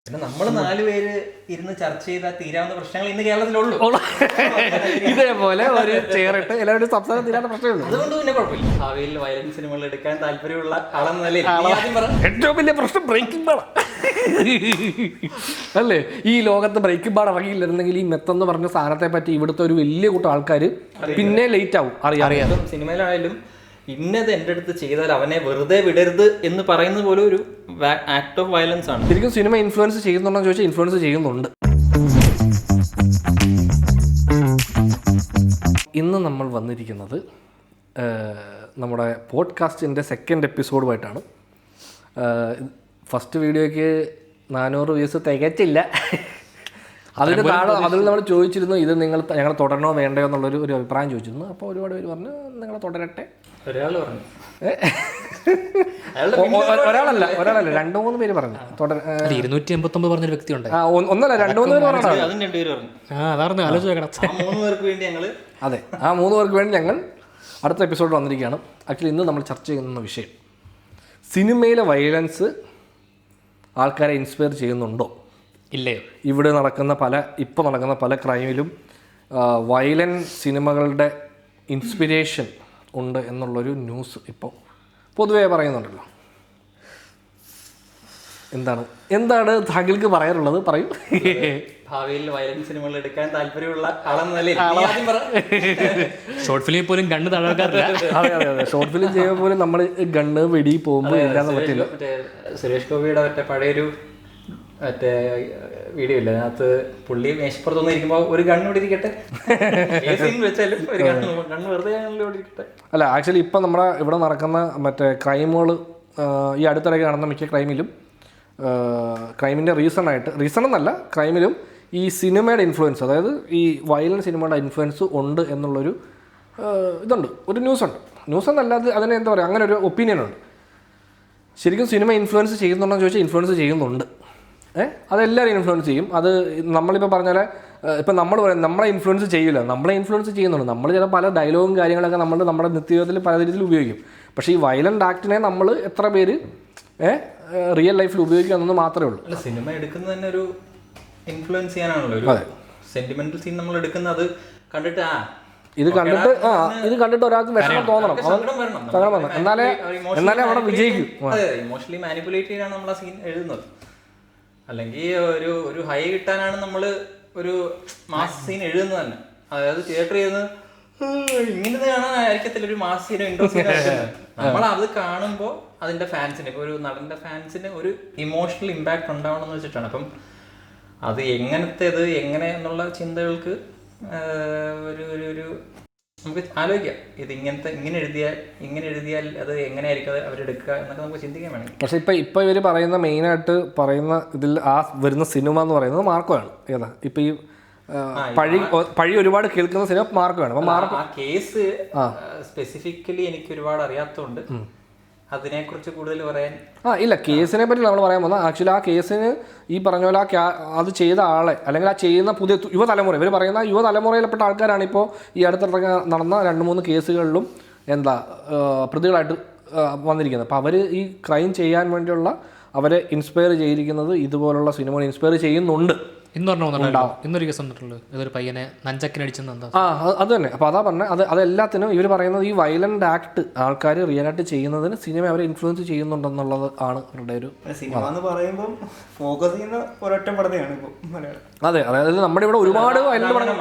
പിന്നെ നമ്മൾ 4 പേര് ഇരുന്ന് ചർച്ച ചെയ്താൽ തീരാവുന്ന പ്രശ്നങ്ങൾ ഇന്ന് കേരളത്തിലുള്ളൂ. ഇതേപോലെ ഒരു ചെയറിട്ട് എല്ലാവരും സംസാരം തീരാത്ത പ്രശ്നമുള്ളൂ. അതുകൊണ്ട് പിന്നെ കുഴപ്പമില്ല. ഭാവിയിൽ വയലൻസ് സിനിമകൾ എടുക്കാൻ താല്പര്യമുള്ള ആളെന്ന നിലയിൽ ഏറ്റവും വലിയ പ്രശ്നം ബ്രേക്കിംഗ് ബാഡ് അല്ലേ? ഈ ലോകത്ത് ബ്രേക്കിംഗ് ബാഡ് ഇറങ്ങിയില്ലെന്നുണ്ടെങ്കിൽ ഈ മെത്തെന്ന് പറഞ്ഞ സാധനത്തെ പറ്റി ഇവിടുത്തെ ഒരു വലിയ കൂട്ടം ആൾക്കാർ പിന്നെ ലേറ്റ് ആവും അറിയാം. സിനിമയിലായാലും ഇന്നത് എൻ്റെ അടുത്ത് ചെയ്താൽ അവനെ വെറുതെ വിടരുത് എന്ന് പറയുന്നത് പോലെ ഒരു ആക്ട് ഓഫ് വയലൻസ് ആണ്. ശരിക്കും സിനിമ ഇൻഫ്ലുവൻസ് ചെയ്യുന്നുണ്ടോ എന്ന് ചോദിച്ചാൽ ഇൻഫ്ലുവൻസ് ചെയ്യുന്നുണ്ട്. ഇന്ന് നമ്മൾ വന്നിരിക്കുന്നത് നമ്മുടെ പോഡ്കാസ്റ്റിൻ്റെ സെക്കൻഡ് എപ്പിസോഡുമായിട്ടാണ്. ഫസ്റ്റ് വീഡിയോയ്ക്ക് 400 വ്യൂസ് തികച്ചില്ല. അതിൽ നമ്മൾ ചോദിച്ചിരുന്നു ഇത് ഞങ്ങൾ തുടരണോ വേണ്ടയോ എന്നുള്ളൊരു അഭിപ്രായം ചോദിച്ചിരുന്നു. അപ്പോൾ ഒരുപാട് പേര് പറഞ്ഞു നിങ്ങൾ തുടരട്ടെ. ഒരാളല്ല 2-3 പേര് പറഞ്ഞു 289 പറഞ്ഞൊരു വ്യക്തിയുണ്ട്. ഒന്നല്ല 2-3 പേര് പറഞ്ഞു. അതെ, ആ 3 പേർക്ക് വേണ്ടി ഞങ്ങൾ അടുത്ത എപ്പിസോഡ് വന്നിരിക്കുകയാണ്. ആക്ച്വലി ഇന്ന് നമ്മൾ ചർച്ച ചെയ്യുന്ന വിഷയം സിനിമയിലെ വയലൻസ് ആൾക്കാരെ ഇൻസ്പയർ ചെയ്യുന്നുണ്ടോ ഇല്ലയോ? ഇവിടെ ഇപ്പോൾ നടക്കുന്ന പല ക്രൈമിലും വയലൻറ്റ് സിനിമകളുടെ ഇൻസ്പിരേഷൻ ഉണ്ട് എന്നുള്ളൊരു ന്യൂസ് ഇപ്പോൾ പൊതുവേ പറയുന്നുണ്ടല്ലോ. എന്താണ് താങ്കൾക്ക് പറയാനുള്ളത്? പറയൂ. ഭാവിയിൽ വയലൻസ് സിനിമകൾ എടുക്കാൻ താല്പര്യമുള്ള ആളെന്ന നിലയിൽ ഷോർട്ട് ഫിലിമിൽ പോലും ഗണ്ണ് തഴക്കാറില്ല. അതെ, ഷോർട്ട് ഫിലിം ചെയ്യുമ്പോൾ പോലും നമ്മൾ ഗണ്ണ് വെടി പോകുമ്പോൾ ഇല്ലാന്ന് പറ്റില്ല. സുരേഷ് ഗോപിയുടെ മറ്റേ വീഡിയോ ഇല്ല, അതിനകത്ത് പുള്ളി മേശപ്പുറത്തൊന്നും ഇരിക്കുമ്പോൾ ഒരു ഗണ്ണ് ഇവിടെ ഇരിക്കട്ടെ വെച്ചാലും ഒരു ഗണ്ണ് വെറുതെ ഇവിടെ ഇരിക്കട്ടെ. അല്ല, ആക്ച്വലി ഇപ്പം നമ്മുടെ ഇവിടെ നടക്കുന്ന മറ്റേ ക്രൈമുകൾ, ഈ അടുത്തിടയ്ക്ക് നടന്ന മിക്ക ക്രൈമിൻ്റെ റീസൺ എന്നല്ല, ക്രൈമിലും ഈ സിനിമയുടെ ഇൻഫ്ലുവൻസ്, അതായത് ഈ വയലൻസ് സിനിമയുടെ ഇൻഫ്ലുവൻസ് ഉണ്ട് എന്നുള്ളൊരു ഇതുണ്ട്, ഒരു ന്യൂസ് എന്നല്ലാതെ അതിനെ എന്താ പറയുക, അങ്ങനെ ഒരു ഒപ്പീനിയനുണ്ട്. ശരിക്കും സിനിമ ഇൻഫ്ലുവൻസ് ചെയ്യുന്നുണ്ടോ എന്ന് ചോദിച്ചാൽ ഇൻഫ്ലുവൻസ് ചെയ്യുന്നുണ്ട്. അതെല്ലാവരും ഇൻഫ്ലുവൻസ് ചെയ്യും. അത് നമ്മളിപ്പോൾ പറഞ്ഞാൽ ഇപ്പം നമ്മൾ പറയും നമ്മളെ ഇൻഫ്ലുവൻസ് ചെയ്യില്ല, നമ്മളെ ഇൻഫ്ലുവൻസ് ചെയ്യുന്നുണ്ട്. നമ്മൾ ചില പല ഡയലോഗും കാര്യങ്ങളൊക്കെ നമ്മുടെ നിത്യജീവിതത്തിൽ പല രീതിയിൽ ഉപയോഗിക്കും. പക്ഷേ ഈ വയലൻ്റ് ആക്ടിനെ നമ്മൾ എത്ര പേര് റിയൽ ലൈഫിൽ ഉപയോഗിക്കുക മാത്രമേ ഉള്ളൂ. അല്ല, സിനിമ എടുക്കുന്നത് തന്നെ ഒരു ഇൻഫ്ലുവൻസ് ചെയ്യാനാണല്ലോ. ഒരു സെന്റിമെന്റൽ സീൻ നമ്മൾ എടുക്കുന്നത് അത് കണ്ടിട്ട് ഇത് കണ്ടിട്ട് ഒരാൾക്ക് വിഷമം തോന്നണം, എന്നാലേ അവിടെ വിജയിക്കും. ഇമോഷണലി മാനിപ്പുലേറ്റ് ചെയ്യാനാണ് നമ്മൾ ആ സീൻ എഴുതുന്നത്. അല്ലെങ്കിൽ ഒരു ഹൈ കിട്ടാനാണ് നമ്മൾ ഒരു മാസ് സീൻ എഴുതുന്നത് തന്നെ. അതായത് തിയേറ്റർ ചെയ്യുന്നത് ഇങ്ങനെ കാണാനായിരിക്കത്തില്ല ഒരു മാസ് സീനോ ഇൻട്രോ സീനോ. നമ്മൾ അത് കാണുമ്പോൾ അതിന്റെ ഫാൻസിന്, ഇപ്പോൾ ഒരു നടന്റെ ഫാൻസിന് ഒരു ഇമോഷണൽ ഇമ്പാക്ട് ഉണ്ടാവണം എന്ന് വെച്ചിട്ടാണ്. അപ്പം അത് എങ്ങനെ എന്നുള്ള ചിന്തകൾക്ക് ഒരു നമുക്ക് ആലോചിക്കാം. ഇത് ഇങ്ങനെ എഴുതിയാൽ അത് എങ്ങനെയായിരിക്കും അത് അവരെടുക്കുക എന്നൊക്കെ നമുക്ക് ചിന്തിക്കാൻ വേണം. പക്ഷെ ഇപ്പൊ ഇവർ പറയുന്ന മെയിനായിട്ട് പറയുന്ന ഇതിൽ വരുന്ന സിനിമ എന്ന് പറയുന്നത് മാർക്കോയാണ്. ഏതാ ഇപ്പൊ ഈ പഴി ഒരുപാട് കേൾക്കുന്ന സിനിമ മാർക്കോയാണ്. ആ കേസ് സ്പെസിഫിക്കലി എനിക്ക് ഒരുപാട് അറിയാത്തതുകൊണ്ട് അതിനെക്കുറിച്ച് കൂടുതൽ പറയാൻ ഇല്ല. കേസിനെ പറ്റി നമ്മൾ പറയാൻ പോകുന്നത് ആക്ച്വലി ആ കേസിന് ഈ പറഞ്ഞ പോലെ അത് ചെയ്ത ആളെ, അല്ലെങ്കിൽ ആ ചെയ്യുന്ന പുതിയ യുവതലമുറ, ഇവർ പറയുന്ന യുവതലമുറയിൽപ്പെട്ട ആൾക്കാരാണ് ഇപ്പോൾ ഈ അടുത്തിടയ്ക്ക് നടന്ന 2-3 കേസുകളിലും പ്രതികളായിട്ട് വന്നിരിക്കുന്നത്. അപ്പോൾ അവർ ഈ ക്രൈം ചെയ്യാൻ വേണ്ടിയുള്ള അവരെ ഇൻസ്പയർ ചെയ്തിരിക്കുന്നത് ഇതുപോലുള്ള സിനിമകൾ ഇൻസ്പയർ ചെയ്യുന്നുണ്ട്. ഇന്നൊരു കേസ് വന്നിട്ടുള്ളൂ, ഇതൊരു പയ്യനെ നഞ്ചക്കിനടിച്ചെന്ന്. അത് തന്നെ. അപ്പോൾ അതാ പറഞ്ഞത്, അതെല്ലാത്തിനും ഇവർ പറയുന്നത് ഈ വയലന്റ് ആക്ട് ആൾക്കാർ റിയൽ ആയിട്ട് ചെയ്യുന്നതിന് സിനിമ അവരെ ഇൻഫ്ലുവൻസ് ചെയ്യുന്നുണ്ടെന്നുള്ളത് ആണ് അവരുടെ ഒരു സിനിമ എന്ന് പറയുമ്പോൾ ഫോക്കസ് ചെയ്യുന്ന ഒരൊറ്റ പടത്തെയാണ് ഇപ്പോൾ മലയാളം. അതെ, അതായത് നമ്മുടെ ഇവിടെ ഒരുപാട്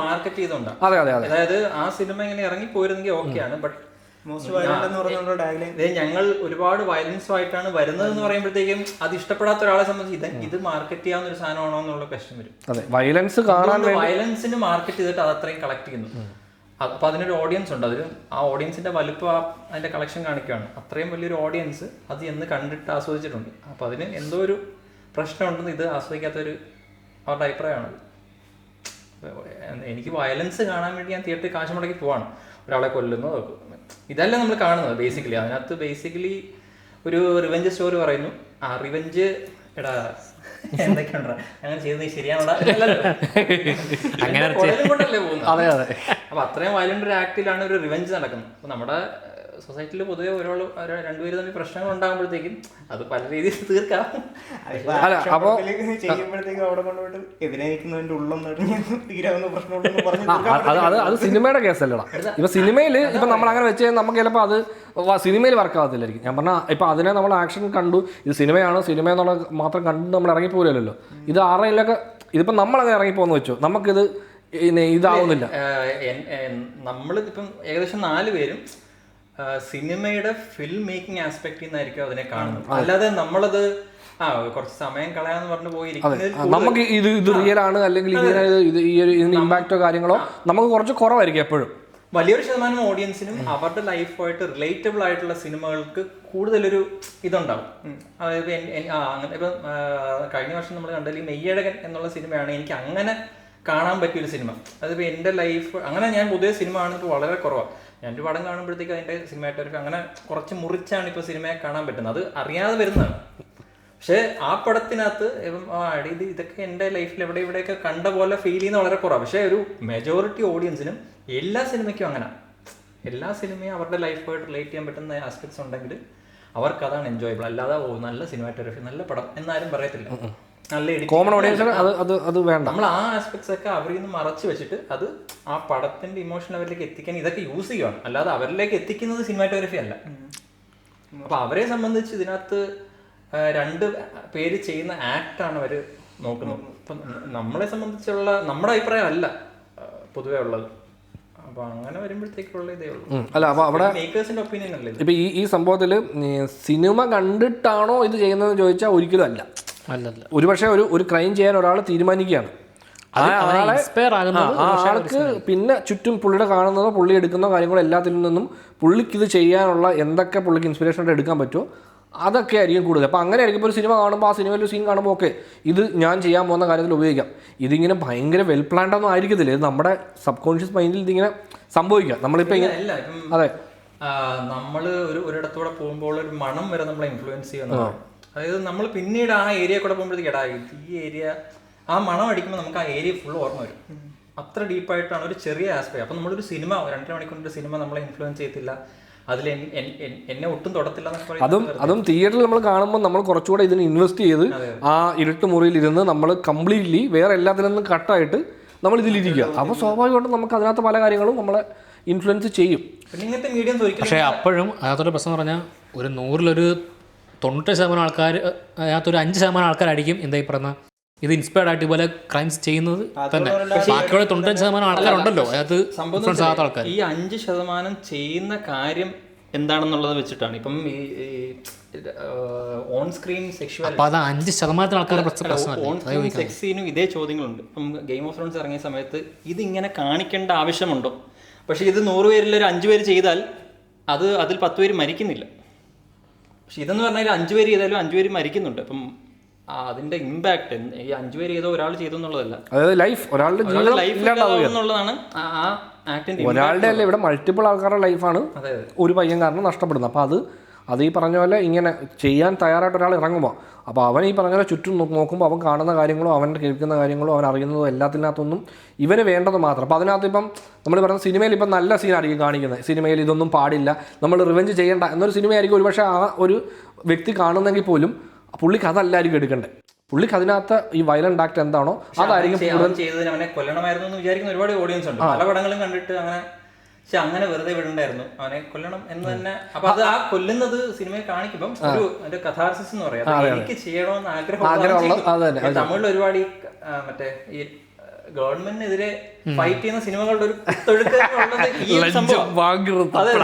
മാർക്കറ്റ് ചെയ്തുകൊണ്ടാണ്. അതെ, അതായത് ആ സിനിമ ഇങ്ങനെ ഇറങ്ങി പോയിരുന്നെങ്കിൽ ഓക്കെയാണ്. ബട്ട് ഞങ്ങൾ ഒരുപാട് വയലൻസ് ആയിട്ടാണ് വരുന്നത് എന്ന് പറയുമ്പോഴത്തേക്കും അത് ഇഷ്ടപ്പെടാത്ത ഒരാളെ സംബന്ധിച്ച് ഇത് മാർക്കറ്റ് ചെയ്യാവുന്ന ഒരു സാധനമാണോ എന്നുള്ള ക്വസ്റ്റ്യൻ വരും. വയലൻസിന് മാർക്കറ്റ് ചെയ്തിട്ട് അത് അത്രയും കളക്ട് ചെയ്യുന്നു. അപ്പൊ അതിനൊരു ഓഡിയൻസ് ഉണ്ട്. ആ ഓഡിയൻസിന്റെ വലുപ്പം അതിന്റെ കളക്ഷൻ കാണിക്കുകയാണ്. അത്രയും വലിയൊരു ഓഡിയൻസ് അത് എന്ന് കണ്ടിട്ട് ആസ്വദിച്ചിട്ടുണ്ട്. അപ്പൊ അതിന് എന്തോ ഒരു പ്രശ്നമുണ്ടെന്ന് ഇത് ആസ്വദിക്കാത്തൊരു അവരുടെ അഭിപ്രായമാണ്. എനിക്ക് വയലൻസ് കാണാൻ വേണ്ടി ഞാൻ തിയേറ്ററിൽ കാശ് മുടക്കി പോവാണ്, ഒരാളെ കൊല്ലുന്നോ ഇതല്ല നമ്മൾ കാണുന്നത്. ബേസിക്കലി അതിനകത്ത് ഒരു റിവെഞ്ച് സ്റ്റോറി പറയുന്നു. ആ റിവെഞ്ച് എന്തൊക്കെയുണ്ടോ അങ്ങനെ ചെയ്യുന്നത് ശരിയാണോടാ കൊണ്ടല്ലേ പോകുന്നത്. അപ്പൊ അത്രയും വയലന്റ് ഒരു ആക്ടിലാണ് ഒരു റിവെഞ്ച് നടക്കുന്നത്. അപ്പൊ നമ്മുടെ സൊസൈറ്റിയിൽ പൊതുവെ രണ്ടുപേരും തമ്മിൽ പ്രശ്നങ്ങൾ ഉണ്ടാകുമ്പോഴത്തേക്കും അത് പല രീതിയിൽ തീർക്കാം. ചെയ്യുമ്പോഴത്തേക്കും അവിടെ കൊണ്ടുപോയിട്ട് എതിരായിരിക്കുന്നതിന്റെ ഉള്ളൊന്നും തീരാവുന്ന പ്രശ്നമുള്ളൂ പറഞ്ഞു. അത് സിനിമയുടെ കേസല്ലടാ. ഇപ്പൊ സിനിമയിൽ ഇപ്പൊ നമ്മൾ അങ്ങനെ വെച്ച് നമുക്ക് ചിലപ്പോൾ അത് സിനിമയിൽ വർക്ക് ആകത്തില്ലായിരിക്കും. ഞാൻ പറഞ്ഞാൽ ഇപ്പൊ അതിനെ നമ്മൾ ആക്ഷൻ കണ്ടു, ഇത് സിനിമയാണ്, സിനിമ എന്നുള്ള മാത്രം കണ്ടു നമ്മൾ ഇറങ്ങിപ്പോലല്ലോ. ഇത് ആരുടെയിലൊക്കെ ഇതിപ്പോ നമ്മളങ്ങനെ ഇറങ്ങിപ്പോന്ന് വെച്ചോ, നമുക്കിത് ഇതാവുന്നില്ല. നമ്മൾ ഇപ്പം ഏകദേശം 4 പേരും സിനിമയുടെ ഫിലിം മേക്കിംഗ് ആസ്പെക്റ്റിൽ നിന്നായിരിക്കും അതിനെ കാണുന്നത്. അല്ലാതെ നമ്മളത് കുറച്ച് സമയം കളയാന്ന് പറഞ്ഞു പോയിരിക്കുന്നത് നമുക്ക് ഇത് റിയൽ ആണ് അല്ലെങ്കിൽ ഇതിന് ഇമ്പാക്റ്റോ കാര്യങ്ങളോ നമുക്ക് കുറച്ച് കുറവായിരിക്കും എപ്പോഴും. വലിയൊരു ശതമാനം ഓഡിയൻസിനും അവരുടെ ലൈഫുമായിട്ട് റിലേറ്റബിൾ ആയിട്ടുള്ള സിനിമകൾക്ക് കൂടുതലൊരു ഇതുണ്ടാവും. അതായത് അങ്ങനെ ഇപ്പം കഴിഞ്ഞ വർഷം നമ്മൾ കണ്ടതിൽ ഈ മെയ്യഴകൻ എന്നുള്ള സിനിമയാണ് എനിക്ക് അങ്ങനെ കാണാൻ പറ്റിയൊരു സിനിമ. അതിപ്പോൾ എൻ്റെ ലൈഫ് അങ്ങനെ ഞാൻ പൊതുവെ സിനിമ കാണുന്നത് വളരെ കുറവാണ്. ഞാനൊരു പടം കാണുമ്പോഴത്തേക്ക് അതിൻ്റെ സിനിമാറ്റോഗ്രാഫി അങ്ങനെ കുറച്ച് മുറിച്ചാണ് ഇപ്പോൾ സിനിമയെ കാണാൻ പറ്റുന്നത്. അത് അറിയാതെ വരുന്നതാണ്. പക്ഷേ ആ പടത്തിനകത്ത് ഇതൊക്കെ എൻ്റെ ലൈഫിൽ ഇവിടെയൊക്കെ കണ്ട പോലെ ഫീൽ ചെയ്യുന്ന വളരെ കുറവാണ്. പക്ഷേ ഒരു മെജോറിറ്റി ഓഡിയൻസിനും എല്ലാ സിനിമയ്ക്കും അങ്ങനെ എല്ലാ സിനിമയും അവരുടെ ലൈഫുമായിട്ട് റിലേറ്റ് ചെയ്യാൻ പറ്റുന്ന ആസ്പെക്ട്സ് ഉണ്ടെങ്കിൽ അവർക്ക് അതാണ് എൻജോയബിൾ. അല്ലാതെ നല്ല സിനിമാറ്റോഗ്രാഫി നല്ല പടം എന്നാരും പറയത്തില്ല. നല്ല കോമൺ ഓഡിയൻസിന് അത് വേണ്ട. നമ്മൾ ആ ആസ്പെക്ട്സ് ഒക്കെ അവരിൽ നിന്ന് മറച്ചു വെച്ചിട്ട് അത് ആ പടത്തിന്റെ ഇമോഷൻ അവരിലേക്ക് എത്തിക്കാൻ ഇതൊക്കെ യൂസ് ചെയ്യുകയാണ്. അല്ലാതെ അവരിലേക്ക് എത്തിക്കുന്നത് സിനിമാറ്റോഗ്രഫി അല്ല. അപ്പൊ അവരെ സംബന്ധിച്ച് ഇതിനകത്ത് 2 പേര് ചെയ്യുന്ന ആക്ടാണ് അവർ നോക്കുന്നത്. ഇപ്പം നമ്മളെ സംബന്ധിച്ചുള്ള നമ്മുടെ അഭിപ്രായം അല്ല പൊതുവേ ഉള്ളത്. അപ്പൊ അങ്ങനെ വരുമ്പോഴത്തേക്കുള്ള ഇതേ ഉള്ളൂ. അല്ല അപ്പൊ അവിടെ മേക്കേഴ്സിന്റെ ഒപ്പീനിയൻ അല്ലേ ഇപ്പൊ ഈ സംഭവത്തിൽ സിനിമ കണ്ടിട്ടാണോ ഇത് ചെയ്യുന്നതെന്ന് ചോദിച്ചാൽ ഒരിക്കലും അല്ല. ഒരുപക്ഷെ ഒരു ക്രൈം ചെയ്യാൻ ഒരാൾ തീരുമാനിക്കുകയാണ്, ആൾക്ക് പിന്നെ ചുറ്റും പുള്ളിയുടെ കാണുന്നതോ പുള്ളി എടുക്കുന്നോ കാര്യങ്ങളോ എല്ലാത്തിൽ നിന്നും പുള്ളിക്ക് ഇത് ചെയ്യാനുള്ള എന്തൊക്കെ പുള്ളിക്ക് ഇൻസ്പിറേഷൻ എടുക്കാൻ പറ്റുമോ അതൊക്കെ ആയിരിക്കും കൂടുതൽ. അപ്പോൾ അങ്ങനെ ആയിരിക്കും ഇപ്പോൾ ഒരു സിനിമ കാണുമ്പോൾ ആ സിനിമയിൽ ഒരു സീൻ കാണുമ്പോൾ ഓക്കെ ഇത് ഞാൻ ചെയ്യാൻ പോകുന്ന കാര്യത്തിൽ ഉപയോഗിക്കാം. ഇതിങ്ങനെ ഭയങ്കര വെൽ പ്ലാൻഡ് ഒന്നും ആയിരിക്കത്തില്ല. ഇത് നമ്മുടെ സബ് കോൺഷ്യസ് മൈൻഡിൽ ഇതിങ്ങനെ സംഭവിക്കാം. നമ്മളിപ്പോൾ ഇങ്ങനെ അതെ നമ്മൾ ഒരിടത്തൂടെ പോകുമ്പോൾ ഒരു മണം വരെ നമ്മളെ ഇൻഫ്ലുവൻസ് ചെയ്യുന്നത്. അതായത് നമ്മൾ പിന്നീട് ആ ഏരിയ കൂടെ പോകുമ്പോഴത്തേക്ക് ഈ ഏരിയ ആ മണം അടിക്കുമ്പോൾ നമുക്ക് ആ ഏരിയ ഫുൾ ഓർമ്മ വരും. അത്ര ഡീപ്പായിട്ടാണ് ഒരു ചെറിയ ആസ്പെക്ട്. അപ്പം നമ്മളൊരു സിനിമ 2.5 മണിക്കൂറിൻ്റെ സിനിമ നമ്മളെ ഇൻഫ്ലുവൻസ് ചെയ്യത്തില്ല, അതിൽ എന്നെ ഒട്ടും തൊടത്തില്ല എന്നൊക്കെ പറയുന്നത്. അതും തിയേറ്ററിൽ നമ്മൾ കാണുമ്പോൾ നമ്മൾ കുറച്ചുകൂടെ ഇതിന് ഇൻവെസ്റ്റ് ചെയ്ത് ആ ഇരുട്ട് മുറിയിൽ ഇരുന്ന് നമ്മൾ കംപ്ലീറ്റ്ലി വേറെ എല്ലാത്തിൽ നിന്നും കട്ടായിട്ട് നമ്മൾ ഇതിലിരിക്കുക. അപ്പോൾ സ്വാഭാവികമായിട്ടും നമുക്ക് അതിനകത്ത് പല കാര്യങ്ങളും നമ്മളെ ഇൻഫ്ലുവൻസ് ചെയ്യും. പിന്നെ ഇങ്ങനത്തെ മീഡിയം. പക്ഷേ അപ്പോഴും അതിനകത്തൊരു പ്രശ്നം പറഞ്ഞാൽ ഒരു 100-ൽ 98% ആൾക്കാർ അതിനകത്തൊരു 5% ആൾക്കാരായിരിക്കും എന്താ ഈ പറഞ്ഞ ഇത് ഇൻസ്പയർഡ് ആയിട്ട് ഇതുപോലെ ക്രൈംസ് ചെയ്യുന്നത് തന്നെ. ബാക്കിയുള്ള 95% ആൾക്കാരുണ്ടല്ലോ അതിനകത്ത് ഇൻഫ്ലുവൻസ് ആകാത്ത ആൾക്കാർ. ഈ 5% ചെയ്യുന്ന കാര്യം എന്താണെന്നുള്ളത് വെച്ചിട്ടാണ് ഇപ്പം ഈ ഓൺ സ്ക്രീൻ സെക്ഷുവൽ. അപ്പോൾ അത് 5% ആൾക്കാരുടെ ഓൺ സ്ക്രീൻ സെക്സ് സീനും ഇതേ ചോദ്യങ്ങളുണ്ട്. ഇപ്പം ഗെയിം ഓഫ് ത്രോൺസ് ഇറങ്ങിയ സമയത്ത് ഇതിങ്ങനെ കാണിക്കേണ്ട ആവശ്യമുണ്ടോ? പക്ഷേ ഇത് 100 പേരിൽ ഒരു 5 പേര് ചെയ്താൽ അതിൽ 10 പേര് മരിക്കുന്നില്ല. പക്ഷെ ഇതെന്ന് പറഞ്ഞാൽ 5 പേര് ചെയ്താലും 5 പേര് മരിക്കുന്നുണ്ട്. അപ്പം അതിന്റെ ഇമ്പാക്ട് ഈ 5 പേര് ചെയ്തോ ഒരാൾ ചെയ്തു എന്നുള്ളതല്ല, അതായത് ലൈഫ് ഒരാളുടെ എന്നുള്ളതാണ് ആ ആക്ടിന്റെ. ഒരാളുടെ അല്ല, ഇവിടെ മൾട്ടിപ്പിൾ ആൾക്കാരുടെ ലൈഫാണ് ഒരു പയ്യൻ കാരണം നഷ്ടപ്പെടുന്നത്. അപ്പോൾ അത് ഈ പറഞ്ഞ പോലെ ഇങ്ങനെ ചെയ്യാൻ തയ്യാറായിട്ട് ഒരാൾ ഇറങ്ങുമ്പോൾ അപ്പോൾ അവൻ ഈ പറഞ്ഞ പോലെ ചുറ്റും നോക്കുമ്പോൾ അവൻ കാണുന്ന കാര്യങ്ങളോ അവൻ കേൾക്കുന്ന കാര്യങ്ങളോ അവൻ അറിയുന്നതോ എല്ലാത്തിനകത്തൊന്നും ഇവന് വേണ്ടത് മാത്രം. അപ്പോൾ അതിനകത്ത് ഇപ്പം നമ്മൾ പറയുന്ന സിനിമയിൽ ഇപ്പം നല്ല സീനായിരിക്കും കാണിക്കുന്നത്, സിനിമയിൽ ഇതൊന്നും പാടില്ല, നമ്മൾ റിവെഞ്ച് ചെയ്യേണ്ട എന്നൊരു സിനിമയായിരിക്കും ഒരുപക്ഷെ ആ ഒരു വ്യക്തി കാണുന്നെങ്കിൽ പോലും പുള്ളിക്ക് അതല്ലായിരിക്കും എടുക്കേണ്ടത്. പുള്ളിക്ക് അതിനകത്ത് ഈ വയലന്റ് ആക്ട് എന്താണോ അതായിരിക്കും ചെയ്തതിന് അവനെ കൊല്ലണമായിരുന്നു എന്ന് വിചാരിക്കുന്ന ഒരുപാട് ഓഡിയൻസ് ഉണ്ട്. പല പടങ്ങളും കണ്ടിട്ട് അങ്ങനെ വെറുതെ വിടണ്ടായിരുന്നു, അവനെ കൊല്ലണം എന്ന് തന്നെ. അപ്പൊ അത് ആ കൊല്ലുന്നത് സിനിമയിൽ കാണിക്കുമ്പോൾ ഒരു അതിന്റെ കഥാർസിസ് എന്ന് പറയാം. എനിക്ക് ചെയ്യണമെന്ന് ആഗ്രഹം. തമിഴിൽ ഒരുപാട് ഈ മറ്റേ ഈ ഗവൺമെന്റിനെതിരെ ഫൈറ്റ് ചെയ്യുന്ന സിനിമകളുടെ ഒരു കുത്തൊഴുക്ക് ഈ സംഭവം. അതെ,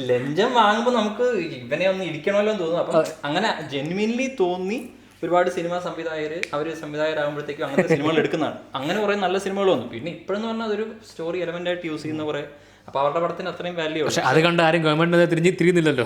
ലഞ്ചം വാങ്ങുമ്പോൾ നമുക്ക് ഇവനെ ഒന്ന് ഇരിക്കണമല്ലോ എന്ന് തോന്നുന്നു. അപ്പം അങ്ങനെ ജെന്യുവിൻലി തോന്നി ഒരുപാട് സിനിമാ സംവിധായകരാകുമ്പോഴത്തേക്കും അങ്ങനത്തെ സിനിമകൾ എടുക്കുന്നതാണ്. അങ്ങനെ കുറേ നല്ല സിനിമകൾ വന്നു. പിന്നെ ഇപ്പോഴെന്ന് പറഞ്ഞാൽ അതൊരു സ്റ്റോറി എലമെന്റ് ആയിട്ട് യൂസ് ചെയ്യുന്ന കുറേ, അപ്പൊ അവരുടെ പടത്തിന് അത്രയും വാല്യൂ. പക്ഷെ അത് കണ്ട് ആരും ഗവൺമെന്റിനെ തിരിയുന്നില്ലല്ലോ.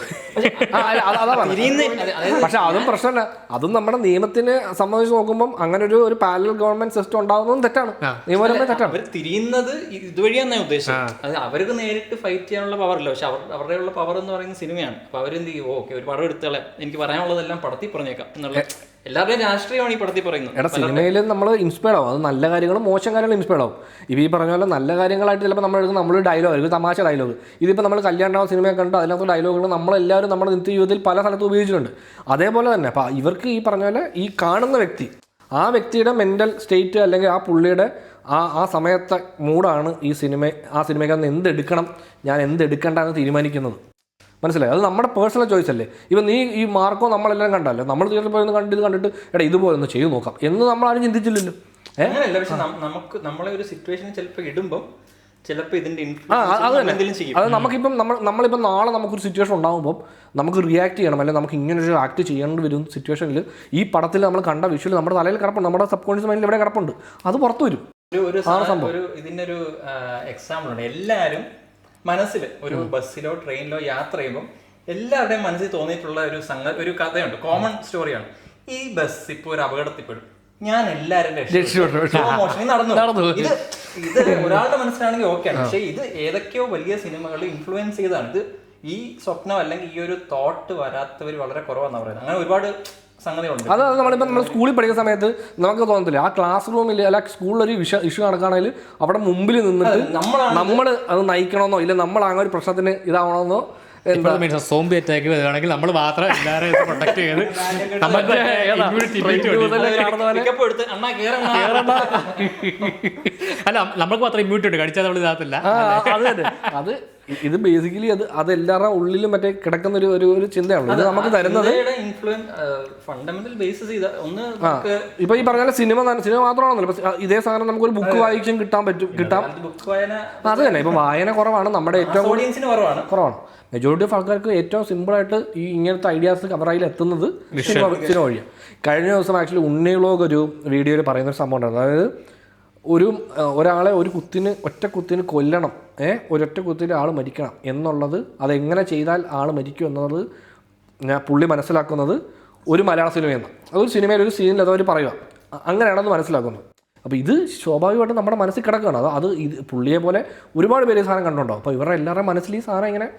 പക്ഷെ അതും പ്രശ്നമല്ല, അതും നമ്മുടെ നിയമത്തിനെ സംബന്ധിച്ച് നോക്കുമ്പോൾ അങ്ങനെ ഒരു പാരലൽ ഗവൺമെന്റ് സിസ്റ്റം ഉണ്ടാകുന്നതും തെറ്റാണ്, നിയമപരമായി തെറ്റാണ്. അവർ തിരിയുന്നത് ഇതുവഴിയാണെന്നാണ് ഉദ്ദേശം. അത് അവർക്ക് നേരിട്ട് ഫൈറ്റ് ചെയ്യാനുള്ള പവർ ഇല്ല, പക്ഷെ അവരുടെ ഉള്ള പവർ എന്ന് പറയുന്ന സിനിമയാണ്. അപ്പൊ അവരെന്ത് ചെയ്യും, ഓക്കെ ഒരു പടം എടുത്താളെ എനിക്ക് പറയാനുള്ളതെല്ലാം പടത്തിൽ പറഞ്ഞേക്കാം എന്നുള്ള എല്ലാവരുടെയും രാഷ്ട്രീയമാണ് ഈ പടത്തിൽ പറയുന്നത്. എടാ സിനിമയിൽ നമ്മൾ ഇൻസ്പയർഡ് ആവും. അത് നല്ല കാര്യങ്ങളും മോശം കാര്യങ്ങളും ഇൻസ്പയർഡ് ആവും. ഇപ്പോൾ ഈ പറഞ്ഞ പോലെ നല്ല കാര്യങ്ങളായിട്ട് ചിലപ്പോൾ നമ്മൾ ഡയലോഗ് ആയിരിക്കും, തമാശ ഡയലോഗ്. ഇതിപ്പോൾ നമ്മൾ കല്യാണം സിനിമയെ കണ്ട് അതിനകത്ത് ഡയലോഗുകൾ നമ്മളെല്ലാവരും നമ്മുടെ നിത്യ ജീവിതത്തിൽ പല സ്ഥലത്തും ഉപയോഗിച്ചിട്ടുണ്ട്. അതേപോലെ തന്നെ അപ്പോൾ ഇവർക്ക് ഈ പറഞ്ഞ പോലെ ഈ കാണുന്ന വ്യക്തി, ആ വ്യക്തിയുടെ മെൻ്റൽ സ്റ്റേറ്റ് അല്ലെങ്കിൽ ആ പുള്ളിയുടെ ആ സമയത്തെ മൂഡാണ് ആ സിനിമയ്ക്ക് എന്തെടുക്കണം, ഞാൻ എന്തെടുക്കേണ്ട എന്ന് തീരുമാനിക്കുന്നത്. മനസ്സിലായി? അത് നമ്മുടെ പേഴ്സണൽ ചോയ്സ് അല്ലേ. ഇപ്പം നീ ഈ മാർക്കോ നമ്മളെല്ലാം കണ്ടല്ലോ, നമ്മൾ തിയേറ്ററിൽ പോയി കണ്ടിട്ട് എടാ ഇതുപോലെ ഒന്ന് ചെയ്ത് നോക്കാം എന്ന് നമ്മളാരും ചിന്തിച്ചില്ലല്ലോ. അങ്ങനെയല്ല, പക്ഷെ നമുക്ക് നമ്മളെ ഒരു സിറ്റുവേഷനിൽ ചിലപ്പോൾ ഇടുമ്പോൾ ചിലപ്പോൾ ഇതിന്റെ അത് നമുക്കിപ്പം നമ്മളിപ്പം നാളെ നമുക്കൊരു സിറ്റുവേഷൻ ഉണ്ടാകുമ്പോൾ നമുക്ക് റിയാക്ട് ചെയ്യണം, അല്ലെങ്കിൽ നമുക്ക് ഇങ്ങനൊരു ആക്ട് ചെയ്യേണ്ടി വരും സിറ്റുവേഷനിൽ ഈ പടത്തിൽ നമ്മൾ കണ്ട വിഷ്വൽ നമ്മുടെ തലയിൽ കിടപ്പുണ്ട്, നമ്മുടെ സബ് കോൺഷ്യസ് മൈൻഡിൽ എവിടെ കിടപ്പുണ്ട്, അത് പുറത്തു വരും. ഇതിന്റെ ഒരു എക്സാമ്പിൾ ഉണ്ട്. എല്ലാവരും മനസ്സിൽ ഒരു ബസ്സിലോ ട്രെയിനിലോ യാത്ര ചെയ്യുമ്പോൾ എല്ലാവരുടെയും മനസ്സിൽ തോന്നിയിട്ടുള്ള ഒരു കഥയുണ്ട്, കോമൺ സ്റ്റോറിയാണ്. ഈ ബസ് ഇപ്പോൾ ഒരു അപകടത്തിൽപ്പെടും, ഞാൻ എല്ലാവരും നടന്നു. ഇത് ഒരാളുടെ മനസ്സിലാണെങ്കിൽ ഓക്കെയാണ്, പക്ഷെ ഇത് ഏതൊക്കെയോ വലിയ സിനിമകൾ ഇൻഫ്ലുവൻസ് ചെയ്തതാണ്. ഇത് ഈ സ്വപ്നം അല്ലെങ്കിൽ ഈ ഒരു തോട്ട് വരാത്തവർ വളരെ കുറവാണെന്ന് പറയുന്നത്. അങ്ങനെ ഒരുപാട് അത് നമ്മൾ സ്കൂളിൽ പഠിക്കുന്ന സമയത്ത് നമുക്ക് തോന്നത്തില്ല, ആ ക്ലാസ് റൂമിൽ അല്ല സ്കൂളിലൊരു ഇഷ്യൂ നടക്കുകയാണെങ്കിൽ അവിടെ മുമ്പിൽ നിന്നിട്ട് നമ്മൾ അത് നയിക്കണമെന്നോ ഇല്ല നമ്മൾ അങ്ങനെ ഒരു പ്രശ്നത്തിന് ഇതാവണമെന്നോ സോംബി അറ്റാക്ക് വരുവാണെങ്കിൽ നമ്മൾ മാത്രം എല്ലാവരും പ്രൊട്ടക്ട് ചെയ്ത് അല്ല നമ്മൾക്ക് മാത്രം ഇമ്മ്യൂണിറ്റി ഉണ്ട്, കടിച്ചാൽ നമ്മൾ ഇതാകത്തില്ല. അത് ഇത് ബേസിക്കലി അത് എല്ലാവരുടെ ഉള്ളിലും മറ്റേ കിടക്കുന്ന ഒരു ചിന്തയാണ് ഇത് നമുക്ക് തരുന്നത്. ഇപ്പൊ ഈ പറഞ്ഞ സിനിമ മാത്രമാണെന്നല്ലോ, ഇപ്പൊ ഇതേ സാധനം നമുക്കൊരു ബുക്ക് വായിച്ചും കിട്ടാം. അത് തന്നെ ഇപ്പൊ വായന കുറവാണ് നമ്മുടെ ഏറ്റവും കുറവാണ്. മെജോറിറ്റി ഓഫ് ആൾക്കാർക്ക് ഏറ്റവും സിമ്പിളായിട്ട് ഈ ഇങ്ങനത്തെ ഐഡിയാസ് കവറായിൽ എത്തുന്നത് സിനിമ വഴിയാണ്. കഴിഞ്ഞ ദിവസം ആക്ച്വലി ഉണ്ണികളോഗ് ഒരു വീഡിയോയിൽ പറയുന്നൊരു സംഭവം ഉണ്ടായിരുന്നു. അതായത് ഒരാളെ ഒറ്റ കുത്തിന് കൊല്ലണം, ഒരൊറ്റ കുത്തിൽ ആൾ മരിക്കണം എന്നുള്ളത്, അതെങ്ങനെ ചെയ്താൽ ആൾ മരിക്കും എന്നുള്ളത് പുള്ളി മനസ്സിലാക്കുന്നത് ഒരു മലയാള സിനിമയെന്ന്. അതൊരു സിനിമയിൽ ഒരു സീനിൽ അതവർ പറയുക, അങ്ങനെയാണെന്ന് മനസ്സിലാക്കുന്നത്. അപ്പോൾ ഇത് സ്വാഭാവികമായിട്ടും നമ്മുടെ മനസ്സിൽ കിടക്കുകയാണ്. അത് പുള്ളിയെ പോലെ ഒരുപാട് പേര് ഈ സാധനം കണ്ടുണ്ടാവും. അപ്പോൾ ഇവരുടെ എല്ലാവരുടെയും മനസ്സിൽ ഈ സാധനം ഇങ്ങനെ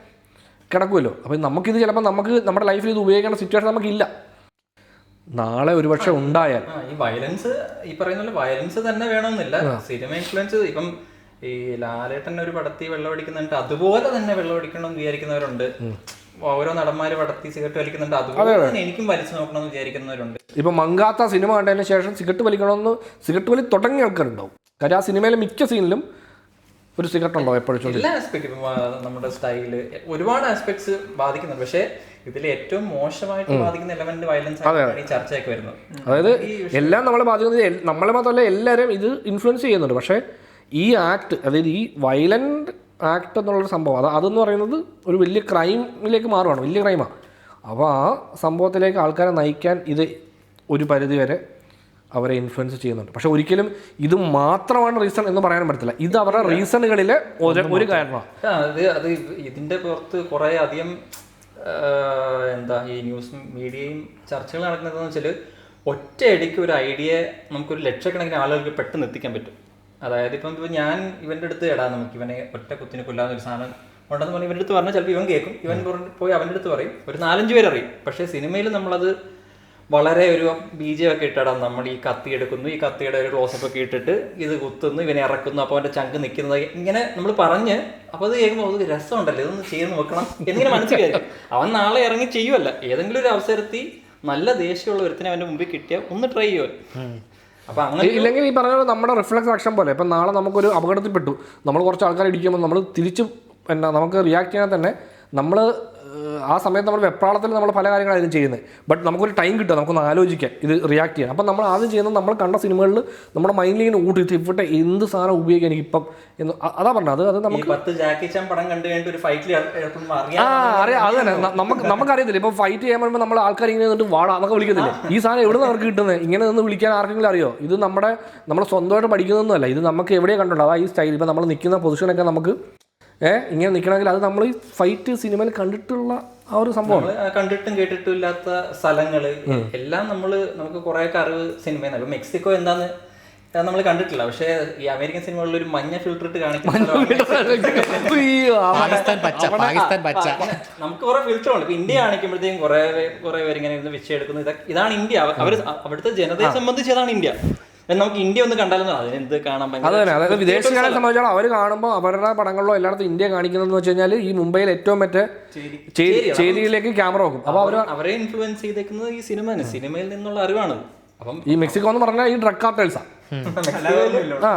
കിടക്കുമല്ലോ. അപ്പോൾ നമുക്കിത് ചിലപ്പോൾ നമ്മുടെ ലൈഫിൽ ഇത് ഉപയോഗിക്കേണ്ട സിറ്റുവേഷൻ നമുക്കില്ല, നാളെ ഒരുപക്ഷെ ഉണ്ടായാൽ. ഈ വയലൻസ് ഈ പറയുന്ന വയലൻസ് തന്നെ വേണമെന്നില്ല, സിനിമ ഇൻഫ്ലുവൻസ്. ഇപ്പം ഈ ലാലേട്ടൻ ഒരു പടത്തിൽ വെള്ളമടിക്കുന്നുണ്ട്, അതുപോലെ തന്നെ വെള്ളമടിക്കണം വിചാരിക്കുന്നവരുണ്ട്. ഓരോ നടന്മാര് പടത്തിൽ സിഗരറ്റ് വലിക്കുന്നുണ്ട്, അതുപോലെ തന്നെ എനിക്കും വലിച്ചു നോക്കണമെന്ന് വിചാരിക്കുന്നവരുണ്ട്. ഇപ്പൊ മങ്കാത്ത സിനിമ കണ്ടതിന് ശേഷം സിഗരറ്റ് വലിക്കണമെന്ന് സിഗരറ്റ് വലി തുടങ്ങിയ ആൾക്കാരുണ്ടാവും. കാര്യം ആ സിനിമയിലെ മിക്ക സീനിലും ഒരു സിഗരറ്റ് ഉണ്ടാവും എപ്പോഴും. എല്ലാ ആസ്പെക്ട് ഇപ്പം നമ്മുടെ സ്റ്റൈല് ഒരുപാട് ആസ്പെക്ട്സ് ബാധിക്കുന്നുണ്ട്. പക്ഷേ ഇതിൽ ഏറ്റവും മോശമായിട്ട് ബാധിക്കുന്ന എലമെന്റ് വയലൻസ് ആണ് ഈ ചർച്ചയൊക്കെ വരുന്നത്. അതായത് എല്ലാം നമ്മളെ ബാധിക്കുന്നത്, നമ്മളെ മാത്രമല്ല എല്ലാവരും ഇത് ഇൻഫ്ലുവൻസ് ചെയ്യുന്നുണ്ട്. പക്ഷേ ഈ ആക്ട്, അതായത് ഈ വയലന്റ് ആക്ട് എന്നുള്ളൊരു സംഭവം അതെന്ന് പറയുന്നത് ഒരു വലിയ ക്രൈമിലേക്ക് മാറുകയാണ്, വലിയ ക്രൈമാണ്. അപ്പോൾ ആ സംഭവത്തിലേക്ക് ആൾക്കാരെ നയിക്കാൻ ഇത് ഒരു പരിധിവരെ അവരെ ഇൻഫ്ലുവൻസ് ചെയ്യുന്നുണ്ട്. പക്ഷെ ഒരിക്കലും ഇത് മാത്രമാണ് റീസൺ എന്ന് പറയാനും പറ്റത്തില്ല. ഇത് അവരുടെ റീസണുകളിലെ ഒരു കാരണമാണ്. അത് ഇതിന്റെ പുറത്ത് കുറേ അധികം ഈ ന്യൂസ് മീഡിയയും ചർച്ചകൾ നടക്കുന്നതെന്ന് വെച്ചാൽ ഒറ്റയടിക്ക് ഒരു ഐഡിയ നമുക്കൊരു ലക്ഷക്കണക്കിന് ആളുകൾക്ക് പെട്ടെന്ന് എത്തിക്കാൻ പറ്റും. അതായത് ഇപ്പം ഞാൻ ഇവൻ്റെ അടുത്ത് നമുക്ക് ഇവനെ ഒറ്റ കുത്തിന് കൊല്ലാന്നൊരു സാധനം ഉണ്ടെന്ന് പറഞ്ഞാൽ ഇവൻ്റെ അടുത്ത് പറഞ്ഞാൽ ചിലപ്പോൾ ഇവൻ കേൾക്കും, ഇവൻ പോയി അവൻ്റെ അടുത്ത് പറയും, ഒരു 4-5 പേര് അറിയും. പക്ഷേ സിനിമയിൽ നമ്മളത് വളരെ ഒരു ബീജമൊക്കെ ഇട്ടിടാം, നമ്മൾ ഈ കത്തി എടുക്കുന്നു, ഈ കത്തിയുടെ ഒരു ക്ലോസപ്പ് ഒക്കെ ഇട്ടിട്ട് ഇത് കുത്തുന്നു, ഇവനെ ഇറക്കുന്നു, അപ്പോൾ അവൻ്റെ ചങ്ക് നിൽക്കുന്നത് ഇങ്ങനെ നമ്മൾ പറഞ്ഞ്, അപ്പോൾ അത് കേൾക്കുമ്പോൾ അത് രസമുണ്ടല്ലോ, ഇതൊന്ന് ചെയ്ത് നോക്കണം എന്നിങ്ങനെ മനസ്സിലായിരിക്കും. അവൻ നാളെ ഇറങ്ങി ചെയ്യുമല്ല, ഏതെങ്കിലും ഒരു അവസരത്തിൽ നല്ല ദേഷ്യമുള്ള ഒരുത്തിനെ അവൻ്റെ മുമ്പിൽ കിട്ടിയാൽ ഒന്ന് ട്രൈ ചെയ്യുമല്ലോ. അപ്പോൾ അങ്ങനെ ഇല്ലെങ്കിൽ ഈ പറഞ്ഞ നമ്മുടെ റിഫ്ലക്സ് ആക്ഷൻ പോലെ ഇപ്പം നാളെ നമുക്കൊരു അപകടത്തിൽപ്പെട്ടു, നമ്മൾ കുറച്ച് ആൾക്കാർ ഇടിക്കുമ്പോൾ നമ്മൾ തിരിച്ച് നമുക്ക് റിയാക്ട് ചെയ്യാൻ തന്നെ നമ്മൾ ആ സമയത്ത് നമ്മൾ വെപ്രാളത്തിൽ നമ്മൾ പല കാര്യങ്ങളായിരിക്കും ചെയ്യുന്നത്. ബട്ട് നമുക്കൊരു ടൈം കിട്ടുക, നമുക്കൊന്ന് ആലോചിക്കാൻ, ഇത് റിയാക്ട് ചെയ്യാൻ. അപ്പം നമ്മൾ ആദ്യം ചെയ്യുന്നത് നമ്മൾ കണ്ട സിനിമകളിൽ നമ്മുടെ മൈൻഡിൽ ഇങ്ങനെ ഊട്ടിട്ട് ഇവിടെ എന്ത് സാധനം ഉപയോഗിക്കാൻ എനിക്കിപ്പം എന്ന് അതാ പറഞ്ഞത്. അത് നമുക്ക് അറിയാം, അത് തന്നെ നമുക്കറിയത്തില്ല. ഇപ്പം ഫൈറ്റ് ചെയ്യാൻ പറയുമ്പോൾ നമ്മൾ ആൾക്കാർ ഇങ്ങനെ നിന്നിട്ട് വാടാ എന്നൊക്കെ വിളിക്കത്തില്ലേ, ഈ സാധനം എവിടെ നിന്ന് അവർക്ക് കിട്ടുന്നത്, ഇങ്ങനെ നിന്ന് വിളിക്കാൻ ആർക്കെങ്കിലും അറിയോ? ഇത് നമ്മൾ സ്വന്തമായിട്ട് പഠിക്കുന്നതൊന്നുമല്ല, ഇത് നമുക്ക് എവിടെയാണ് കണ്ടിട്ടുണ്ട്. അതാ ഈ സ്റ്റൈൽ, ഇപ്പം നമ്മൾ നിൽക്കുന്ന പൊസിഷനൊക്കെ നമുക്ക് ഇങ്ങനെ നിൽക്കണമെങ്കിൽ അത് നമ്മൾ ഈ ഫൈറ്റ് സിനിമയിൽ കണ്ടിട്ടുള്ള ആ ഒരു സംഭവമാണ്. കണ്ടിട്ടും കേട്ടിട്ടും ഇല്ലാത്ത സ്ഥലങ്ങള് എല്ലാം നമുക്ക് കുറേയൊക്കെ അറിവ് സിനിമയിൽ. ഇപ്പം മെക്സിക്കോ എന്താന്ന് നമ്മൾ കണ്ടിട്ടില്ല. പക്ഷേ ഈ അമേരിക്കൻ സിനിമകളിൽ ഒരു മഞ്ഞ ഫിൽറ്റർ ഇട്ട് പാകിസ്ഥാൻ പച്ച നമുക്ക് കുറെ ഫിൽറ്റർ ഉണ്ട്. ഇപ്പൊ ഇന്ത്യ കാണിക്കുമ്പോഴത്തേക്കും കുറെ പേര് ഇങ്ങനെ ഇരുന്ന് വിഷയെടുക്കുന്നു. ഇതാണ് ഇന്ത്യ. അവിടുത്തെ ജനതയെ സംബന്ധിച്ച് അതാണ് ഇന്ത്യ. നമുക്ക് ഇന്ത്യ ഒന്ന് കണ്ടാലും അതിനെന്ത് കാണാൻ അത് തന്നെ. അതായത് വിദേശികളെ സംബന്ധിച്ചാൽ അവർ കാണുമ്പോൾ അവരുടെ പടങ്ങളിലോ എല്ലായിടത്തും ഇന്ത്യ കാണിക്കുന്നതെന്ന് വെച്ച് കഴിഞ്ഞാൽ ഈ മുംബൈയിൽ ഏറ്റവും മറ്റേ ചേരിയിലേക്ക് ക്യാമറ വെക്കും. അപ്പോൾ അവരെ ഇൻഫ്ലുവൻസ് ചെയ്തേക്കുന്നത് ഈ സിനിമയിൽ നിന്നുള്ള അറിവാണ്. അപ്പം ഈ മെക്സിക്കോ എന്ന് പറഞ്ഞാൽ ഈ ഡ്രഗ് കാർട്ടൽസാണ്.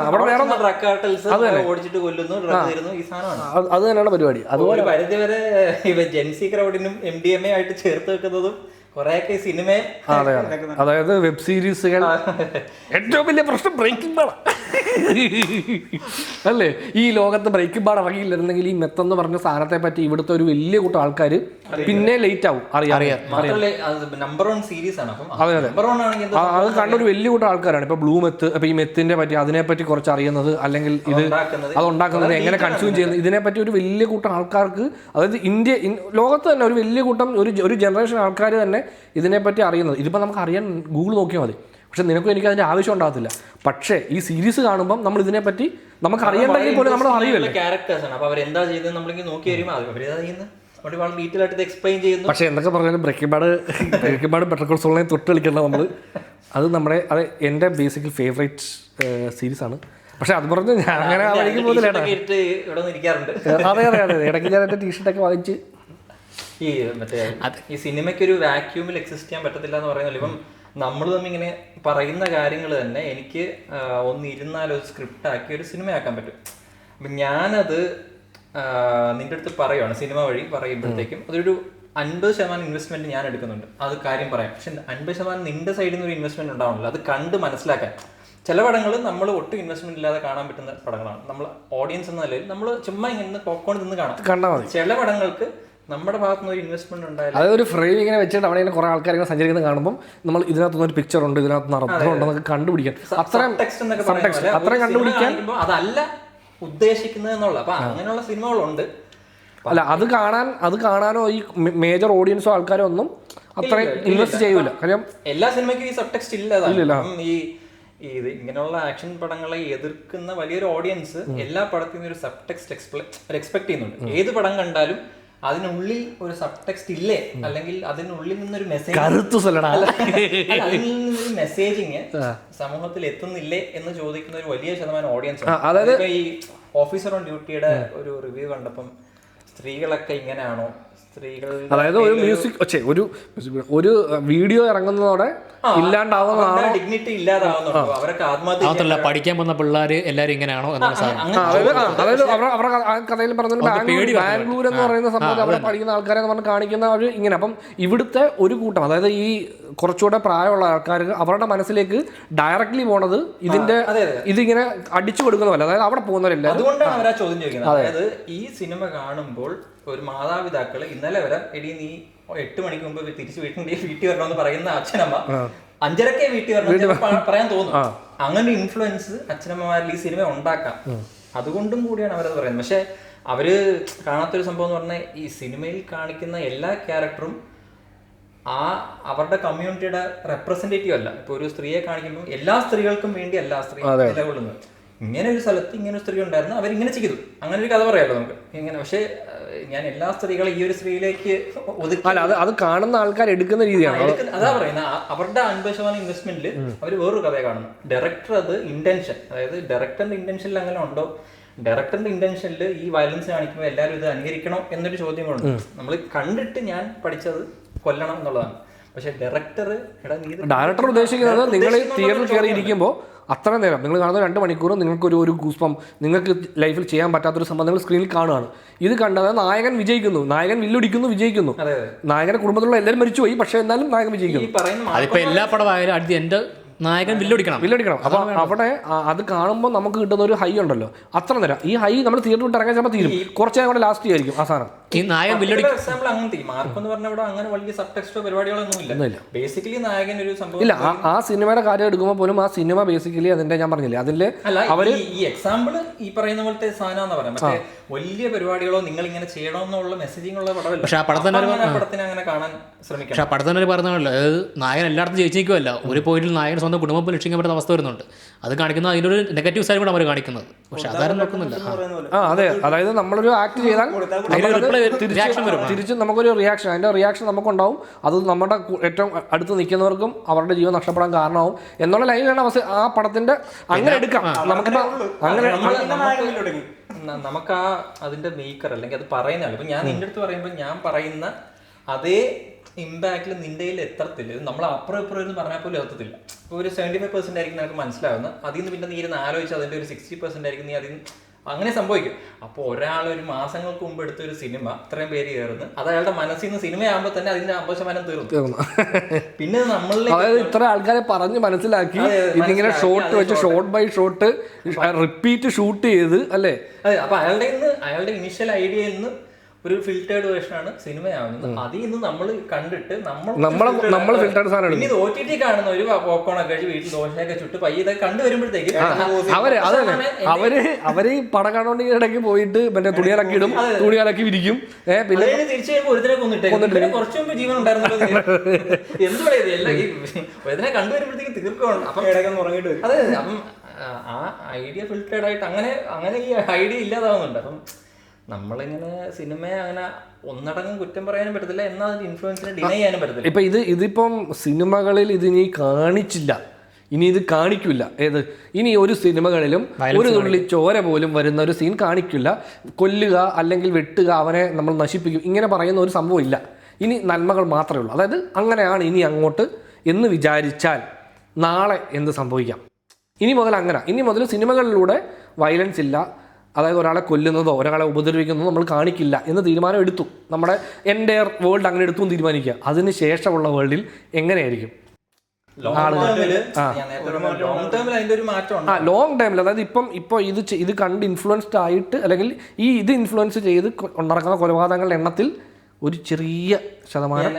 അവിടെ വേറെ ഡ്രഗ് കാർട്ടൽസ് ഓടിച്ചിട്ട് കൊല്ലുന്നു, ഡ്രഗ് തരുന്നു, ഈ സാധനമാണ്. അത് തന്നെയാണ് പരിപാടി. അതുപോലെ പരിധി വരെ ജെൻസി ക്രൗഡിനും MDMA ആയിട്ട് ചേർത്ത് വെക്കുന്നതും കുറെയൊക്കെ സിനിമയെ. അതായത് വെബ് സീരീസുകൾ ഏറ്റവും വലിയ പ്രശ്നം ബ്രേക്കിംഗ് ബാഡ് അല്ലേ? ഈ ലോകത്ത് ബ്രേക്കിംഗ് ബാഡ് ഇറങ്ങിയില്ലായിരുന്നെങ്കിൽ ഈ മെത്തെന്ന് പറഞ്ഞ സാധനത്തെ പറ്റി ഇവിടുത്തെ ഒരു വലിയ കൂട്ടം ആൾക്കാർ പിന്നെ ലേറ്റ് ആവും അറിയാം. നമ്പർ 1 സീരീസ് ആണ്. അതെ അതെ, അത് കണ്ടൊരു വലിയ കൂട്ടം ആൾക്കാരാണ്. ഇപ്പൊ ബ്ലൂ മെത്ത്, ഇപ്പൊ ഈ മെത്തിന്റെ പറ്റി അതിനെപ്പറ്റി കുറച്ച് അറിയുന്നത്, അല്ലെങ്കിൽ ഇത് അത് ഉണ്ടാക്കുന്നത് എങ്ങനെ കൺസ്യൂം ചെയ്യുന്നത്, ഇതിനെപ്പറ്റി ഒരു വലിയ കൂട്ടം ആൾക്കാർക്ക്, അതായത് ലോകത്ത് തന്നെ ഒരു വലിയ കൂട്ടം ഒരു ജനറേഷൻ ആൾക്കാർ തന്നെ ഇതിനെപ്പറ്റി അറിയുന്നത്. ഇതിപ്പോൾ നമുക്ക് അറിയാൻ ഗൂഗിൾ നോക്കിയാൽ മതി. പക്ഷെ നിനക്കും എനിക്ക് അതിന്റെ ആവശ്യം ഉണ്ടാകത്തില്ല. പക്ഷേ ഈ സീരീസ് കാണുമ്പോൾ നമ്മൾ ഇതിനെപ്പറ്റി നമുക്ക് അറിയണ്ടെങ്കിൽ പോലും നമ്മൾ അറിയില്ല. ക്യാരക്ടേഴ്സ് ആണ്. അപ്പൊ അവരെന്താ ചെയ്തത് നമ്മളിങ്ങനെ നോക്കി വരുമ്പോൾ അവരെന്താ ചെയ്യുന്നത് വളരെ ഡീറ്റെയിൽ ആയിട്ട് എക്സ്പ്ലെയിൻ ചെയ്യുന്നു. പക്ഷെ എന്തൊക്കെ പറഞ്ഞാലും ബ്രേക്കിംഗ് ബാഡ് ബെറ്റർ കോൾ സോളിനെ തൊട്ട് കളിക്കേണ്ട നമ്മൾ. അത് നമ്മുടെ എൻ്റെ ബേസിക്കലി ഫേവറേറ്റ് സീരീസ് ആണ്. പക്ഷെ അത് പറഞ്ഞ് ഞാൻ അങ്ങനെ വഴിക്ക് പോകുന്നില്ല. അതെ അതെ അതെ, ഇടയ്ക്ക് ഞാൻ എൻ്റെ ടീഷർട്ടൊക്കെ വാങ്ങിച്ച് ഈ സിനിമയ്ക്ക് ഒരു വാക്യൂമിൽ എക്സിസ്റ്റ് ചെയ്യാൻ പറ്റത്തില്ല എന്ന് പറയുന്നത്. ഇപ്പം നമ്മൾ തമ്മിൽ ഇങ്ങനെ പറയുന്ന കാര്യങ്ങൾ തന്നെ എനിക്ക് ഒന്നിരുന്നാലും ഒരു സ്ക്രിപ്റ്റ് ആക്കി ഒരു സിനിമയാക്കാൻ പറ്റും. അപ്പം ഞാനത് നിന്റെ അടുത്ത് പറയുവാണ്, സിനിമ വഴി പറയുമ്പോഴത്തേക്കും അതൊരു 50% ഇൻവെസ്റ്റ്മെന്റ് ഞാൻ എടുക്കുന്നുണ്ട്. അത് കാര്യം പറയാം. പക്ഷെ 50% നിന്റെ സൈഡിൽ നിന്ന് ഒരു ഇൻവെസ്റ്റ്മെന്റ് ഉണ്ടാവണല്ലോ, അത് കണ്ട് മനസ്സിലാക്കാൻ. ചില പടങ്ങൾ നമ്മൾ ഒട്ടും ഇൻവെസ്റ്റ്മെന്റ് ഇല്ലാതെ കാണാൻ പറ്റുന്ന പടങ്ങളാണ്. നമ്മൾ ഓഡിയൻസ് എന്ന നിലയിൽ നമ്മൾ ചുമ്മാ ഇങ്ങനെ പോപ്കോൺ നിന്ന് കാണാം. ചില പടങ്ങൾക്ക് നമ്മുടെ ഭാഗത്തുനിന്ന് ഒരു ഇൻവെസ്റ്റ്മെന്റ് ഉണ്ടായാലും, അതായത് ഒരു ഫ്രെയിം ഇങ്ങനെ വെച്ചിട്ട് അവിടെ ഇങ്ങനെ കുറെ ആൾക്കാർ ഇങ്ങനെ സഞ്ചരിക്കുന്നത് കാണുമ്പോൾ നമ്മൾ ഇതിനകത്തുനിന്ന് ഒരു പിക്ചർ ഉണ്ട്, ഇതിനകത്ത് അർത്ഥം ഉണ്ടെന്നൊക്കെ കണ്ടുപിടിക്കാൻ, അത്രയും കണ്ടുപിടിക്കാൻ അതല്ല ഉദ്ദേശിക്കുന്നത് എന്നുള്ള. അപ്പൊ അങ്ങനെയുള്ള സിനിമകളുണ്ട്. അല്ല, അത് കാണാനോ ഈ മേജർ ഓഡിയൻസോ ആൾക്കാരോ ഒന്നും അത്രയും ഇൻവെസ്റ്റ് ചെയ്യൂല. കാര്യം എല്ലാ സിനിമയ്ക്കും ഈ സബ് ടെക്സ്റ്റ് ഇല്ല. ഇത് ഇങ്ങനെയുള്ള ആക്ഷൻ പടങ്ങളെ എതിർക്കുന്ന വലിയൊരു ഓഡിയൻസ് എല്ലാ പടത്തിൽ നിന്നും ഒരു സബ് ടെക്സ്റ്റ് എക്സ്പെക്ട് ചെയ്യുന്നുണ്ട്. ഏത് പടം കണ്ടാലും അതിനുള്ളിൽ ഒരു സബ് ടെക്സ്റ്റ് ഇല്ലേ, അല്ലെങ്കിൽ അതിനുള്ളിൽ നിന്നൊരു മെസ്സേജിങ് സമൂഹത്തിൽ എത്തുന്നില്ലേ എന്ന് ചോദിക്കുന്ന ഒരു വലിയ ശതമാനം ഓഡിയൻസ്. അതായത് ഈ ഓഫീസർ ഓൺ ഡ്യൂട്ടിയുടെ ഒരു റിവ്യൂ കണ്ടപ്പം സ്ത്രീകളൊക്കെ ഇങ്ങനെയാണോ, അതായത് ഒരു മ്യൂസിക് ഒരു വീഡിയോ ഇറങ്ങുന്നതോടെ ഇല്ലാണ്ടാവുന്നതാണോ, ഡിഗ്നിറ്റി ഇല്ലാതാവുന്നുണ്ടോ, അവരൊക്കെ ആത്മഹത്യ, പഠിക്കാൻ പോകുന്ന പിള്ളേർ എല്ലാവരും ഇങ്ങനെയാണോ എന്നുള്ള സാധനം. അതായത് അവരുടെ കഥയിൽ പറഞ്ഞ ബാംഗ്ലൂർ എന്ന് പറയുന്ന സംഭവത്തിൽ അവിടെ പഠിക്കുന്ന ആൾക്കാരെ നമ്മൾ കാണിക്കുന്ന അവർ ഇങ്ങനെ. അപ്പം ഇവിടുത്തെ ഒരു കൂട്ടം, അതായത് ഈ കുറച്ചുകൂടെ പ്രായമുള്ള ആൾക്കാർക്ക് അവരുടെ മനസ്സിലേക്ക് ഡയറക്ട്ലി പോണത് ഇതിങ്ങനെ അടിച്ചു കൊടുക്കുന്നതല്ല. അതായത് അവിടെ പോകുന്നവരെല്ലാം. അതുകൊണ്ടാണ് അവരാ ചോദ്യം ചോദിക്കുന്നത്. അതായത് ഈ സിനിമ കാണുമ്പോൾ ഒരു മാതാപിതാക്കള് ഇന്നലെ വരെ എടി നീ 8 മണിക്ക് മുമ്പ് തിരിച്ച് വീട്ടിൽ വരണമെന്ന് പറയുന്ന അച്ഛനമ്മ 5:30 വീട്ടിൽ വരണം പറയാൻ തോന്നും. അങ്ങനെ ഇൻഫ്ലുവൻസ് അച്ഛനമ്മമാരിൽ ഈ സിനിമ ഉണ്ടാക്കാം. അതുകൊണ്ടും കൂടിയാണ് അവരത് പറയുന്നത്. പക്ഷെ അവര് കാണാത്തൊരു സംഭവം എന്ന് പറഞ്ഞാൽ ഈ സിനിമയിൽ കാണിക്കുന്ന എല്ലാ ക്യാരക്ടറും അവരുടെ കമ്മ്യൂണിറ്റിയുടെ റെപ്രസെന്റേറ്റീവ് അല്ല. ഇപ്പൊ ഒരു സ്ത്രീയെ കാണിക്കുമ്പോൾ എല്ലാ സ്ത്രീകൾക്കും വേണ്ടി അല്ല ആ സ്ത്രീ നിലകൊള്ളുന്നത്. ഇങ്ങനെ ഒരു സ്ഥലത്ത് ഇങ്ങനെ ഒരു സ്ത്രീ ഉണ്ടായിരുന്നു, അവരിങ്ങനെ ചെയ്തു, അങ്ങനെ ഒരു കഥ പറയാമല്ലോ നമുക്ക് ഇങ്ങനെ. പക്ഷെ ഞാൻ എല്ലാ സ്ത്രീകളെ ഈ ഒരു സ്ത്രീയിലേക്ക് അത് കാണുന്ന ആൾക്കാർ എടുക്കുന്ന രീതിയാണ്. അതാ പറയുന്നത്. അവരുടെ 50% ഇൻവെസ്റ്റ്മെന്റിൽ അവർ വേറൊരു കഥയെ കാണുന്നു. ഡയറക്ടർ അത് ഇന്റൻഷൻ, അതായത് ഡയറക്ടറിന്റെ ഇന്റൻഷനിൽ അങ്ങനെ ഉണ്ടോ, ഡയറക്ടറിന്റെ ഇന്റൻഷനിൽ ഈ വയലൻസ് കാണിക്കുമ്പോൾ എല്ലാവരും ഇത് അനുകരിക്കണം എന്നൊരു ചോദ്യങ്ങളുണ്ട്. നമ്മൾ കണ്ടിട്ട് ഞാൻ പഠിച്ചത് കൊല്ലണം എന്നുള്ളതാണ്. പക്ഷെ ഡയറക്ടർ ഉദ്ദേശിക്കുന്നത് നിങ്ങൾ തിയേറ്ററിൽ കയറി ഇരിക്കുമ്പോൾ അത്ര നേരം നിങ്ങൾ കാണുന്ന 2 മണിക്കൂർ നിങ്ങൾക്ക് ഒരു ഗൂസ്പം, നിങ്ങൾക്ക് ലൈഫിൽ ചെയ്യാൻ പറ്റാത്തൊരു സംഭവം നിങ്ങൾ സ്ക്രീനിൽ കാണുകയാണ്. ഇത് കണ്ടത് നായകൻ വിജയിക്കുന്നു, നായകൻ വില്ലൊടിക്കുന്നു, വിജയിക്കുന്നു. നായകന്റെ കുടുംബത്തിലുള്ള എല്ലാവരും മരിച്ചുപോയി, പക്ഷെ എന്നാലും നായകൻ വിജയിക്കുന്നു. അതിപ്പോ എല്ലാ പടമായാലും അടി എൻ്റെ നായകൻ വില്ലൊടിക്കണം. അപ്പൊ അവിടെ അത് കാണുമ്പോൾ നമുക്ക് കിട്ടുന്ന ഒരു ഹൈ ഉണ്ടല്ലോ, അത്ര നേരം ഈ ഹൈ നമ്മൾ തിയേറ്റർ വിട്ട് ഇറങ്ങാൻ ചിലപ്പോൾ തീരും, കുറച്ച് നേരം കൂടെ ലാസ്റ്റ് ആയിരിക്കും ആ സാധനം. ഈ നായകൻ വില്ലടി എക്സാമ്പിൾ അങ്ങനത്തെ മാർക്ക് എന്ന് പറഞ്ഞ ഇവിടെ അങ്ങനെ വലിയ സബ് ടെക്സ്റ്റോ പരിപാടികളൊന്നും ഇല്ല. ബേസിക്കലി നായകൻ ഒരു സംഭവം ഇല്ല. ആ സിനിമയുടെ കാര്യം എടുക്കുമ്പോൾ പോലും ആ സിനിമ ബേസിക്കലി അതിന്റെ ഞാൻ പറഞ്ഞില്ലേ അതിലെ അവര് ഈ എക്സാമ്പിൾ ഈ പറയുന്ന പോലത്തെ സാധനം എന്ന് പറയാം. മറ്റേ വലിയ പരിപാടികളോ നിങ്ങൾ ഇങ്ങനെ ചെയ്യണമെന്നുള്ള മെസ്സേജിംഗ് ഉള്ള പടമല്ല. പക്ഷെ ആ പടത്തിന് അങ്ങനെ കാണാൻ ശ്രമിക്കാം. പക്ഷെ ആ പടത്തിന് പറഞ്ഞല്ലോ, അതായത് നായകൻ എല്ലായിടത്തും ജയിച്ചേക്കുമല്ല, ഒരു പോയിന്റിൽ നായകൻ സ്വന്തം കുടുംബം രക്ഷിക്കപ്പെടുന്ന അവസ്ഥ വരുന്നുണ്ട്. അത് കാണിക്കുന്നത് അതിൻ്റെ ഒരു നെഗറ്റീവ് സൈഡ് കൂടെ അവർ കാണിക്കുന്നത്. പക്ഷെ അതാരും നോക്കുന്നില്ല. അതെ, അതായത് നമ്മളൊരു ആക്ട് ചെയ്താൽ തിരിച്ച് നമുക്കൊരു റിയാക്ഷൻ, അതിന്റെ റിയാക്ഷൻ നമുക്കുണ്ടാവും. അത് നമ്മുടെ ഏറ്റവും അടുത്ത് നിൽക്കുന്നവർക്കും അവരുടെ ജീവൻ നഷ്ടപ്പെടാൻ കാരണമാവും എന്നുള്ള ലൈനിലാണ് ആ പടത്തിന്റെ അങ്ങനെ എടുക്കാം. നമുക്കിപ്പോ അങ്ങനെ നമുക്ക് ആ അതിന്റെ മേക്കർ അല്ലെങ്കിൽ അത് പറയുന്നതാണ്. ഇപ്പൊ ഞാൻ നിന്റെ അടുത്ത് പറയുമ്പോൾ ഞാൻ പറയുന്ന അതേ ഇമ്പാക്റ്റിൽ നിന്റെ കയ്യിൽ എത്തത്തില്ല. നമ്മൾ അപ്പുറം ഇപ്പുറം എന്ന് പറഞ്ഞാൽ പോലും എത്തത്തില്ല. ഇപ്പോൾ ഒരു 75% ആയിരിക്കും നമുക്ക് മനസ്സിലാവുന്നത്. അതിൽ നിന്ന് പിന്നെ നീ ഇരുന്ന് ആലോചിച്ച് അതിന്റെ ഒരു 60% ആയിരിക്കും നീ അതിന് അങ്ങനെ സംഭവിക്കും. അപ്പോൾ ഒരാൾ ഒരു മാസങ്ങൾക്ക് മുമ്പ് എടുത്ത ഒരു സിനിമ ഇത്രയും പേര് കയറുന്നു, അത് അയാളുടെ മനസ്സിൽ നിന്ന് സിനിമയാകുമ്പോൾ തന്നെ അതിന്റെ 50% തീർന്നു. പിന്നെ നമ്മളിൽ അതായത് ഇത്ര ആൾക്കാരെ പറഞ്ഞ് മനസ്സിലാക്കി ഇതിങ്ങനെ ഷോട്ട് വെച്ച് shot by shot repeat shoot ചെയ്ത് അല്ലേ. അതെ, അപ്പൊ അയാളുടെ ഇനീഷ്യൽ ഐഡിയയിൽ നിന്ന് ഒരു ഫിൽറ്റേർഡ് വേർഷനാണ് സിനിമയാവുന്നത്. അതിൽ നിന്ന് നമ്മൾ കണ്ടിട്ട് നമ്മൾ ഫിൽറ്റേർഡ് സാധനം പിന്നെ OTT കാണുന്ന ഒരു പോപ്കോണൊക്കെ കഴിച്ച് വീട്ടിൽ ദോശയൊക്കെ ചുട്ട് പയ്യെ ഇതൊക്കെ കണ്ടുവരുമ്പോഴത്തേക്ക് അവര് പടം കാണുകൊണ്ട് ഇടയ്ക്ക് പോയിട്ട് മറ്റേ തുണിയാലക്കി ഇടും, തുണിയാലക്കി വിരിക്കും. പിന്നെ തിരിച്ചു കഴിയുമ്പോൾ ഒരുത്തിനെ കൊന്നിട്ടേക്കും. കുറച്ചു മുമ്പ് ജീവൻ ഉണ്ടായിരുന്നല്ലോ. എന്ത് പറയുന്നത് എല്ലാം ഈ ഇതിനെ കണ്ടുവരുമ്പോഴത്തേക്ക് തീർക്കുകയാണ്. അപ്പം ഇടയ്ക്കൊന്ന് ഉറങ്ങിയിട്ട് വരും. അതെ, അപ്പം ആ ഐഡിയ ഫിൽറ്റേർഡ് ആയിട്ട് അങ്ങനെ ഈ ഐഡിയ ഇല്ലാതാവുന്നുണ്ട്. അപ്പം നമ്മളിങ്ങനെ സിനിമയെ അങ്ങനെ ഒന്നടങ്കം കുറ്റം പറയാനും പറ്റത്തില്ല, എന്നാൽ അതിന്റെ ഇൻഫ്ലുവൻസിനെ ഡിനൈ ചെയ്യാനും പറ്റത്തില്ല. ഇപ്പൊ ഇതിപ്പം സിനിമകളിൽ ഇതിനി കാണിച്ചില്ല, ഇനി ഇത് കാണിക്കില്ല. ഇനി ഒരു സിനിമകളിലും ഒരു തുള്ളി ചോര പോലും വരുന്ന ഒരു സീൻ കാണിക്കില്ല. കൊല്ലുക അല്ലെങ്കിൽ വെട്ടുക, അവനെ നമ്മൾ നശിപ്പിക്കും, ഇങ്ങനെ പറയുന്ന ഒരു സംഭവം ഇല്ല. ഇനി നന്മകൾ മാത്രമേ ഉള്ളൂ. അതായത് അങ്ങനെയാണ് ഇനി അങ്ങോട്ട് എന്ന് വിചാരിച്ചാൽ നാളെ എന്ത് സംഭവിക്കാം. ഇനി മുതൽ സിനിമകളിലൂടെ വയലൻസ് ഇല്ല, അതായത് ഒരാളെ കൊല്ലുന്നതോ ഒരാളെ ഉപദ്രവിക്കുന്നതോ നമ്മൾ കാണിക്കില്ല എന്ന് തീരുമാനം എടുത്തു. നമ്മുടെ എൻ്റയർ വേൾഡ് അങ്ങനെ എടുത്തു എന്ന് തീരുമാനിക്കുക. അതിന് ശേഷമുള്ള വേൾഡിൽ എങ്ങനെയായിരിക്കും ലോങ് ടൈമിൽ, അതായത് ഇപ്പോൾ ഇത് കണ്ട് ഇൻഫ്ലുവൻസ്ഡ് ആയിട്ട് അല്ലെങ്കിൽ ഇത് ഇൻഫ്ലുവൻസ് ചെയ്ത് നടക്കുന്ന കൊലപാതകങ്ങളുടെ എണ്ണത്തിൽ ഒരു ചെറിയ ശതമാനം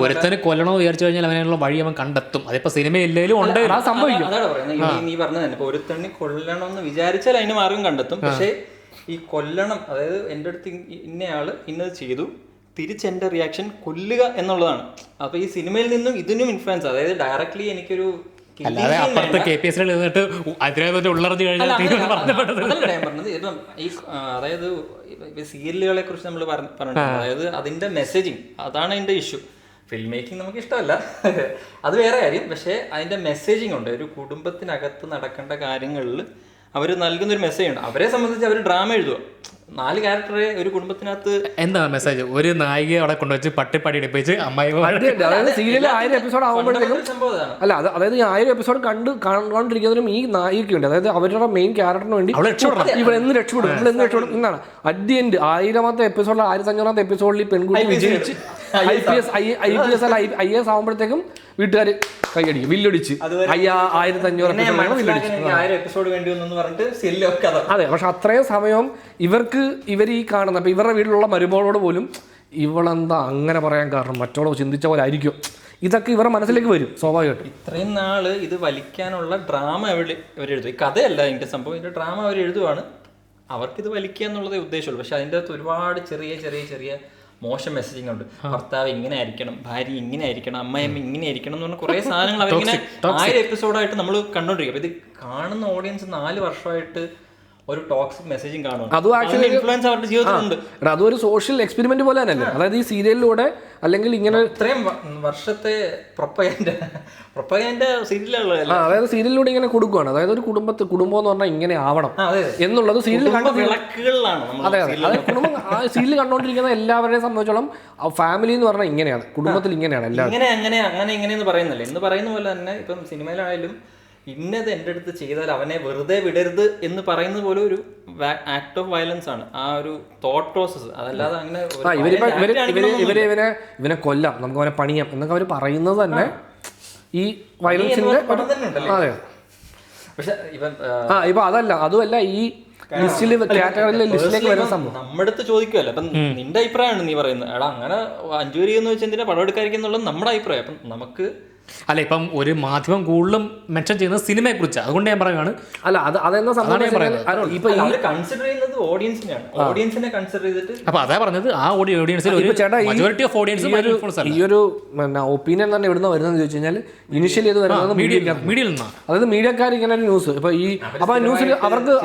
ഒരുത്തന് കൊല്ലണോ വിചാരിച്ചു കഴിഞ്ഞാൽ അവനുള്ള വഴി അവൻ കണ്ടെത്തും. അതിപ്പോ സിനിമയില്ലേലും ഉണ്ട്, സംഭവിക്കും. അതാണ് പറയുന്നത്, നീ പറഞ്ഞത് തന്നെ. ഇപ്പൊ ഒരുത്തണ്ണി കൊല്ലണം എന്ന് വിചാരിച്ചാൽ അതിന് മാർഗം കണ്ടെത്തും. പക്ഷേ ഈ കൊല്ലണം, അതായത് എൻ്റെ അടുത്ത് ഇന്നയാള് ഇന്നത് ചെയ്തു, തിരിച്ചെൻ്റെ റിയാക്ഷൻ കൊല്ലുക എന്നുള്ളതാണ്. അപ്പൊ ഈ സിനിമയിൽ നിന്നും ഇതിനും ഇൻഫ്ലുവൻസ്, അതായത് ഡയറക്ട്ലി എനിക്കൊരു അല്ലാതെ അപ്പുറത്ത് KPSC അതിനകത്ത് ഉള്ളറിഞ്ഞു കഴിഞ്ഞാൽ ഞാൻ പറഞ്ഞത്. ഇപ്പം ഈ അതായത് സീരിയലുകളെ കുറിച്ച് നമ്മൾ പറഞ്ഞിട്ടുണ്ട്. അതായത് അതിന്റെ മെസ്സേജിങ്, അതാണ് അതിന്റെ ഇഷ്യൂ. ഫിലിം മേക്കിംഗ് നമുക്ക് ഇഷ്ടമല്ല, അത് വേറെ കാര്യം. പക്ഷേ അതിന്റെ മെസ്സേജിങ് ഉണ്ട്. ഒരു കുടുംബത്തിനകത്ത് നടക്കേണ്ട കാര്യങ്ങളിൽ അവർ നൽകുന്നൊരു മെസ്സേജ് ഉണ്ട്. അവരെ സംബന്ധിച്ച് അവർ ഡ്രാമ എഴുതുക, 4 ക്യാരക്ടറെ ഒരു കുടുംബത്തിനകത്ത്. എന്താ മെസ്സേജ്? ഒരു നായികയെ അവിടെ കൊണ്ടുവച്ച് പട്ടിപ്പടി എടുപ്പിച്ച് അമ്മായി, അതായത് സീരിയൽ 1000 എപ്പിസോഡ് ആകുമ്പോഴത്തേക്കും അല്ല, അതായത് ഈ 1000 എപ്പിസോഡ് കണ്ടുകൊണ്ടിരിക്കുന്നതിനും ഈ നായികയുണ്ട്, അതായത് അവരുടെ മെയിൻ ക്യാരക്ടറിന് വേണ്ടി ഇവളെന്ന് രക്ഷപ്പെടും എന്നാണ്. അറ്റ് ദി എൻഡ് 1000ാമത്തെ എപ്പിസോഡിൽ 1500ാമത്തെ എപ്പിസോഡിൽ ഈ പെൺകുട്ടി വിജയിച്ച് IPS IAS ആകുമ്പോഴത്തേക്കും വീട്ടുകാർ കൈയടിക്കും, വില്ലടിച്ച് 1500 എപ്പിസോഡ് വേണ്ടി വന്നു പറഞ്ഞിട്ട്. അതെ, പക്ഷെ അത്രയും സമയം ഇവർ ഈ കാണുന്ന, അപ്പൊ ഇവരുടെ വീട്ടിലുള്ള മരുമകളോട് പോലും ഇവളെന്താ അങ്ങനെ പറയാൻ കാരണം, മറ്റോളോ ചിന്തിച്ച പോലെ ആയിരിക്കും. ഇതൊക്കെ ഇവരുടെ മനസ്സിലേക്ക് വരും സ്വാഭാവികമായിട്ടും. ഇത്രയും നാള് ഇത് വലിക്കാനുള്ള ഡ്രാമ അവരെഴുതും. ഈ കഥയല്ല ഇതിന്റെ സംഭവം, ഇതിന്റെ ഡ്രാമ അവരെഴുതുവാണ്. അവർക്കിത് വലിക്കുക എന്നുള്ളതേ ഉദ്ദേശമുള്ളൂ. പക്ഷെ അതിൻ്റെ അകത്ത് ഒരുപാട് ചെറിയ മോശം മെസ്സേജിങ് ഉണ്ട്. ഭർത്താവ് ഇങ്ങനെ ആയിരിക്കണം, ഭാര്യ ഇങ്ങനെ ആയിരിക്കണം, അമ്മയമ്മ ഇങ്ങനെ ആയിരിക്കണം എന്ന് പറഞ്ഞ കുറെ സാധനങ്ങൾ അവരിങ്ങനെ 1000 എപ്പിസോഡായിട്ട് നമ്മൾ കണ്ടോണ്ടിരിക്കും. അപ്പൊ ഇത് കാണുന്ന ഓഡിയൻസ് 4 വർഷമായിട്ട് ഒരു ടോക്സിക് മെസ്സേജിങ് കാണും. അതും ആക്ച്വലി ഇൻഫ്ലുവൻസ് അവരുടെ ജീവിതത്തിലുണ്ട്. അതൊരു സോഷ്യൽ എക്സ്പെരിമെന്റ് പോലെ തന്നെയല്ലേ. അതായത് ഈ സീരിയലിലൂടെ അല്ലെങ്കിൽ ഇങ്ങനെ ഇത്രയും വർഷത്തെ പ്രൊപ്പഗാൻഡ സീരിയലുകളല്ല, അതായത് സീരിയലിലൂടെ ഇങ്ങനെ കൊടുക്കുകയാണ്. അതായത് ഒരു കുടുംബം എന്ന് പറഞ്ഞാൽ ഇങ്ങനെ ആവണം എന്നുള്ളത് സീരിയൽ വിളക്കുകളിലാണ്. അതെ, അതായത് കുടുംബം സീരിയൽ കണ്ടുകൊണ്ടിരിക്കുന്ന എല്ലാവരെയും സംബന്ധിച്ചോളം ഫാമിലി എന്ന് പറഞ്ഞാൽ ഇങ്ങനെയാണ്, കുടുംബത്തിൽ ഇങ്ങനെയാണ് എല്ലാവരും ഇങ്ങനെ പറയുന്നില്ല എന്ന് പറയുന്ന പോലെ തന്നെ. ഇപ്പം സിനിമയിലായാലും ഇന്നത് എൻ്റെ അടുത്ത് ചെയ്താൽ അവനെ വെറുതെ വിടരുത് എന്ന് പറയുന്നത് പോലെ ഒരു ആക്ട് ഓഫ് വയലൻസ് ആണ് ആ ഒരു തോട്ട് പ്രോസസ്. അതല്ലാതെ അങ്ങനെ ഇവനെ കൊല്ലാം, നമുക്ക് അവനെ പണിയാം എന്നൊക്കെ അവർ പറയുന്നത് തന്നെ ഈ വയലൻസിന്റെ. അതെ, പക്ഷെ ഇപ്പൊ അതുമല്ല ലിസ്റ്റിൽ കാറ്റഗറിയിലെ ലിസ്റ്റിലേക്ക് വരുന്ന സംഭവം. നമ്മുടെ അടുത്ത് ചോദിക്കുമല്ലോ, അപ്പം നിന്റെ അഭിപ്രായമാണ് നീ പറയുന്നത്. എടാ അങ്ങനെ 5 പേര് എന്ന് വെച്ചാൽ എന്തിനാ പടം എടുക്കാതിരിക്കും എന്നുള്ളത് നമ്മുടെ അഭിപ്രായം. അപ്പം നമുക്ക് അല്ല, ഇപ്പം ഒരു മാധ്യമം കൂടുതലും മെൻഷൻ ചെയ്യുന്നത് സിനിമയെ കുറിച്ചാണ്. അതുകൊണ്ട് ഞാൻ പറയുകയാണ്. അല്ല അതെന്താ സംഭവം ഇപ്പൊ കൺസിഡർ ചെയ്യുന്നത് ഓഡിയൻസിനെയാണ്. ഓഡിയൻസിനെ കൺസിഡർ ചെയ്തിട്ട് അപ്പൊ അതാ പറഞ്ഞത്, ആ ഓഡിയൻസിൽ ഒരു മജോറിറ്റി ഓഫ് ഓഡിയൻസ് ഈ ഒരു ഒപ്പീനിയൻ തന്നെ എവിടുന്ന വരുന്നതെന്ന് ചോദിച്ചു കഴിഞ്ഞാൽ ഇനിഷ്യലി ഇത് വരുന്നത് മീഡിയയിൽ നിന്നാണ്. അതായത് മീഡിയക്കാർ ഇങ്ങനെ ഒരു ന്യൂസ് ഇപ്പൊ അപ്പൊ ആ ന്യൂസിൽ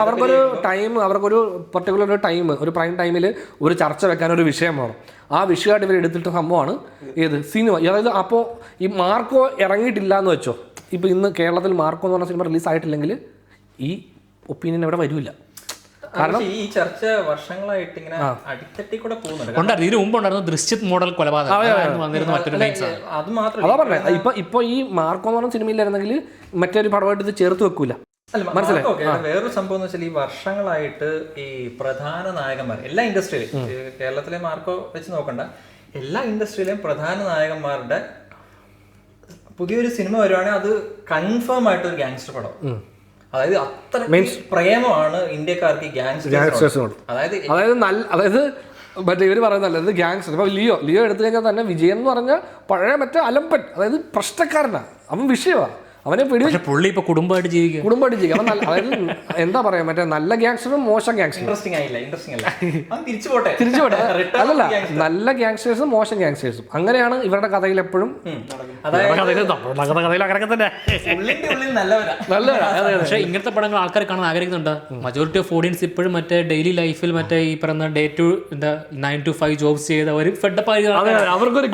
അവർക്കൊരു ടൈം, അവർക്കൊരു പർട്ടിക്കുലർ ഒരു ടൈം, ഒരു പ്രൈം ടൈമിൽ ഒരു ചർച്ച വെക്കാൻ ഒരു വിഷയം വേണം. ആ വിഷയമായിട്ട് ഇവർ എടുത്തിട്ട സംഭവമാണ് ഏത് സിനിമ. അതായത് അപ്പോൾ ഈ മാർക്കോ ഇറങ്ങിയിട്ടില്ല എന്ന് വെച്ചോ, ഇപ്പൊ ഇന്ന് കേരളത്തിൽ മാർക്കോ എന്ന് പറഞ്ഞ സിനിമ റിലീസ് ആയിട്ടില്ലെങ്കിൽ ഈ ഒപ്പീനിയൻ ഇവിടെ വരില്ല. കാരണം ഈ ചർച്ച വർഷങ്ങളായിട്ട് ഇങ്ങനെ അടിത്തട്ടി കൂടെ പോകുന്നുണ്ട്. ഉണ്ടായിരുന്നു, ഇതിനു മുമ്പ് ഉണ്ടായിരുന്നു ദൃശ്യത് മോഡൽ കൊലപാതകം വന്നിരുന്ന മറ്റൊരു ലൈൻസ്. അത് മാത്രമല്ല, അതാ പറഞ്ഞത്, ഇപ്പൊ ഈ മാർക്കോ എന്ന് പറഞ്ഞ സിനിമയിലായിരുന്നെങ്കിൽ മറ്റൊരു പടമായിട്ട് ഇത് ചേർത്ത് വെക്കൂല. വേറൊരു സംഭവം എന്ന് വെച്ചാൽ ഈ വർഷങ്ങളായിട്ട് ഈ പ്രധാന നായകന്മാർ എല്ലാ ഇൻഡസ്ട്രിയിലും, കേരളത്തിലെ മാർക്കോ വെച്ച് നോക്കണ്ട, എല്ലാ ഇൻഡസ്ട്രിയിലെയും പ്രധാന നായകന്മാരുടെ പുതിയൊരു സിനിമ വരുവാണെങ്കിൽ അത് കൺഫേം ആയിട്ട് ഒരു ഗാങ്സ്റ്റർ പടം. അതായത് അത്ര പ്രേമമാണ് ഇന്ത്യക്കാർക്ക് ഈ ഗാങ്സ്റ്റേഴ്സിനോട്. അതായത് മറ്റേ ഇവർ പറയുന്നല്ലോ, ഇത് ഗാങ്സ്റ്റർ. ഇപ്പൊ ലിയോ എടുത്തു കഴിഞ്ഞാൽ തന്നെ വിജയൻ എന്ന് പറഞ്ഞാൽ പഴയ മറ്റേ അലമ്പൻ, അതായത് പ്രശ്നക്കാരനാ, അവൻ വിഷയമാണ്. അവനെ പുള്ളി ഇപ്പൊ കുടുംബമായിട്ട് ജീവിക്കുക. അതായത് എന്താ പറയാ, മറ്റേ നല്ല ഗ്യാങ്സ്റ്ററും മോശം ഗ്യാങ്സ്റ്ററും. തിരിച്ചുപോട്ടെ അല്ലല്ല, നല്ല ഗ്യാങ്സ്റ്റേഴ്സും മോശം ഗ്യാങ്സ്റ്റേഴ്സും, അങ്ങനെയാണ് ഇവരുടെ കഥയിൽ എപ്പോഴും. പക്ഷേ ഇങ്ങനത്തെ പടങ്ങൾ ആൾക്കാർ കാണാൻ ആഗ്രഹിക്കുന്നുണ്ട്. മജോറിറ്റി ഓഫ് ഓഡിയൻസ് ഇപ്പോഴും മറ്റേ ഡെയിലി ലൈഫിൽ മറ്റേ ഈ പറയുന്ന 9 to 5 ജോബ്സ് ചെയ്ത് അവർ ഫെഡപ്പായി അവർക്കൊരു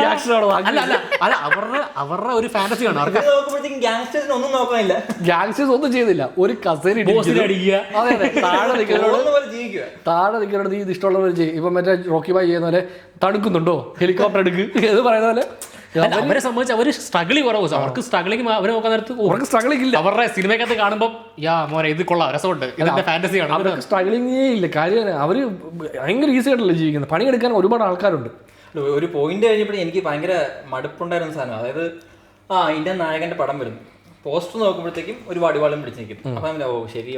അവരുടെ ഒരു ഫാന്റസിയാണ്. ഗാങ്സ്റ്റേഴ്സ് ഒന്നും ചെയ്തില്ല, ഒരു കസേര താഴെ നിൽക്കുന്നോട് ഇത് ഇഷ്ടമുള്ളവർ ചെയ്യും. ഇപ്പൊ മറ്റേ റോക്കി ബായ് ചെയ്യുന്ന പോലെ തടുക്കുന്നുണ്ടോ, ഹെലികോപ്റ്റർ എടുക്ക് എന്ന് പറയുന്ന പോലെ. അവരെ സംബന്ധിച്ച് അവര് സ്ട്രഗിളി കുറവ്, അവർക്ക് സ്ട്രഗിളിങ് അവരെ നോക്കാൻ നേരത്ത് അവർക്ക് സ്ട്രഗിളിംഗ് ഇല്ല. അവരുടെ സിനിമയ്ക്കകത്ത് കാണുമ്പോൾ മോനെ ഇത് കൊള്ളാം, രസമുണ്ട്, ഇതിന്റെ ഫാന്റസിയാണ്. അവർക്ക് സ്ട്രഗിളിങ്ങേ ഇല്ല. കാര്യം അവര് ഭയങ്കര ഈസി ആയിട്ടല്ലേ ജീവിക്കുന്നത്. പണിയെടുക്കാൻ ഒരുപാട് ആൾക്കാരുണ്ട്. ഒരു പോയിന്റ് കഴിഞ്ഞപ്പോഴേ എനിക്ക് ഭയങ്കര മടുപ്പുണ്ടായിരുന്ന സാധനം, അതായത് ഇന്ത്യൻ നായകന്റെ പടം വരുന്നു, പോസ്റ്റർ നോക്കുമ്പോഴത്തേക്കും ഒരു വടിവാളും പിടിച്ച് നിൽക്കും. അപ്പൊ ഓ ശരി,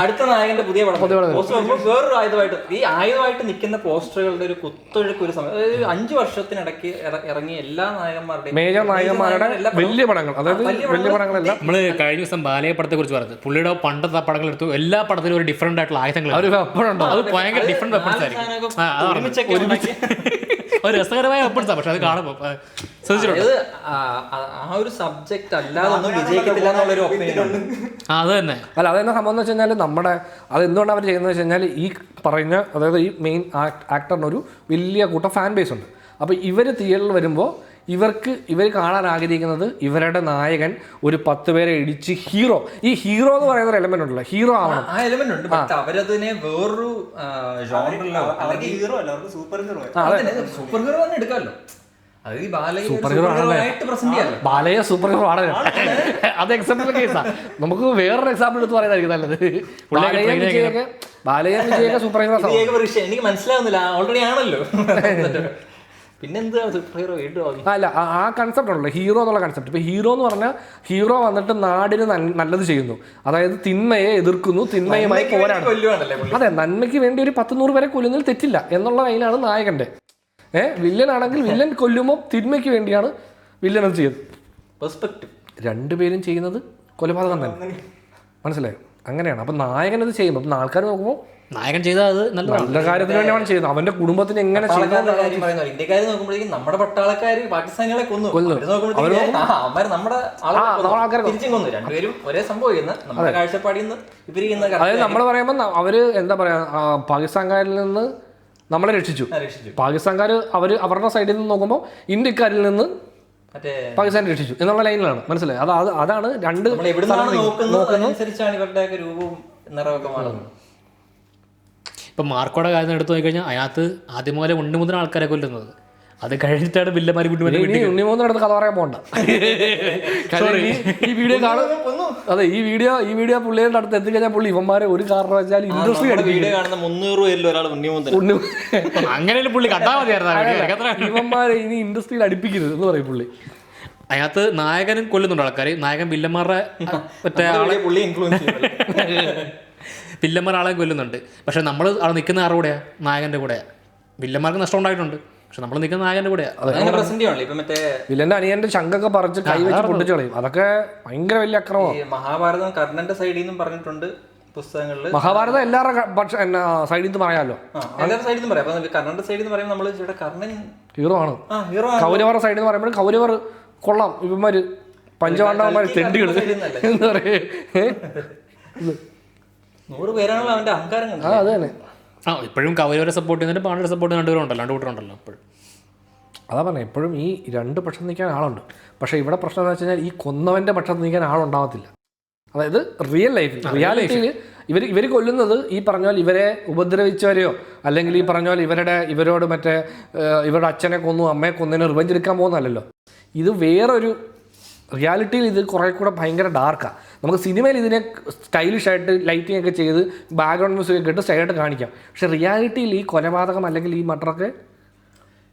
അടുത്ത നായകന്റെ പുതിയ പടം പോസ്റ്റർ നോക്കുമ്പോൾ വേറൊരു ആയുധമായിട്ട്, ഈ ആയുധമായിട്ട് നിൽക്കുന്ന പോസ്റ്ററുകളുടെ ഒരു കുത്തൊഴുക്ക് ഒരു സമയം, അതായത് 5 വർഷത്തിനിടയ്ക്ക് ഇറങ്ങിയ എല്ലാ നായകന്മാരുടെയും മേജർ നായകന്മാരുടെ വലിയ പടങ്ങൾ, അതായത് വലിയ പടങ്ങളെല്ലാം. നമ്മള് കഴിഞ്ഞ ദിവസം ബാലയ പടത്തെ കുറിച്ച് പറഞ്ഞത്, പുള്ളിയുടെ പണ്ടത്തെ പടങ്ങൾ എടുത്തു, എല്ലാ പടത്തിലും ഒരു ഡിഫറെന്റ് ആയിട്ടുള്ള ആയുധങ്ങൾ, അത് ഭയങ്കര ഡിഫറെന്റ് വെപ്പൺസ് ആയിരിക്കും. ഒരു രസകരമായ വെപ്പൺസാണ്, പക്ഷെ അത് കാണുമ്പോൾ ആ ഒരു സബ്ജക്ട് അല്ലാതെ വിജയിക്കത്തില്ല എന്നുള്ളൊരു ഒപ്പീനിയൻ ഉണ്ട്. അത് തന്നെ. അല്ല, അതെന്നാ സംഭവം എന്ന് വെച്ച് കഴിഞ്ഞാൽ നമ്മുടെ അതെന്തുകൊണ്ടാണ് അവർ ചെയ്യുന്നത് വെച്ച് കഴിഞ്ഞാൽ ഈ പറഞ്ഞ, അതായത് ഈ മെയിൻ ആക്ടറിന് ഒരു വലിയ കൂട്ടം ഫാൻ ബേസ് ഉണ്ട്. അപ്പോൾ ഇവർ തിയേറ്ററിൽ വരുമ്പോൾ ഇവർ കാണാൻ ആഗ്രഹിക്കുന്നത് ഇവരുടെ നായകൻ ഒരു 10 പേരെ ഇടിച്ച് ഹീറോ, ഈ ഹീറോ എന്ന് പറയുന്ന ഒരു എലമെന്റ് ഉണ്ടല്ലോ, ഹീറോ ആവണം. ആ എലമെന്റ് ഉണ്ട്, അവരതിനെ വേറൊരു സൂപ്പർ ഹീറോ തന്നെ എടുക്കാമല്ലോ. ബാലയെ സൂപ്പർ ഹീറോ ആണ്. അത് എക്സാമ്പിൾ കേസാ. നമുക്ക് വേറൊരു എക്സാമ്പിൾ എടുത്ത് പറയുന്നതായിരിക്കും നല്ലത്. ബാലയെ വിജയൊക്കെ സൂപ്പർ ഹീറോ. എനിക്ക് മനസ്സിലാവുന്നില്ല, ഓൾറെഡി ആണല്ലോ. പിന്നെന്താ സൂപ്പർ ഹീറോ അല്ല, ആ കൺസെപ്റ്റ് ഉണ്ടല്ലോ, ഹീറോ എന്നുള്ള കൺസെപ്റ്റ്. ഇപ്പൊ ഹീറോ എന്ന് പറഞ്ഞാൽ ഹീറോ വന്നിട്ട് നാടിന് നല്ലത് ചെയ്യുന്നു, അതായത് തിന്മയെ എതിർക്കുന്നു, തിന്മയുമായി പോരാടുന്നു. അതെ, നന്മയ്ക്ക് വേണ്ടി ഒരു 10-100 പേരെ കൊല്ലുന്നതിൽ തെറ്റില്ല എന്നുള്ള ലൈനാണ് നായകന്റെ. വില്ലൻ ആണെങ്കിൽ വില്ലൻ കൊല്ലുമ്പോൾ തിന്മയ്ക്ക് വേണ്ടിയാണ് വില്ലൻ അത് ചെയ്യുന്നത്. രണ്ടുപേരും ചെയ്യുന്നത് കൊലപാതകം തന്നെ, മനസ്സിലായോ? അങ്ങനെയാണ്. അപ്പൊ നായകൻ അത് ചെയ്യുമ്പോൾ ആൾക്കാർ നോക്കുമ്പോൾ നായകൻ ചെയ്താൽ അത് നല്ല കാര്യത്തിന് വേണ്ടിയാണ് ചെയ്യുന്നത്. അവന്റെ കുടുംബത്തിന് എങ്ങനെ ഇന്ത്യക്കാർ നോക്കുമ്പോഴേക്കും നമ്മുടെ പട്ടാളക്കാര് പാകിസ്ഥാനികളെ കൊന്നു, നമ്മുടെ ആൾക്കാരെ തിരിച്ചും കൊന്നു. രണ്ടുപേരും ഒരേ സംഭവം ചെയ്യുന്ന നമ്മുടെ കാഴ്ചപ്പാടിൽ നിന്ന് ഇവര് ചെയ്യുന്ന. അതായത് നമ്മൾ പറയുമ്പോൾ അവര് എന്താ പറയാ, പാകിസ്ഥാൻകാരിൽ നിന്ന് നമ്മളെ രക്ഷിച്ചു. പാകിസ്ഥാൻകാർ അവരുടെ സൈഡിൽ നിന്ന് നോക്കുമ്പോൾ ഇന്ത്യക്കാരിൽ നിന്ന് പാകിസ്ഥാൻ രക്ഷിച്ചു എന്നുള്ള ലൈനിലാണ്, മനസ്സിലായി? അതാണ് രണ്ട് നോക്കുന്നതനുസരിച്ചാണ് ഇവരുടെ രൂപവും നിറവൊക്കെ മാറുന്നത്. ഇപ്പം മാർക്കോടെ കാര്യം എടുത്തു നോക്കിക്കഴിഞ്ഞാൽ അതിനകത്ത് ആദ്യം പോലെ ഉണ്ണിമുതൽ ആൾക്കാരെ കൊല്ലുന്നത്, അത് കഴിഞ്ഞിട്ടാണ് വില്ലന്മാർ ഉണ്ണിമൂന്നിനടുത്ത് കഥ പറയാൻ പോകണ്ട. ഈ വീഡിയോ അതെ, ഈ വീഡിയോ പുള്ളിയുടെ അടുത്ത് എത്തിക്കഴിഞ്ഞാൽ പുള്ളി ഇവന്മാരെ ഒരു കാരണം വെച്ചാൽ ഇൻഡസ്ട്രി അങ്ങനെ പുള്ളി കണ്ടാൽ മതിയായിരുന്നു. ഇവന്മാരെ ഇനി ഇൻഡസ്ട്രിയിൽ അടുപ്പിക്കരുത് എന്ന് പറയും പുള്ളി. അതിനകത്ത് നായകനും കൊല്ലുന്നുണ്ട് ആൾക്കാർ, നായകൻ വില്ലന്മാരുടെ മറ്റേ വില്ലന്മാർ ആളെ കൊല്ലുന്നുണ്ട്. പക്ഷെ നമ്മൾ അവിടെ നിൽക്കുന്ന ആരുടെ കൂടെയാണ്? നായകൻ്റെ കൂടെയാണ്. വില്ലന്മാർക്ക് നഷ്ടം ഉണ്ടായിട്ടുണ്ട്, പക്ഷെ നമ്മൾ നിൽക്കുന്ന നായകൻ്റെ കൂടെയാണ്. വില്ലന്റെ അനിയന്റെ ശങ്കൊക്കെ പറിച്ച് കൈ വെച്ച് പൊട്ടിച്ചു കളയും. അതൊക്കെ ഭയങ്കര വലിയ അക്രമമാണ്. മഹാഭാരതം കർണന്റെ സൈഡിൽ നിന്നും പറഞ്ഞിട്ടുണ്ട് പുസ്തകങ്ങളില്. മഹാഭാരതം എല്ലാവരുടെ സൈഡിൽ നിന്ന് പറയാമല്ലോ, എല്ലാവരുടെ സൈഡിൽ നിന്ന് പറയാം. അപ്പൊ കർണന്റെ സൈഡിൽ നിന്ന് പറയുമ്പോൾ നമ്മള് ഇവിടെ കർണൻ ഹീറോ ആണ്. ഹീറോ. കൗരവരുടെ സൈഡിൽ നിന്ന് പറയുമ്പോൾ കൗരവർ കൊള്ളാം, ഇവന്മാര് പഞ്ചപാണ്ഡവന്മാര് തെണ്ടികൾ എന്താ പറയേ, 100 പേരാണല്ലോ അവന്റെ അഹങ്കാരം കണ്ടത്. അത് തന്നെ. ഇപ്പോഴും കൗരവരെ സപ്പോർട്ട് ചെയ്യുന്നതിന് പാണ്ഡവരെ സപ്പോർട്ട് ചെയ്യുന്ന രണ്ടുപേരുണ്ടല്ലോ, രണ്ട് കൂട്ടരുണ്ടല്ലോ ഇപ്പോഴും. അതാ പറഞ്ഞത്, എപ്പോഴും ഈ രണ്ട് പക്ഷം നിൽക്കാൻ ആളുണ്ട്. പക്ഷേ ഇവിടെ പ്രശ്നം എന്ന് വെച്ച് കഴിഞ്ഞാൽ ഈ കൊന്നവൻ്റെ പക്ഷത്ത് നിൽക്കാൻ ആളുണ്ടാവത്തില്ല. അതായത് റിയൽ ലൈഫിൽ റിയാലിറ്റിയിൽ ഇവർ കൊല്ലുന്നത് ഈ പറഞ്ഞ പോലെ ഇവരെ ഉപദ്രവിച്ചവരെയോ അല്ലെങ്കിൽ ഈ പറഞ്ഞ പോലെ ഇവരോട് മറ്റേ ഇവരുടെ അച്ഛനെ കൊന്നു അമ്മയെ കൊന്നതിന് റിവെഞ്ച് എടുക്കാൻ പോകുന്നതല്ലല്ലോ. ഇത് വേറൊരു റിയാലിറ്റിയിൽ ഇത് കുറേ കൂടെ ഭയങ്കര ഡാർക്കാണ്. നമുക്ക് സിനിമയിൽ ഇതിനെ സ്റ്റൈലിഷായിട്ട് ലൈറ്റിംഗ് ഒക്കെ ചെയ്ത് ബാക്ക്ഗ്രൗണ്ട് മ്യൂസിക് ഒക്കെ ഇട്ട് സ്റ്റൈലായിട്ട് കാണിക്കാം. പക്ഷെ റിയാലിറ്റിയിൽ ഈ കൊലപാതകം അല്ലെങ്കിൽ ഈ മർഡറൊക്കെ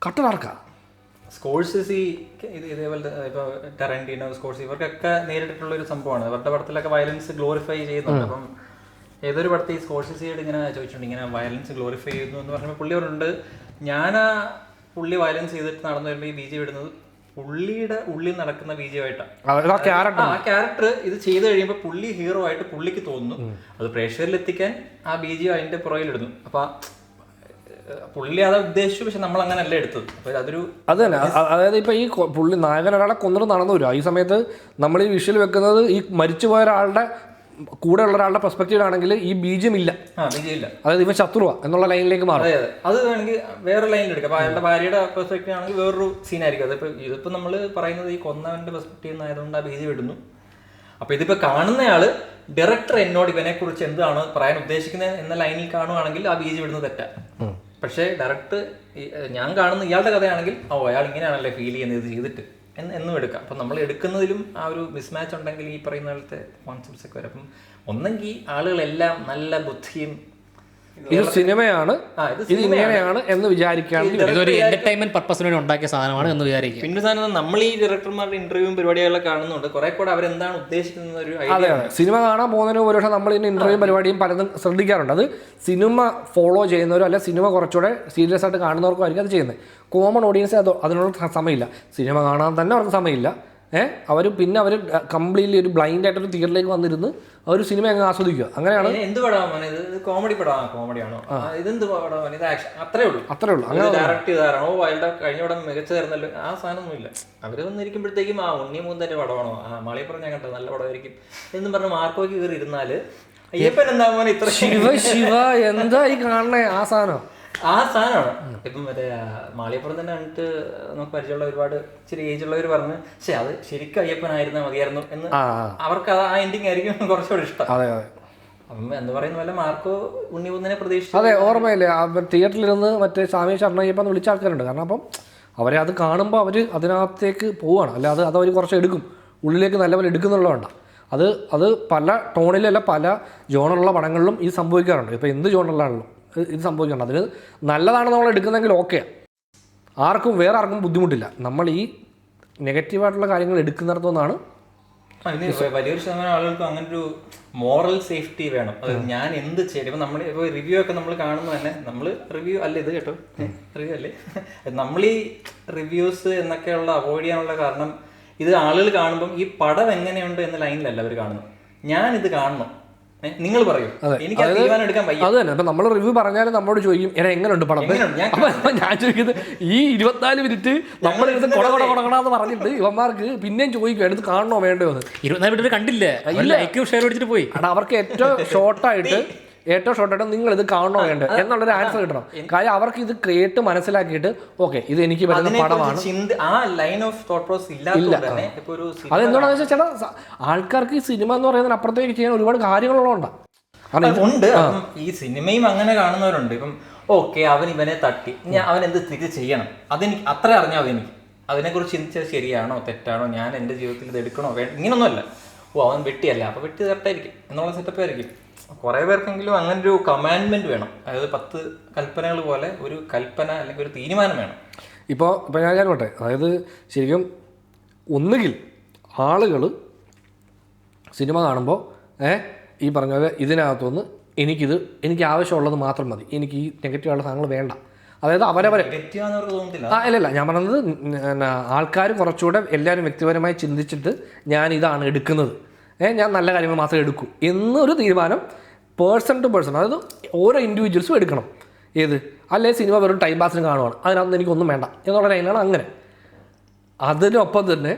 കട്ട് ഡാർക്കാണ്. സ്കോഴ്സി ഇതേപോലത്തെ ഇപ്പോൾ ടാരന്റീനോ, സ്കോഴ്സി ഇവർക്കൊക്കെ നേരിട്ടിട്ടുള്ള ഒരു സംഭവമാണ്. അവരുടെ പടത്തിലൊക്കെ വയലൻസ് ഗ്ലോറിഫൈ ചെയ്യുന്നുണ്ട്. അപ്പം ഏതൊരു പടത്തിൽ ഈ സ്കോഴ്സിയോട് ഇങ്ങനെ ചോദിച്ചിട്ടുണ്ട്, ഇങ്ങനെ വയലൻസ് ഗ്ലോറിഫൈ ചെയ്യുന്നു എന്ന് പറഞ്ഞപ്പോൾ പുള്ളി പറഞ്ഞിട്ടുണ്ട്, പുള്ളി വയലൻസ് ചെയ്തിട്ട് നടന്നു വരുമ്പോൾ ഈ ബീജം ഇടുന്നത് പുള്ളിയുടെ ഉള്ളിൽ നടക്കുന്ന ബീജമായിട്ടാണ്. ആ ക്യാരക്ടർ ഇത് ചെയ്ത് കഴിയുമ്പോൾ പുള്ളി ഹീറോ ആയിട്ട് പുള്ളിക്ക് തോന്നുന്നു. അത് പ്രേക്ഷകരിൽ എത്തിക്കാൻ ആ ബീജം അതിന്റെ പുറകിലിടുന്നു. അപ്പൊ പുള്ളി അതാ ഉദ്ദേശിച്ചു, പക്ഷെ നമ്മൾ അങ്ങനെ അല്ല എടുത്തത്. അപ്പൊ അതൊരു അത് തന്നെ. അതായത് ഇപ്പൊ ഈ പുള്ളി നായകൻ ഒരാളെ കൊന്നിട്ട് നടന്നു വരും. ഈ സമയത്ത് നമ്മൾ ഈ വിഷ്വൽ വെക്കുന്നത് ഈ മരിച്ചുപോയ ഒരാളുടെ കൂടെ ഉള്ള ഒരാളുടെ പെർസ്പെക്റ്റീവ് ആണെങ്കിൽ ഈ ബീജമില്ല, അതായത് ഇവ ശത്രുവ എന്നുള്ള ലൈനിലേക്ക് മാറും. അത് വേണമെങ്കിൽ വേറെ ലൈനിൽ എടുക്കാം. അപ്പൊ അയാളുടെ ഭാര്യയുടെ പെർസ്പെക്റ്റീവ് ആണെങ്കിൽ വേറൊരു സീനായിരിക്കും. അതിപ്പോ ഇതിപ്പോ നമ്മൾ പറയുന്നത് ഈ കൊന്നവന്റെ പെർസ്പെക്റ്റീവ് ആയതുകൊണ്ട് ആ ബീജം ഇടുന്നു. അപ്പൊ ഇതിപ്പോ കാണുന്നയാള് ഡയറക്ടർ എന്നോട് ഇവനെ കുറിച്ച് എന്താണ് പറയാൻ ഉദ്ദേശിക്കുന്നത് എന്ന ലൈനിൽ കാണുവാണെങ്കിൽ ആ ബീജം ഇടുന്നത് തെറ്റാ. പക്ഷേ ഡയറക്ടർ ഞാൻ കാണുന്ന ഇയാളുടെ കഥയാണെങ്കിൽ അയാൾ ഇങ്ങനെയാണല്ലേ ഫീൽ ചെയ്യുന്നത് ഇത് ചെയ്തിട്ട് എന്നും എടുക്കാം. അപ്പം നമ്മൾ എടുക്കുന്നതിലും ആ ഒരു മിസ്മാച്ച് ഉണ്ടെങ്കിൽ ഈ പറയുന്ന പോലത്തെ കോൺസെപ്റ്റ്സ് ഒക്കെ വരും. അപ്പം ഒന്നെങ്കിൽ ആളുകളെല്ലാം നല്ല ബുദ്ധിയും ഇത് സിനിമയാണ്, ഇത് ഇങ്ങനെയാണ് എന്ന് വിചാരിക്കുകയാണെങ്കിൽ ഇതൊരു എന്റർടൈൻമെന്റ് പർപ്പസിന് വേണ്ടി ഉണ്ടാക്കിയ സാധനമാണ് എന്ന് വിചാരിക്കുക. പിന്നെ സാധനം നമ്മൾ ഈ ഡയറക്ടർമാരുടെ ഇന്റർവ്യൂവും പരിപാടികളൊക്കെ കാണുന്നുണ്ട്, കുറെ കൂടെ അവരെന്താണ് ഉദ്ദേശിക്കുന്നത് ഒരു അതെ അതെ. സിനിമ കാണാൻ പോകുന്നതിന് ഒരു പക്ഷേ നമ്മൾ ഇതിന് ഇന്റർവ്യൂ പരിപാടിയും പലതും ശ്രദ്ധിക്കാറുണ്ട്. അത് സിനിമ ഫോളോ ചെയ്യുന്നവരോ അല്ലെ സിനിമ കുറച്ചുകൂടെ സീരിയസ് ആയിട്ട് കാണുന്നവർക്കും ആയിരിക്കും അത് ചെയ്യുന്നത്. കോമൺ ഓഡിയൻസ് അതിനുള്ള സമയമില്ല, സിനിമ കാണാൻ തന്നെ അവർക്ക് സമയമില്ല. അവർ കംപ്ലീറ്റ്ലി ഒരു ബ്ലൈൻഡ് ആയിട്ടൊരു തിയേറ്ററിലേക്ക് വന്നിരുന്ന് അവർ സിനിമ അങ്ങ് ആസ്വദിക്കുക. അങ്ങനെയാണ്. എന്ത് പടമാണ് ഇത്? കോമഡി പടമാണ്, കോമഡിയാണോ? ഇതെന്ത് പടമാണ്? ഇത് ആക്ഷൻ, അത്രേ ഉള്ളൂ. അങ്ങനെ ഡയറക്ട് ചെയ്താരണോ അയാളുടെ കഴിഞ്ഞ പടം മികച്ചതായിരുന്നല്ലോ, ആ സാധനമൊന്നുമില്ല. അവർ വന്നിരിക്കുമ്പോഴത്തേക്കും ഉണ്ണിമൂന്തന്റെ പടമാണോ, മാളിയപ്പുറം ഞാൻ കണ്ടത് നല്ല പടമായിരിക്കും എന്നും പറഞ്ഞ് മാർക്കോയ്ക്ക് കയറി ഇരുന്നാല് അയ്യപ്പൻ എന്താ മോനെ ഇത്ര ശിവ എന്താ ഈ കാണണേ ആ സാധനം. ആ സാധനമാണ്. ഇപ്പം മറ്റേ മാളിയപ്പുറം തന്നെ കണ്ടിട്ട് നമുക്ക് പരിചയമുള്ള ഒരുപാട് ഇച്ചിരി ഏജ് ഉള്ളവർ പറഞ്ഞ് പക്ഷെ അത് ശരിക്കും അയ്യപ്പനായിരുന്ന മതിയായിരുന്നു എന്ന് അവർക്ക് ആ എൻഡിങ് ആയിരിക്കും കുറച്ചുകൂടെ ഇഷ്ടം. അപ്പം എന്ന് പറയുന്ന പോലെ മാർക്കോ ഉണ്ണിമൂന്നിനെ പ്രതീക്ഷിച്ചു. അതെ, ഓർമ്മയില്ലേ തിയേറ്ററിലിരുന്ന് മറ്റേ സ്വാമി ശരണയ്യപ്പ എന്ന് വിളിച്ച ആൾക്കാരുണ്ട്. കാരണം അപ്പം അവരെ അത് കാണുമ്പോൾ അവർ അതിനകത്തേക്ക് പോവുകയാണ്. അല്ല അത് അവർ കുറച്ച് എടുക്കും, ഉള്ളിലേക്ക് നല്ലപോലെ എടുക്കുന്നുള്ളതുകൊണ്ട് അത് പല ടോണിലല്ല പല ജോണറുള്ള പടങ്ങളിലും ഇത് സംഭവിക്കാറുണ്ട്. ഇപ്പോൾ എന്ത് ജോണറിലാണല്ലോ ഇത് സംഭവിക്കണം. അതിന് നല്ലതാണ് നമ്മൾ എടുക്കുന്നതെങ്കിൽ ഓക്കെ, വേറെ ആർക്കും ബുദ്ധിമുട്ടില്ല. നമ്മൾ ഈ നെഗറ്റീവായിട്ടുള്ള കാര്യങ്ങൾ എടുക്കുന്നിടത്തുനിന്നാണ് വലിയൊരു ശതമാനം ആളുകൾക്ക് അങ്ങനെ ഒരു മോറൽ സേഫ്റ്റി വേണം. അത് ഞാൻ എന്ത് ചെയ്യണം. ഇപ്പം നമ്മൾ ഇപ്പോൾ റിവ്യൂ ഒക്കെ നമ്മൾ കാണുമ്പോൾ തന്നെ നമ്മൾ റിവ്യൂ അല്ല ഇത് കേട്ടോ, റിവ്യൂ അല്ലേ, നമ്മൾ ഈ റിവ്യൂസ് എന്നൊക്കെയുള്ള അവോയ്ഡ് ചെയ്യാനുള്ള കാരണം ഇത് ആളുകൾ കാണുമ്പം ഈ പടം എങ്ങനെയുണ്ട് എന്ന ലൈനിലല്ല അവർ കാണുന്നത്. ഞാനിത് കാണണം, നിങ്ങൾ പറയും, എനിക്ക് തീരുമാനം എടുക്കാൻ വയ്യ. അത് തന്നെ. അപ്പം നമ്മൾ റിവ്യൂ പറഞ്ഞാലും നമ്മളോട് ചോദിക്കും എങ്ങനെയുണ്ട് പടം. അപ്പം ഞാൻ ചോദിക്കുന്നത് ഈ 24 മിനിറ്റ് നമ്മളിത് കൊടകൊടകൊടകൊടാന്ന് പറഞ്ഞിട്ട് ഇവന്മാർക്ക് പിന്നെയും ചോദിക്കും എടുത്ത് കാണണോ വേണ്ടോ എന്ന്. 24 മിനിറ്റ് കണ്ടില്ലേ, ഷെയർ അടിച്ചിട്ട് പോയി. കാരണം അവർക്ക് ഏറ്റവും ഷോർട്ടായിട്ട് നിങ്ങൾ ഇത് കാണണോ വേണ്ടത് എന്നുള്ളൊരു ആൻസർ കിട്ടണം. കാര്യം അവർക്ക് ഇത് കേട്ട് മനസ്സിലാക്കിയിട്ട് ഓക്കെ ഇത് എനിക്ക് വരുന്ന പടമാണ്. അതെന്താണെന്ന് വെച്ചാൽ ചില ആൾക്കാർക്ക് ഈ സിനിമ എന്ന് പറയുന്നതിന് അപ്പുറത്തേക്ക് ചെയ്യാൻ ഒരുപാട് കാര്യങ്ങളുണ്ട്. ഈ സിനിമയും അങ്ങനെ കാണുന്നവരുണ്ട്. ഇപ്പം ഓക്കെ അവൻ ഇവനെ തട്ടി, അവൻ എന്ത് തിരിച്ച് ചെയ്യണം അതെനിക്ക് അത്ര അറിഞ്ഞാൽ മതി. എനിക്ക് അതിനെക്കുറിച്ച് ചിന്തിച്ചത് ശരിയാണോ തെറ്റാണോ, ഞാൻ എൻ്റെ ജീവിതത്തിൽ ഇത് എടുക്കണോ ഇങ്ങനൊന്നുമല്ല. അവൻ വെട്ടിയല്ല, അപ്പോൾ വെട്ടി കറക്റ്റായിരിക്കും എന്നുള്ള സെറ്റപ്പ് ആയിരിക്കും. കുറേ പേർക്കെങ്കിലും അങ്ങനെ ഒരു കമാൻഡ്മെന്റ് വേണം. അതായത് 10 കൽപ്പനകൾ പോലെ ഒരു കൽപ്പന അല്ലെങ്കിൽ ഒരു തീരുമാനം വേണം. ഇപ്പോൾ ഞാൻ പോട്ടെ, അതായത് ശരിക്കും ഒന്നുകിൽ ആളുകൾ സിനിമ കാണുമ്പോൾ ഈ പറഞ്ഞ പോലെ ഇതിനകത്തുനിന്ന് എനിക്ക് ആവശ്യമുള്ളത് മാത്രം മതി, എനിക്ക് ഈ നെഗറ്റീവായുള്ള സാധനങ്ങൾ വേണ്ട. അതായത് അവരവരെ ഇല്ല ഞാൻ പറഞ്ഞത് ആൾക്കാർ കുറച്ചുകൂടെ എല്ലാവരും വ്യക്തിപരമായി ചിന്തിച്ചിട്ട് ഞാൻ ഇതാണ് എടുക്കുന്നത്, ഞാൻ നല്ല കാര്യങ്ങൾ മാത്രമേ എടുക്കൂ എന്നൊരു തീരുമാനം പേഴ്സൺ ടു പേഴ്സൺ, അതായത് ഓരോ ഇൻഡിവിജ്വൽസും എടുക്കണം. അല്ലെ സിനിമ വെറും ടൈം പാസിന് കാണുവാണ്, അതിനകത്ത് എനിക്കൊന്നും വേണ്ട എന്നുള്ള ലൈനാണ്. അങ്ങനെ അതിനൊപ്പം തന്നെ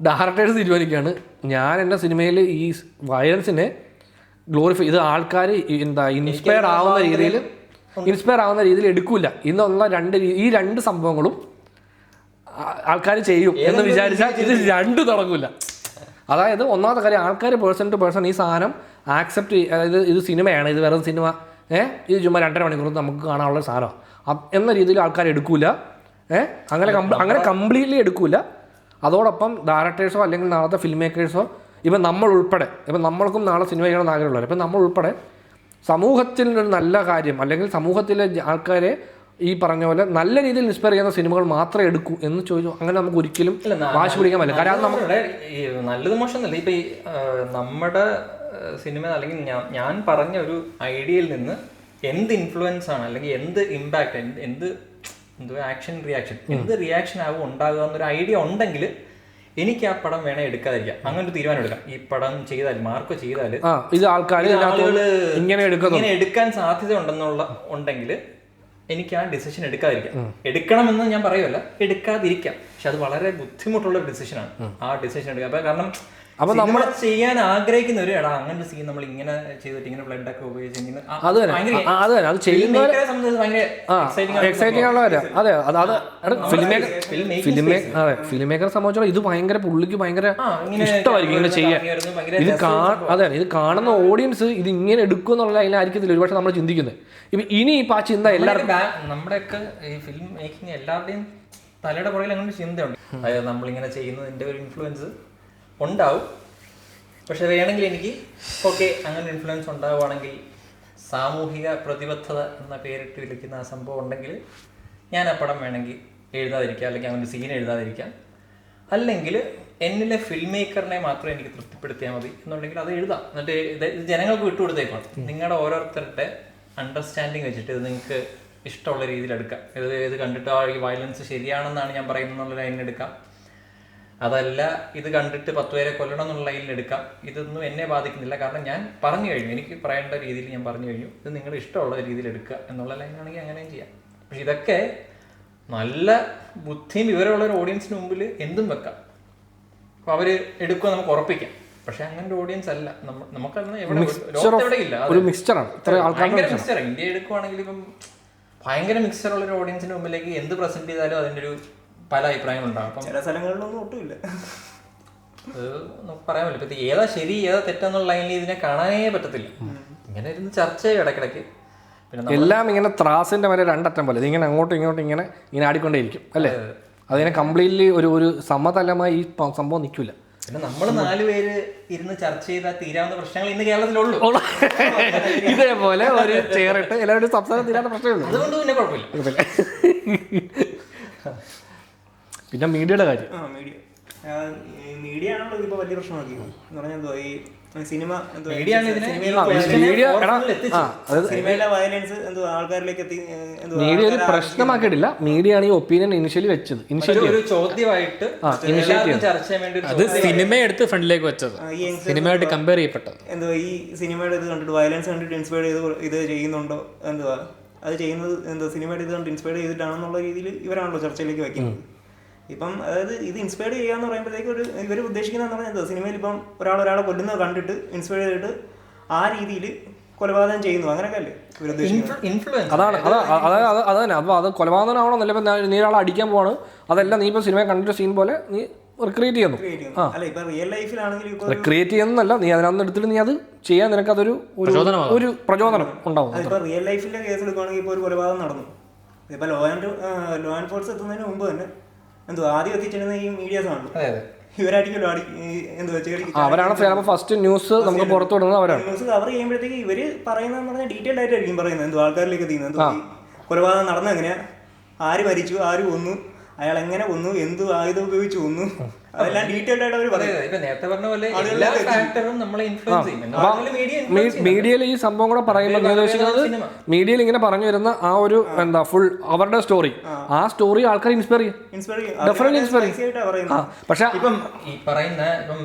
ഡയറക്ടേഴ്സ് തീരുമാനിക്കുകയാണ് ഞാൻ എൻ്റെ സിനിമയിൽ ഈ വയലൻസിനെ ഗ്ലോറിഫൈ ഇത് ആൾക്കാർ ഇൻസ്പയർ ആവുന്ന രീതിയിൽ എടുക്കില്ല എന്നുള്ള ഈ രണ്ട് സംഭവങ്ങളും ആൾക്കാർ ചെയ്യും എന്ന് വിചാരിച്ചാൽ ഇത് രണ്ടും നടക്കില്ല. അതായത് ഒന്നാമത്തെ കാര്യം ആൾക്കാർ പേഴ്സൺ ടു പേഴ്സൺ ഈ സാധനം ആക്സെപ്റ്റ് അതായത് ഇത് സിനിമയാണ്, ഇത് വെറും സിനിമ ഇത് ചുമ്മാ 2.5 മണിക്കൂർ നമുക്ക് കാണാനുള്ള സാധനമാണ് എന്ന രീതിയിൽ ആൾക്കാർ എടുക്കില്ല. അങ്ങനെ കംപ്ലീറ്റ്ലി എടുക്കില്ല. അതോടൊപ്പം ഡയറക്ടേഴ്സോ അല്ലെങ്കിൽ നാളത്തെ ഫിലിം മേക്കേഴ്സോ ഇപ്പം നമ്മൾ ഉൾപ്പെടെ, ഇപ്പം നമ്മൾക്കും നാളെ സിനിമ ചെയ്യണമെന്ന് ആഗ്രഹമുള്ളവർ, ഇപ്പം നമ്മൾ ഉൾപ്പെടെ സമൂഹത്തിൽ ഒരു നല്ല കാര്യം അല്ലെങ്കിൽ സമൂഹത്തിലെ ആൾക്കാരെ ഈ പറഞ്ഞ പോലെ നല്ല രീതിയിൽ ഇൻസ്പയർ ചെയ്യുന്ന സിനിമകൾ മാത്രമേ എടുക്കൂ എന്ന് ചോദിച്ചു. അങ്ങനെ നമുക്ക് ഒരിക്കലും വാശി പിടിക്കാൻ പറ്റില്ല. കാരണം നമുക്ക് നല്ലത് മോശമെന്നല്ല. ഇപ്പം ഈ നമ്മുടെ സിനിമ അല്ലെങ്കിൽ ഞാൻ പറഞ്ഞ ഒരു ഐഡിയയിൽ നിന്ന് എന്ത് ഇൻഫ്ലുവൻസ് ആണ് അല്ലെങ്കിൽ എന്ത് ഇമ്പാക്ട് എന്തോ ആക്ഷൻ റിയാക്ഷൻ എന്ത് റിയാക്ഷൻ ആവും ഉണ്ടാകുക എന്നൊരു ഐഡിയ ഉണ്ടെങ്കിൽ എനിക്ക് ആ പടം വേണേ എടുക്കാതിരിക്കാം. അങ്ങനെ ഒരു തീരുമാനം എടുക്കാം. ഈ പടം ചെയ്താൽ മാർക്ക് ചെയ്താൽ ഇത് ആളുകൾ ഇങ്ങനെ എടുക്കാൻ സാധ്യത ഉണ്ടെങ്കിൽ എനിക്ക് ആ ഡിസിഷൻ എടുക്കാതിരിക്കാം. എടുക്കണമെന്ന് ഞാൻ പറയുമല്ല, എടുക്കാതിരിക്കാം. പക്ഷെ അത് വളരെ ബുദ്ധിമുട്ടുള്ള ഒരു ഡിസിഷനാണ് ആ ഡിസിഷൻ എടുക്കുക. അപ്പൊ കാരണം അപ്പൊ നമ്മൾ ചെയ്യാൻ ആഗ്രഹിക്കുന്ന ഒരു അങ്ങനെ സീൻ നമ്മൾ ഇങ്ങനെ ചെയ്തിട്ട് ഇങ്ങനെ ബ്ലഡ് ഒക്കെ ഉപയോഗിച്ച് ഫിലിം മേക്കറെ സംബന്ധിച്ചോളം ഇത് ഭയങ്കര പുള്ളിക്ക് ഭയങ്കര ഇഷ്ടമായിരിക്കും ഇങ്ങനെ ചെയ്യാൻ. ഇത് കാണുന്ന ഓഡിയൻസ് ഇത് ഇങ്ങനെ എടുക്കും എന്നുള്ള അതിലായിരിക്കത്തില്ല ഒരുപക്ഷെ നമ്മൾ ചിന്തിക്കുന്നത്. ഇനി ഇപ്പൊ ആ ചിന്ത എല്ലാവർക്കും നമ്മുടെയൊക്കെ ഈ ഫിലിം മേക്കിംഗ് എല്ലാവരുടെയും തലയുടെ പുറകിൽ അങ്ങനെ ചിന്തയുണ്ട്. അതായത് നമ്മളിങ്ങനെ ചെയ്യുന്നതിന്റെ ഒരു ഇൻഫ്ലുവൻസ് ഉണ്ടാവും. പക്ഷെ വേണമെങ്കിൽ എനിക്ക് അങ്ങനെ ഇൻഫ്ലുവൻസ് ഉണ്ടാവുകയാണെങ്കിൽ സാമൂഹിക പ്രതിബദ്ധത എന്ന പേരിട്ട് വിളിക്കുന്ന ആ സംഭവം ഉണ്ടെങ്കിൽ ഞാൻ ആ പടം വേണമെങ്കിൽ എഴുതാതിരിക്കാം, അല്ലെങ്കിൽ അങ്ങനെ സീൻ എഴുതാതിരിക്കാം. അല്ലെങ്കിൽ എന്നിലെ ഫിലിം മേക്കറിനെ മാത്രം എനിക്ക് തൃപ്തിപ്പെടുത്തിയാൽ മതി എന്നുണ്ടെങ്കിൽ അത് എഴുതാം. എന്നിട്ട് ഇത് ജനങ്ങൾക്ക് വിട്ടുകൊടുത്തേക്കാം. നിങ്ങളുടെ ഓരോരുത്തരുടെ അണ്ടർസ്റ്റാൻഡിങ് വെച്ചിട്ട് ഇത് നിങ്ങൾക്ക് ഇഷ്ടമുള്ള രീതിയിൽ എടുക്കാം. ഇത് കണ്ടിട്ട് ഈ വയലൻസ് ശരിയാണെന്നാണ് ഞാൻ പറയുന്നത് എന്നുള്ള ലൈനിൽ എടുക്കാം. അതല്ല ഇത് കണ്ടിട്ട് 10 പേരെ കൊല്ലണം എന്നുള്ള ലൈനിൽ എടുക്കാം. ഇതൊന്നും എന്നെ ബാധിക്കുന്നില്ല, കാരണം ഞാൻ പറഞ്ഞു കഴിഞ്ഞു, എനിക്ക് പറയേണ്ട രീതിയിൽ ഞാൻ പറഞ്ഞു കഴിഞ്ഞു. ഇത് നിങ്ങളുടെ ഇഷ്ടമുള്ള രീതിയിൽ എടുക്കുക എന്നുള്ള ലൈനാണെങ്കിൽ അങ്ങനെയും ചെയ്യാം. പക്ഷെ ഇതൊക്കെ നല്ല ബുദ്ധിയും വിവരമുള്ള ഒരു ഓഡിയൻസിന് മുമ്പിൽ എന്തും വെക്കാം. അപ്പോൾ അവർ എടുക്കുക നമുക്ക് ഉറപ്പിക്കാം. പക്ഷെ അങ്ങനെ ഒരു ഓഡിയൻസ് അല്ല നമുക്കന്ന് എവിടെ ഇല്ല. ഭയങ്കര മിക്സ്ചർ. ഇന്ത്യ എടുക്കുവാണെങ്കിൽ ഇപ്പം ഭയങ്കര മിക്സ്ചറുള്ള ഒരു ഓഡിയൻസിന് മുമ്പിലേക്ക് എന്ത് പ്രസന്റ് ചെയ്താലും അതിൻ്റെ ഒരു പല അഭിപ്രായങ്ങളുണ്ടാകും. ചില സ്ഥലങ്ങളിലൊന്നും ഒട്ടുമില്ല. നമുക്ക് പറയാൻ പറ്റില്ല. ഇപ്പം ഏതാ ശരി ഏതാ തെറ്റെന്നുള്ള ലൈനിൽ ഇതിനെ കാണാനേ പറ്റത്തില്ല. ഇങ്ങനെ ഇരുന്ന് ചർച്ച ചെയ്യും ഇടയ്ക്കിടയ്ക്ക്. പിന്നെ എല്ലാം ഇങ്ങനെ ത്രാസിന്റെ വരെ രണ്ടറ്റം പോലെ ഇതിങ്ങനെ അങ്ങോട്ടും ഇങ്ങോട്ടും ഇങ്ങനെ ആടിക്കൊണ്ടേയിരിക്കും അല്ലേ. അതിനെ കംപ്ലീറ്റ്ലി ഒരു സമതലമായി ഈ സംഭവം നിൽക്കില്ല. പിന്നെ നമ്മൾ 4 പേര് ഇരുന്ന് ചർച്ച ചെയ്താൽ തീരാവുന്ന പ്രശ്നങ്ങൾ ഇന്ന് കേരളത്തിലുള്ളൂ. ഇതേപോലെ ഒരു ചെയറിട്ട് എല്ലാവരും സംസാരം തീരാവുന്ന പ്രശ്നമുള്ളൂ. അതുകൊണ്ട് പിന്നെ കുഴപ്പമില്ല. പിന്നെ മീഡിയയുടെ കാര്യം, മീഡിയ ആണല്ലോ ഇതിപ്പോ വലിയ പ്രശ്നമാക്കി എന്ന് പറഞ്ഞാൽ എന്തോ ഈ സിനിമ സിനിമയിലെ വയലൻസ് എന്തോ ആൾക്കാരിലേക്ക് എത്തി മീഡിയ ഒരു പ്രശ്നമാക്കിയിട്ടില്ല. മീഡിയ ആണ് ഈ ഒപ്പീനിയൻ ഇനിഷ്യലി വെച്ചത്. ഒരു ചോദ്യമായിട്ട് അത് സിനിമ എടുത്ത് ഫ്രണ്ടിലേക്ക് വെച്ചത്, സിനിമയായിട്ട് കമ്പയർ ചെയ്യപ്പെട്ടത്. എന്തോ ഈ സിനിമയുടെ ഇത് കണ്ടിട്ട് വയലൻസ് കണ്ടിട്ട് ഇൻസ്പയർ ചെയ്ത് ഇത് ചെയ്യുന്നുണ്ടോ, എന്തുവാ അത് ചെയ്യുന്നത് എന്തോ സിനിമയുടെ ഇത് കണ്ട് ഇൻസ്പയർ ചെയ്തിട്ടാണെന്നുള്ള രീതിയിൽ ഇവരാണല്ലോ ചർച്ചയിലേക്ക് വയ്ക്കുന്നത്. ഇപ്പം അതായത് ഇത് ഇൻസ്പയർ ചെയ്യാന്ന് പറയുമ്പോഴത്തേക്ക് ഇവർ ഉദ്ദേശിക്കുന്നതെന്ന് പറഞ്ഞാൽ എന്തോ സിനിമയിൽ ഇപ്പം ഒരാളെ കൊല്ലുന്നത് കണ്ടിട്ട് ഇൻസ്പയർ ചെയ്തിട്ട് ആ രീതിയിൽ കൊലപാതകം ചെയ്യുന്നു, അങ്ങനെയൊക്കെ അല്ലേ ഇവർ ഉദ്ദേശിക്കുന്നത്. അതാണ് അത് തന്നെ. അപ്പോൾ അത് കൊലപാതകമാണോന്നല്ല. ഇപ്പം നീ ഒരാളെ അടിക്കാൻ പോവാണ്, അതല്ല നീ ഇപ്പം സിനിമ കണ്ടിട്ട് സീൻ പോലെ നീ റിക്രിയേറ്റ് ചെയ്യുന്നു. അല്ല ഇപ്പൊ റിയൽ ലൈഫിലാണെങ്കിൽ റിക്രിയേറ്റ് ചെയ്യുന്നല്ല, നീ അതിനകത്ത് എടുത്തിട്ട് നീ അത് ചെയ്യാൻ നിനക്ക് അതൊരു പ്രചോദനം ഉണ്ടാവും. അതിപ്പോ റിയൽ ലൈഫിലെ കേസ് എടുക്കുകയാണെങ്കിൽ ഇപ്പോൾ ഒരു കൊലപാതകം നടന്നു. ഇപ്പൊ ലോ എൻഫോഴ്സ് എത്തുന്നതിന് മുമ്പ് തന്നെ എന്തോ ആദ്യം എത്തിച്ചിരുന്ന ഈ മീഡിയാസ് ആണ്. ഇവരായിരിക്കുമല്ലോ അവരാണ് ഫസ്റ്റ് ന്യൂസ് നമുക്ക് പുറത്തു വിടുന്നത്. അവരാണ് ന്യൂസ് കവർ ചെയ്യുമ്പോഴത്തേക്ക് ഇവര് പറയുന്നതെന്ന് പറഞ്ഞാൽ ഡീറ്റെയിൽഡ് ആയിട്ടായിരിക്കും പറയുന്നത്. എന്തോ ആൾക്കാരിലേക്ക് എത്തിക്കുന്നത്, എന്തോ ഈ കൊലപാതകം നടന്ന എങ്ങനെയാ, ആര് മരിച്ചു, ആര് കൊന്നു, അയാൾ എങ്ങനെ കൊന്നു, എന്ത് ആയുധം ഉപയോഗിച്ച് കൊന്നു, അതെല്ലാം ഡീറ്റെയിൽഡ് ആയിട്ട് അവർ പറയും. ഇപ്പൊ നേരത്തെ പറഞ്ഞ പോലെ എല്ലാ ഫാക്ടറും നമ്മളെ ഇൻഫ്ലുവൻസ് ചെയ്യും. മീഡിയയിൽ ഈ സംഭവം കൂടെ പറയുമ്പോൾ ഞാൻ ഉദ്ദേശിക്കുന്നത് മീഡിയയിൽ ഇങ്ങനെ പറഞ്ഞു വരുന്ന ആ ഒരു എന്താ ഫുൾ അവരുടെ സ്റ്റോറി, ആ സ്റ്റോറി ആൾക്കാർ ഇൻസ്പയർ ചെയ്യും, ഡെഫിനറ്റ്ലി ഇൻസ്പയർ ചെയ്യും. പക്ഷെ ഇപ്പം ഈ പറയുന്ന ഇപ്പം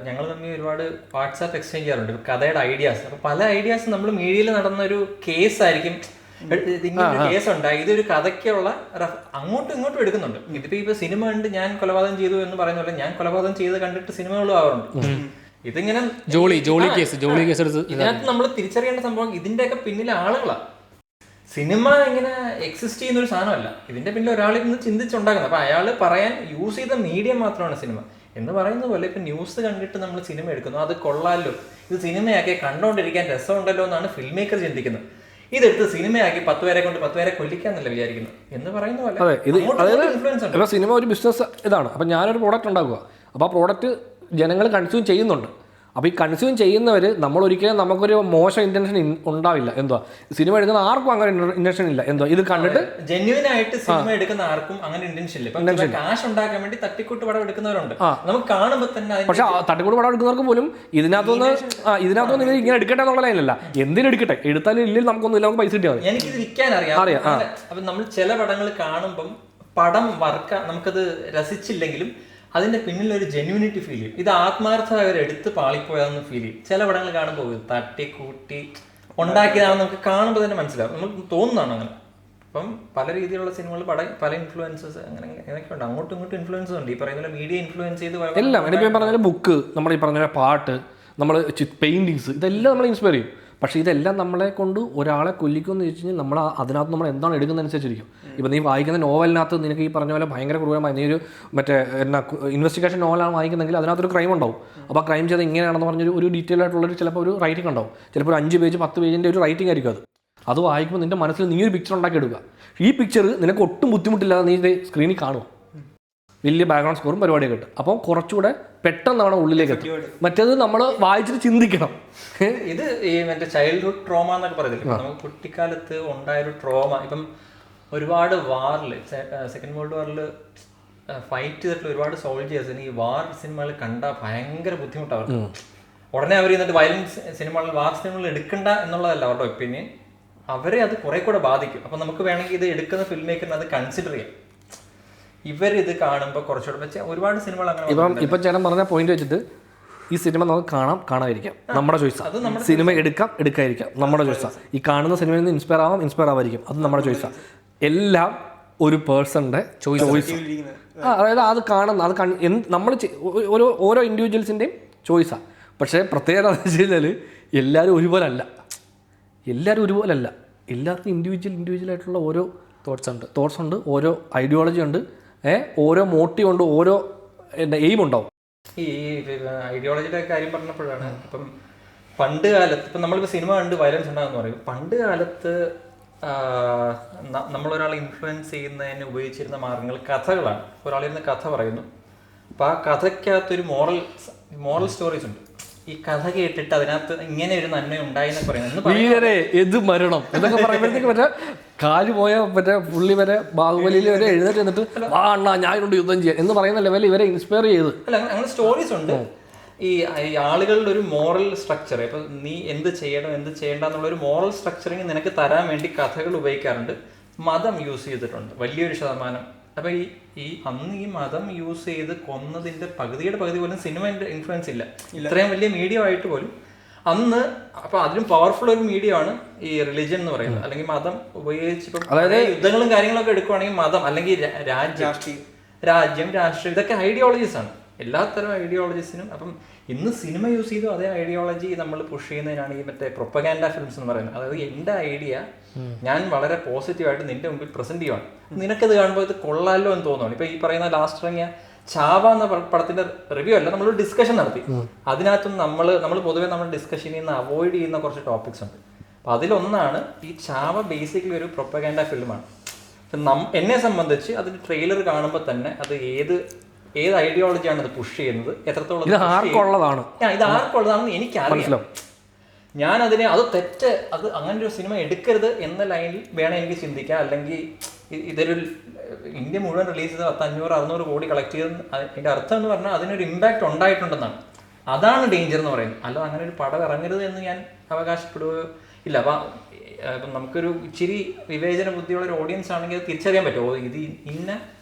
ഞങ്ങൾ തമ്മിൽ ഒരുപാട് വാട്സാപ്പ് എക്സ്ചേഞ്ച് ചെയ്യാറുണ്ട് കഥയുടെ ഐഡിയാസ്. അപ്പൊ പല ഐഡിയാസ് നമ്മൾ മീഡിയയിൽ നടന്ന ഒരു കേസ് ആയിരിക്കും, ഇങ്ങനെ കേസ് ഉണ്ടായി, ഇതൊരു കഥയ്ക്കുള്ള അങ്ങോട്ടും ഇങ്ങോട്ടും എടുക്കുന്നുണ്ട്. ഇപ്പൊ സിനിമ കണ്ട് ഞാൻ കൊലപാതകം ചെയ്തു എന്ന് പറയുന്ന പോലെ ഞാൻ കൊലപാതകം ചെയ്ത് കണ്ടിട്ട് സിനിമകളും ആവാറുണ്ട്. ഇതിങ്ങനെ ജോളി കേസ് ഇതിനകത്ത് നമ്മൾ തിരിച്ചറിയേണ്ട സംഭവം ഇതിന്റെയൊക്കെ പിന്നിലെ ആളുകളാണ്. സിനിമ ഇങ്ങനെ എക്സിസ്റ്റ് ചെയ്യുന്ന ഒരു സാധനമല്ല, ഇതിന്റെ പിന്നിൽ ഒരാളിരുന്ന് ചിന്തിച്ചുണ്ടാക്കുന്നത്. അപ്പൊ അയാൾ പറയാൻ യൂസ് ചെയ്ത മീഡിയം മാത്രമാണ് സിനിമ എന്ന് പറയുന്ന പോലെ. ഇപ്പൊ ന്യൂസ് കണ്ടിട്ട് നമ്മൾ സിനിമ എടുക്കുന്നു, അത് കൊള്ളാലോ, ഇത് സിനിമയാക്കി കണ്ടോണ്ടിരിക്കാൻ രസമുണ്ടല്ലോ എന്നാണ് ഫിൽം മേക്കർ ചിന്തിക്കുന്നത്. ഇതെടുത്ത് സിനിമയാക്കി 10 പേരെ കൊണ്ട് 10 പേരെ കൊല്ലിക്കാന്നല്ല വിചാരിക്കുന്നത് എന്ന് പറയുന്ന പോലെ. അതെ, ഇത് അതായത് ഇപ്പൊ സിനിമ ഒരു ബിസിനസ് ഇതാണ്. അപ്പൊ ഞാനൊരു പ്രോഡക്റ്റ് ഉണ്ടാക്കുക, അപ്പൊ ആ പ്രോഡക്റ്റ് ജനങ്ങൾ കൺസ്യൂം ചെയ്യുന്നുണ്ട്. അപ്പോൾ ഈ കൺസ്യൂം ചെയ്യുന്നവർ നമ്മളൊരിക്കലും നമുക്കൊരു മോശം ഇൻറ്റൻഷൻ ഉണ്ടാവില്ല. എന്തുവാ സിനിമ എടുക്കുന്ന ആർക്കും അങ്ങനെ ഇൻറ്റൻഷൻ ഇല്ല. എന്തുവാ ഇത് കണ്ടിട്ട് ജെന്യുവൻ ആയിട്ട് സിനിമ എടുക്കുന്ന ആർക്കും അങ്ങനെ ഇൻറ്റൻഷൻ ഇല്ല. കാശ് ഉണ്ടാക്കാൻ വേണ്ടി തട്ടിക്കൂട്ട് പടം എടുക്കുന്നവരുണ്ട്, നമുക്ക് കാണുമ്പോൾ തന്നെ. പക്ഷെ തട്ടിക്കൂട്ട് പടം എടുക്കുന്നവർക്ക് പോലും ഇതിനകത്തൊന്നും ഇവർ ഇങ്ങനെ എടുക്കട്ടെ എന്നുള്ള ലൈനല്ല, എന്തിനും എടുക്കട്ടെ, എടുത്താലും ഇല്ലെങ്കിൽ നമുക്കൊന്നും ഇല്ല, നമുക്ക് പൈസ കിട്ടിയാൽ മതി. എനിക്കിത് വിൽക്കാൻ അറിയാം. അപ്പൊ നമ്മൾ ചില പടങ്ങൾ കാണുമ്പം പടം വർക്ക് നമുക്കത് രസിച്ചില്ലെങ്കിലും അതിന്റെ പിന്നിൽ ഒരു ജെന്യൂനിറ്റി ഫീൽ ചെയ്യും. ഇത് ആത്മാർത്ഥമായി അവർ എടുത്ത് പാളിപ്പോയാന്ന് ഫീൽ ചെയ്യും. ചില പടങ്ങൾ കാണുമ്പോൾ തട്ടിക്കൂട്ടി ഉണ്ടാക്കിയതാണെന്ന് നമുക്ക് കാണുമ്പോൾ തന്നെ മനസ്സിലാവും, നമുക്ക് തോന്നുന്നതാണ് അങ്ങനെ. അപ്പം പല രീതിയിലുള്ള സിനിമകൾ പല ഇൻഫ്ലുവൻസസ് അങ്ങനെ അങ്ങനെയൊക്കെ ഉണ്ട്, അങ്ങോട്ടും ഇങ്ങോട്ടും ഇൻഫ്ലുവൻസ് ഉണ്ട്. ഈ പറയുന്ന മീഡിയ ഇൻഫ്ലുവൻസ് ചെയ്ത് എല്ലാം എനിക്ക് പറഞ്ഞ ബുക്ക്, നമ്മൾ ഈ പറഞ്ഞ പാട്ട്, നമ്മൾ പെയിന്റിങ്സ്, ഇതെല്ലാം നമ്മൾ ഇൻസ്പയർ ചെയ്യും. പക്ഷേ ഇതെല്ലാം നമ്മളെ കൊണ്ട് ഒരാളെ കൊല്ലിക്കുമെന്ന് ചോദിച്ചു കഴിഞ്ഞാൽ നമ്മൾ അതിനകത്ത് നമ്മൾ എന്താണ് എടുക്കുന്നതനുസരിച്ചിരിക്കും. ഇപ്പം നീ വായിക്കുന്ന നോവലിനകത്ത് നിനക്ക് ഈ പറഞ്ഞ പോലെ ഭയങ്കര ക്രൂരമായി നീ ഒരു മറ്റേ ഇൻവെസ്റ്റിഗേഷൻ നോവലാണ് വായിക്കുന്നെങ്കിൽ അതിനകത്തൊരു ക്രൈം ഉണ്ടാവും. അപ്പോൾ ആ ക്രൈം ചെയ്ത് ഇങ്ങനെയാണെന്ന് പറഞ്ഞൊരു ഒരു ഡീറ്റെയിൽ ആയിട്ടുള്ളൊരു ചിലപ്പോൾ ഒരു റൈറ്റിംഗ് ഉണ്ടാവും, ചിലപ്പോൾ ഒരു 5 പേജ് 10 പേജിൻ്റെ ഒരു റൈറ്റിംഗ് ആയിരിക്കും. അത് വായിക്കുമ്പോൾ നിൻ്റെ മനസ്സിൽ നീ ഒരു പിക്ചർ ഉണ്ടാക്കി എടുക്കുക. ഈ പിക്ചർ നിനക്ക് ഒട്ടും ബുദ്ധിമുട്ടില്ലാതെ നീ ഇത് സ്ക്രീനിൽ കാണുക, വലിയ ബാക്ക്ഗ്രൗണ്ട് സ്കോറും പരിപാടിയൊക്കെ ഇട്ട്. അപ്പോൾ കുറച്ചുകൂടെ പെട്ടെന്നാണ് ഉള്ളിലേക്ക് എത്തും. മറ്റേത് നമ്മൾ വായിച്ചിട്ട് ചിന്തിക്കണം. ഇത് ഈ മറ്റേ ചൈൽഡ്ഹുഡ് ട്രോമ എന്നൊക്കെ പറയുന്നില്ല, നമുക്ക് കുട്ടിക്കാലത്ത് ഉണ്ടായൊരു ട്രോമ. ഇപ്പം ഒരുപാട് വാറിൽ, സെക്കൻഡ് വേൾഡ് വാറിൽ ഫൈറ്റ് ചെയ്തിട്ടുള്ള ഒരുപാട് സോൾജേഴ്സിന് ഈ വാർ സിനിമകൾ കണ്ടാൽ ഭയങ്കര ബുദ്ധിമുട്ടാണ്. ഉടനെ അവർ എന്നിട്ട് വയലൻസ് സിനിമകൾ, വാർ സിനിമകൾ എടുക്കണ്ട എന്നുള്ളതല്ല അവരുടെ ഒപ്പീനിയൻ, അവരെ അത് കുറെ കൂടെ ബാധിക്കും. അപ്പം നമുക്ക് വേണമെങ്കിൽ ഇത് എടുക്കുന്ന ഫിൽം മേക്കറിന് അത് കൺസിഡർ ചെയ്യാം. ഇവരിത് കാണുമ്പോൾ കുറച്ചുകൂടെ ഒരുപാട് സിനിമകൾ അങ്ങനെ. ഇപ്പം ചേട്ടൻ പറഞ്ഞ പോയിന്റ് വെച്ചിട്ട് ഈ സിനിമ നമുക്ക് കാണാതിരിക്കാം, നമ്മുടെ ചോയ്സാണ്. സിനിമ എടുക്കാതിരിക്കാം, നമ്മുടെ ചോയ്സാണ്. ഈ കാണുന്ന സിനിമയിൽ നിന്ന് ഇൻസ്പയർ ആവാതിരിക്കും, അത് നമ്മുടെ ചോയ്സാണ്. എല്ലാം ഒരു പേഴ്സണിൻ്റെ ചോയ്സ്. അതായത് അത് കാണുന്ന നമ്മൾ ഓരോ ഇൻഡിവിജ്വൽസിൻ്റെയും ചോയ്സാണ്. പക്ഷേ പ്രത്യേകത എന്ന് വെച്ച് കഴിഞ്ഞാൽ എല്ലാവരും ഒരുപോലെ അല്ല. എല്ലാവർക്കും ഇൻഡിവിജ്വൽ ആയിട്ടുള്ള ഓരോ തോട്ട്സ് ഉണ്ട്, ഓരോ ഐഡിയോളജി ഉണ്ട്, ഓരോ മോട്ടീവ് ഉണ്ട്, ഓരോ എയിം ഉണ്ടാവും. ഈ ഐഡിയോളജിയുടെ കാര്യം പറഞ്ഞപ്പോഴാണ്, ഇപ്പം പണ്ട് കാലത്ത് ഇപ്പം നമ്മളിപ്പോൾ സിനിമ കണ്ട് വയലൻസ് ഉണ്ടാകുമെന്ന് പറയും. പണ്ട് കാലത്ത് നമ്മളൊരാളെ ഇൻഫ്ലുവൻസ് ചെയ്യുന്നതിന് ഉപയോഗിച്ചിരുന്ന മാർഗങ്ങൾ കഥകളാണ്. ഒരാളിരുന്ന് കഥ പറയുന്നു, അപ്പോൾ ആ കഥയ്ക്കകത്തൊരു മോറൽ സ്റ്റോറീസ് ഉണ്ട്. ഈ കഥ കേട്ടിട്ട് അതിനകത്ത് ഇങ്ങനെ ഒരു നന്മ ഉണ്ടായി എന്നൊക്കെ പറയുന്നത് മരണം എന്നൊക്കെ പറയുമ്പോഴത്തേക്ക് മറ്റേ കാല് പോയ മറ്റേ പുള്ളി വരെ ബാഹുബലിയിൽ വരെ എഴുന്നേറ്റ് എന്നിട്ട് വാ അണ്ണാ ഞാനുണ്ട് യുദ്ധം ചെയ്യാൻ എന്ന് പറയുന്ന ലെവലിൽ ഇവരെ ഇൻസ്പയർ ചെയ്ത് അല്ല, അങ്ങനെ സ്റ്റോറീസ് ഉണ്ട്. ഈ ആളുകളുടെ ഒരു മോറൽ സ്ട്രക്ചർ, ഇപ്പൊ നീ എന്ത് ചെയ്യണം എന്ത് ചെയ്യണ്ട എന്നുള്ളൊരു മോറൽ സ്ട്രക്ചറിങ് നിനക്ക് തരാൻ വേണ്ടി കഥകൾ ഉപയോഗിക്കാറുണ്ട്. മതം യൂസ് ചെയ്തിട്ടുണ്ട് വലിയൊരു ശതമാനം. അപ്പൊ ഈ അന്ന് ഈ മതം യൂസ് ചെയ്ത് കൊന്നതിന്റെ പകുതിയുടെ പകുതി പോലും സിനിമയുടെ ഇൻഫ്ലുവൻസ് ഇല്ല. ഇത്രയും വലിയ മീഡിയ ആയിട്ട് പോലും അന്ന്. അപ്പൊ അതിലും പവർഫുൾ ഒരു മീഡിയ ആണ് ഈ റിലിജൻ എന്ന് പറയുന്നത്, അല്ലെങ്കിൽ മതം ഉപയോഗിച്ച്. ഇപ്പം അതായത് യുദ്ധങ്ങളും കാര്യങ്ങളൊക്കെ എടുക്കുവാണെങ്കിൽ മതം അല്ലെങ്കിൽ രാജ്യം രാഷ്ട്രീയം ഇതൊക്കെ ഐഡിയോളജീസ് ആണ്, എല്ലാത്തരം ഐഡിയോളജീസിനും. അപ്പം ഇന്ന് സിനിമ യൂസ് ചെയ്തു അതേ ഐഡിയോളജി നമ്മൾ പുഷ് ചെയ്യുന്നതിനാണ് ഈ മറ്റേ പ്രൊപ്പഗാൻഡ ഫിലിംസ് എന്ന് പറയുന്നത്. അതായത് എൻ്റെ ഐഡിയ ഞാൻ വളരെ പോസിറ്റീവായിട്ട് നിന്റെ മുമ്പിൽ പ്രസന്റ് ചെയ്യുവാണ്, നിനക്കത് കാണുമ്പോൾ ഇത് കൊള്ളാലോ എന്ന് തോന്നുന്നു. ഇപ്പൊ ഈ പറയുന്ന ലാസ്റ്റ് ഇറങ്ങിയ ചാവ എന്ന പടത്തിന്റെ റിവ്യൂ അല്ല, നമ്മളൊരു ഡിസ്കഷൻ നടത്തി. അതിനകത്തും നമ്മൾ പൊതുവെ നമ്മൾ ഡിസ്കഷനിൽ നിന്ന് അവോയ്ഡ് ചെയ്യുന്ന കുറച്ച് ടോപ്പിക്സ് ഉണ്ട്. അപ്പൊ അതിലൊന്നാണ് ഈ ചാവ ബേസിക്കലി ഒരു പ്രൊപ്പഗാൻഡ ഫിലിമാണ്. എന്നെ സംബന്ധിച്ച് അതിന്റെ ട്രെയിലർ കാണുമ്പോൾ തന്നെ അത് ഏത് ഐഡിയോളജിയാണ് അത് പുഷ് ചെയ്യുന്നത്, എത്രത്തോളം ഇത് ആർക്കുള്ളതാണെന്ന് എനിക്കറിയാം. ഞാൻ അത് തെറ്റ്, അത് അങ്ങനെ ഒരു സിനിമ എടുക്കരുത് എന്ന ലൈനിൽ വേണം എനിക്ക് ചിന്തിക്കാം. അല്ലെങ്കിൽ ഇതൊരു ഇന്ത്യ മുഴുവൻ റിലീസ് ചെയ്ത് 500-600 കോടി കളക്ട് ചെയ്ത് അതിൻ്റെ അർത്ഥം എന്ന് പറഞ്ഞാൽ അതിനൊരു ഇമ്പാക്റ്റ് ഉണ്ടായിട്ടുണ്ടെന്നാണ്. അതാണ് ഡേഞ്ചർ എന്ന് പറയുന്നത്. അല്ലാതെ അങ്ങനെ ഒരു പടം ഇറങ്ങരുത് എന്ന് ഞാൻ അവകാശപ്പെടുകയോ ഇല്ല. അപ്പം നമുക്കൊരു ഇച്ചിരി വിവേചന ബുദ്ധിയുള്ള ഒരു ഓഡിയൻസ് ആണെങ്കിൽ അത് തിരിച്ചറിയാൻ പറ്റുമോ, ഇത് ഇന്ന